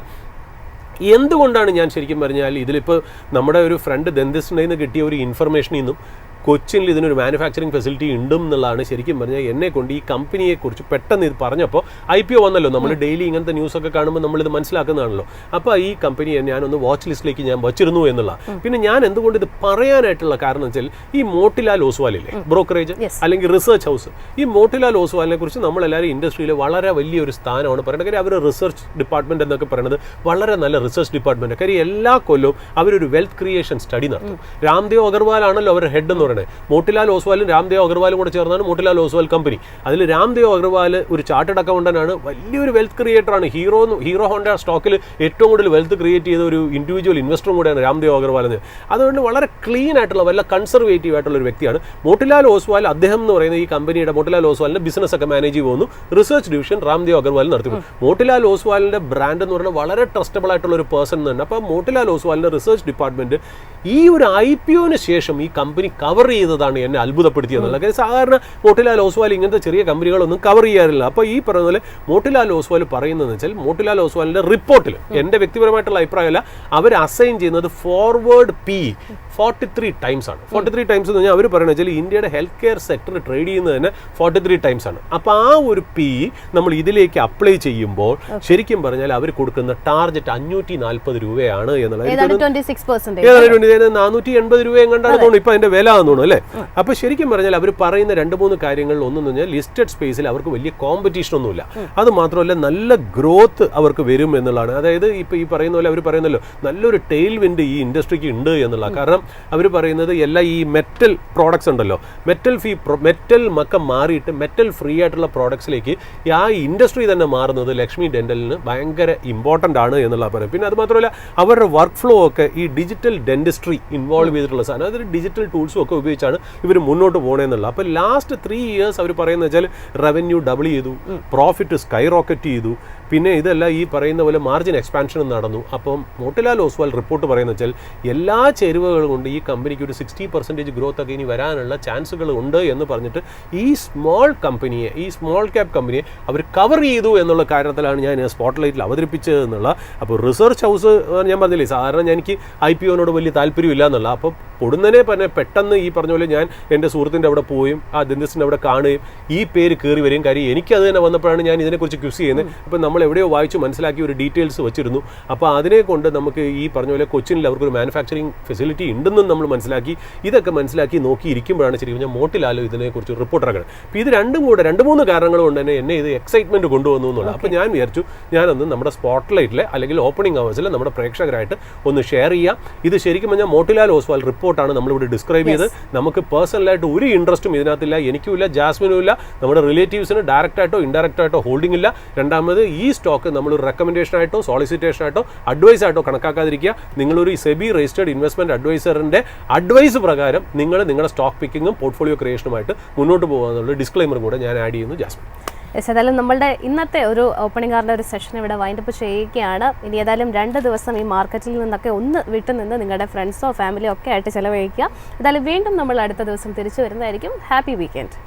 എന്തുകൊണ്ടാണ് ഞാൻ ശരിക്കും പറഞ്ഞാൽ ഇതിലിപ്പോൾ നമ്മുടെ ഒരു ഫ്രണ്ട് ദന്തിസ്റ്റിൽ നിന്ന് കിട്ടിയ ഒരു ഇൻഫർമേഷനിൽ നിന്നും കൊച്ചിയിൽ ഇതിനൊരു മാനുഫാക്ചറിങ് ഫെസിലിറ്റി ഉണ്ടെന്നുള്ളതാണ് ശരിക്കും പറഞ്ഞാൽ എന്നെ കൊണ്ട് ഈ കമ്പനിയെക്കുറിച്ച് പെട്ടെന്ന് ഇത് പറഞ്ഞപ്പോൾ IPO വന്നല്ലോ. നമ്മൾ ഡെയിലി ഇങ്ങനത്തെ ന്യൂസൊക്കെ കാണുമ്പോൾ നമ്മളിത് മനസ്സിലാക്കുന്നതാണല്ലോ. അപ്പോൾ ഈ കമ്പനിയെ ഞാനൊന്ന് വാച്ച് ലിസ്റ്റിലേക്ക് ഞാൻ വച്ചിരുന്നു എന്നുള്ള. പിന്നെ ഞാൻ എന്തുകൊണ്ട് ഇത് പറയാനായിട്ടുള്ള കാരണം വെച്ചാൽ ഈ മോട്ടിലാൽ ഓസ്വാലില്ലേ ബ്രോക്കറേജ് അല്ലെങ്കിൽ റിസർച്ച് ഹൗസ്, ഈ മോട്ടിലാൽ ഓസ്വാലിനെ കുറിച്ച് നമ്മളെല്ലാവരും ഇൻഡസ്ട്രിയിൽ വളരെ വലിയൊരു സ്ഥാനമാണ് പറയുന്നത്. കാര്യം അവർ റിസർച്ച് ഡിപ്പാർട്ട്മെൻറ്റ് എന്നൊക്കെ പറയുന്നത് വളരെ നല്ല റിസർച്ച് ഡിപ്പാർട്ട്മെൻറ്റ്. കാര്യം എല്ലാ കൊല്ലവും അവരൊരു വെൽത്ത് ക്രിയേഷൻ സ്റ്റഡി നടത്തും. രാംദേവ് അഗർവാൾ ആണല്ലോ അവരുടെ ഹെഡ് എന്ന്. മോട്ടിലാൽ ഓസ്വാലും രാംദേവ് അഗർവാലും കൂടെ ചേർന്നാണ് മോട്ടിലാൽ ഓസ്വാൽ കമ്പനി. അതിൽ രാംദേവ് അഗർവാൽ ഒരു ചാർട്ടേഡ് അക്കൗണ്ടന്റാണ്, വലിയൊരു വെൽത്ത് ക്രിയേറ്ററാണ്. ഹീറോ ഹോണ്ട സ്റ്റോക്കിൽ ഏറ്റവും കൂടുതൽ വെൽത്ത് ക്രിയേറ്റ് ചെയ്ത ഒരു ഇൻഡിവിജ്വൽ ഇൻവെസ്റ്ററും കൂടെയാണ് രാംദേവ് അഗർവാൽ എന്ന്. അതുകൊണ്ട് വളരെ ക്ലീൻ ആയിട്ടുള്ള വല്ല കൺസർവേറ്റീവ് ആയിട്ടുള്ള ഒരു വ്യക്തിയാണ് മോട്ടിലാൽ ഓസ്വാൽ. അദ്ദേഹം എന്ന് പറയുന്ന ഈ കമ്പനിയുടെ മോട്ടിലാൽ ഓസ്വാലിന്റെ ബിസിനസ് ഒക്കെ മാനേജ് ചെയ്യുന്നു. റിസർച്ച് ഡിവിഷൻ രാംദേവ് അഗർവാൽ നടത്തുന്നു. മോട്ടിലാൽ ഓസ്വാലിന്റെ ബ്രാൻഡ് എന്ന് പറയുന്നത് വളരെ ട്രസ്റ്റബിൾ ആയിട്ടുള്ള ഒരു പേഴ്സൺ തന്നെ. അപ്പോൾ മോട്ടിലാൽ ഓസ്വാലിന്റെ റിസർച്ച് ഡിപ്പാർട്ട്മെന്റ് ഈ ഒരു IPOന് ശേഷം ഈ കമ്പനി കവർ ചെയ്തതാണ് എന്നെ അത്ഭുതപ്പെടുത്തിയെന്നുള്ളത്. സാധാരണ മോട്ടിലാൽ ഓസ്വാൽ ഇങ്ങനത്തെ ചെറിയ കമ്പനികളൊന്നും കവർ ചെയ്യാറില്ല. അപ്പോൾ ഈ പറഞ്ഞ പോലെ മോട്ടിലാൽ ഓസ്വാൽ പറയുന്നതെന്ന് വെച്ചാൽ മോട്ടിലാൽ ഓസ്വാലിന്റെ റിപ്പോർട്ടിൽ എൻ്റെ വ്യക്തിപരമായിട്ടുള്ള അഭിപ്രായമല്ല, അവർ അസൈൻ ചെയ്യുന്നത് ഫോർവേഡ് PE 43 ടൈംസ് ആണ്. 43 ടൈംസ് എന്ന് പറഞ്ഞാൽ അവർ പറയുന്നത് വെച്ചാൽ ഇന്ത്യയുടെ ഹെൽത്ത് കെയർ സെക്ടർ ട്രേഡ് ചെയ്യുന്നത് തന്നെ 43 ടൈംസ് ആണ്. അപ്പോൾ ആ ഒരു PE നമ്മൾ ഇതിലേക്ക് അപ്ലൈ ചെയ്യുമ്പോൾ ശരിക്കും പറഞ്ഞാൽ അവർ കൊടുക്കുന്ന ടാർഗറ്റ് 540 രൂപയാണ് എന്നുള്ളത്. 480 രൂപ എങ്ങാണ്ടാണ് തോന്നുന്നു ഇപ്പൊ അതിന്റെ വില തോന്നുന്നു അല്ലേ. അപ്പൊ ശരിക്കും പറഞ്ഞാൽ അവർ പറയുന്ന 2-3 കാര്യങ്ങളിൽ ഒന്നെന്ന് പറഞ്ഞാൽ ലിസ്റ്റഡ് സ്പേസിൽ അവർക്ക് വലിയ കോമ്പറ്റീഷൻ ഒന്നുമില്ല. അത് മാത്രമല്ല നല്ല ഗ്രോത്ത് അവർക്ക് വരും എന്നുള്ളതാണ്. അതായത് ഇപ്പൊ ഈ പറയുന്ന പോലെ അവർ പറയുന്നല്ലോ നല്ലൊരു ടെയിൽ വിൻഡ് ഈ ഇൻഡസ്ട്രിക്ക് ഉണ്ട് എന്നുള്ള. കാരണം അവർ പറയുന്നത് എല്ലാ ഈ മെറ്റൽ പ്രോഡക്ട്സ് ഉണ്ടല്ലോ, മെറ്റൽ മക്ക മാറിയിട്ട് മെറ്റൽ ഫ്രീ ആയിട്ടുള്ള പ്രോഡക്ട്സിലേക്ക് ആ ഇൻഡസ്ട്രി തന്നെ മാറുന്നത് ലക്ഷ്മി ഡെന്റലിന് ഭയങ്കര ഇമ്പോർട്ടൻ്റ് ആണ് എന്നുള്ള പറയും. പിന്നെ അത് മാത്രമല്ല അവരുടെ വർക്ക് ഫ്ലോ ഒക്കെ ഈ ഡിജിറ്റൽ ഡെന്റിസ്ട്രി ഇൻവോൾവ് ചെയ്തിട്ടുള്ള സാധനം, അതൊരു ഡിജിറ്റൽ ടൂൾസും ഒക്കെ ഉപയോഗിച്ചാണ് ഇവർ മുന്നോട്ട് പോകണമെന്നുള്ള. അപ്പോൾ ലാസ്റ്റ് 3 ഇയേഴ്സ് അവർ പറയുന്നത് വെച്ചാൽ റവന്യൂ ഡബിൾ ചെയ്തു, പ്രോഫിറ്റ് സ്കൈ റോക്കറ്റ് ചെയ്തു. പിന്നെ ഇതെല്ലാം ഈ പറയുന്ന പോലെ മാർജിൻ എക്സ്പാൻഷനും നടന്നു. അപ്പം മോട്ടിലാൽ ഓസ്വാൽ റിപ്പോർട്ട് പറയുന്നത് വെച്ചാൽ എല്ലാ ചേരുവകളും കൊണ്ട് ഈ കമ്പനിക്ക് ഒരു 60% ഗ്രോത്ത് ഒക്കെ ഇനി വരാനുള്ള ചാൻസുകൾ ഉണ്ട് എന്ന് പറഞ്ഞിട്ട് ഈ സ്മോൾ ക്യാപ് കമ്പനിയെ അവർ കവർ ചെയ്തു എന്നുള്ള കാര്യത്തിലാണ് ഞാൻ സ്പോട്ട്ലൈറ്റിൽ അവതരിപ്പിച്ചത് എന്നുള്ള. അപ്പോൾ റിസർച്ച് ഹൗസ് ഞാൻ പറഞ്ഞില്ലേ, സാധാരണ എനിക്ക് IPOനോട് വലിയ താല്പര്യമില്ല എന്നുള്ള. അപ്പോൾ പൊടുന്നനെ തന്നെ പെട്ടെന്ന് ഈ പറഞ്ഞ പോലെ ഞാൻ എൻ്റെ സുഹൃത്തിൻ്റെ അവിടെ പോവുകയും ആ ദന്തിസ്റ്റിൻ്റെ അവിടെ കാണുകയും ഈ പേര് കയറി വരികയും. കാര്യം എനിക്കത് തന്നെ വന്നപ്പോഴാണ് ഞാൻ ഇതിനെക്കുറിച്ച് ക്യൂസ് ചെയ്യുന്നത്. അപ്പോൾ നമ്മൾ എവിടെയോ വായിച്ചു മനസ്സിലാക്കി ഒരു ഡീറ്റെയിൽസ് വെച്ചിരുന്നു. അപ്പോൾ അതിനെ കൊണ്ട് നമുക്ക് ഈ പറഞ്ഞ പോലെ കൊച്ചിനിൽ അവർക്കൊരു മാനുഫാക്ചറിങ് ഫെസിലിറ്റി ഉണ്ടെന്നും നമ്മൾ മനസ്സിലാക്കി. ഇതൊക്കെ മനസ്സിലാക്കി നോക്കിയിരിക്കുമ്പോഴാണ് ശരിക്കും ഞാൻ മോട്ടിലാലോ ഇതിനെക്കുറിച്ച് റിപ്പോർട്ട് ഇറങ്ങുന്നത്. അപ്പോൾ ഇത് 2-3 കാരണങ്ങൾ കൊണ്ട് തന്നെ എന്നെ ഇത് എക്സൈറ്റ്മെൻറ്റ് കൊണ്ടുവന്നു എന്നുള്ളത്. അപ്പോൾ ഞാൻ വിചാരിച്ചു ഞാനൊന്ന് നമ്മുടെ സ്പോട്ട്ലൈറ്റിലെ അല്ലെങ്കിൽ ഓപ്പണിംഗ് അവേഴ്സിൽ നമ്മുടെ പ്രേക്ഷകരായിട്ട് ഒന്ന് ഷെയർ ചെയ്യാം. ഇത് ശരിക്കും പറഞ്ഞാൽ മോട്ടിലാൽ ഓസ്വാൽ റിപ്പോർട്ടാണ് നമ്മളിവിടെ ഡിസ്ക്രൈബ് ചെയ്ത്. നമുക്ക് പേഴ്സണലായിട്ട് ഒരു ഇൻട്രസ്റ്റും ഇതിനകത്തില്ല, എനിക്കും ഇല്ല, ജാസ്മിനും ഇല്ല, നമ്മുടെ റിലേറ്റീവ്സിന് ഡയറക്റ്റായിട്ടോ ഇൻഡയറക്റ്റായിട്ടോ ഹോൾഡിംഗ് ഇല്ല. രണ്ടാമത് ഈ സ്റ്റോക്ക് നമ്മളൊരു റെക്കമെൻഡേഷനായിട്ടോ സോളിസിറ്റേഷനായിട്ടോ അഡ്വൈസ് ആയിട്ടോ കണക്കാക്കാതിരിക്കുക. നിങ്ങളൊരു സെബി രജിസ്റ്റേർഡ് ഇൻവെസ്റ്റ്മെന്റ് അഡ്വൈസറിന്റെ അഡ്വൈസ് പ്രകാരം നിങ്ങൾ നിങ്ങളുടെ സ്റ്റോക്ക് പിക്കിങ്ങും പോർട്ട്ഫോളിയോ ക്രിയേഷനുമായിട്ട് മുന്നോട്ട് പോകാനുള്ള ഡിസ്ക്ലൈമറും കൂടെ ഞാൻ ആഡ് ചെയ്യുന്നു. ജാസ്മിൻ. ഏതായാലും നമ്മളുടെ ഇന്നത്തെ ഒരു ഓപ്പണിംഗ് ആറിൻ്റെ ഒരു സെഷൻ ഇവിടെ വൈൻഡപ്പ് ചെയ്യുകയാണ്. ഇനി ഏതായാലും 2 ദിവസം ഈ മാർക്കറ്റിൽ നിന്നൊക്കെ ഒന്ന് വിട്ടുനിന്ന് നിങ്ങളുടെ ഫ്രണ്ട്സോ ഫാമിലിയോ ഒക്കെ ആയിട്ട് ചിലവഴിക്കുക. ഏതായാലും വീണ്ടും നമ്മൾ അടുത്ത ദിവസം തിരിച്ചു വരുന്നതായിരിക്കും. Happy weekend.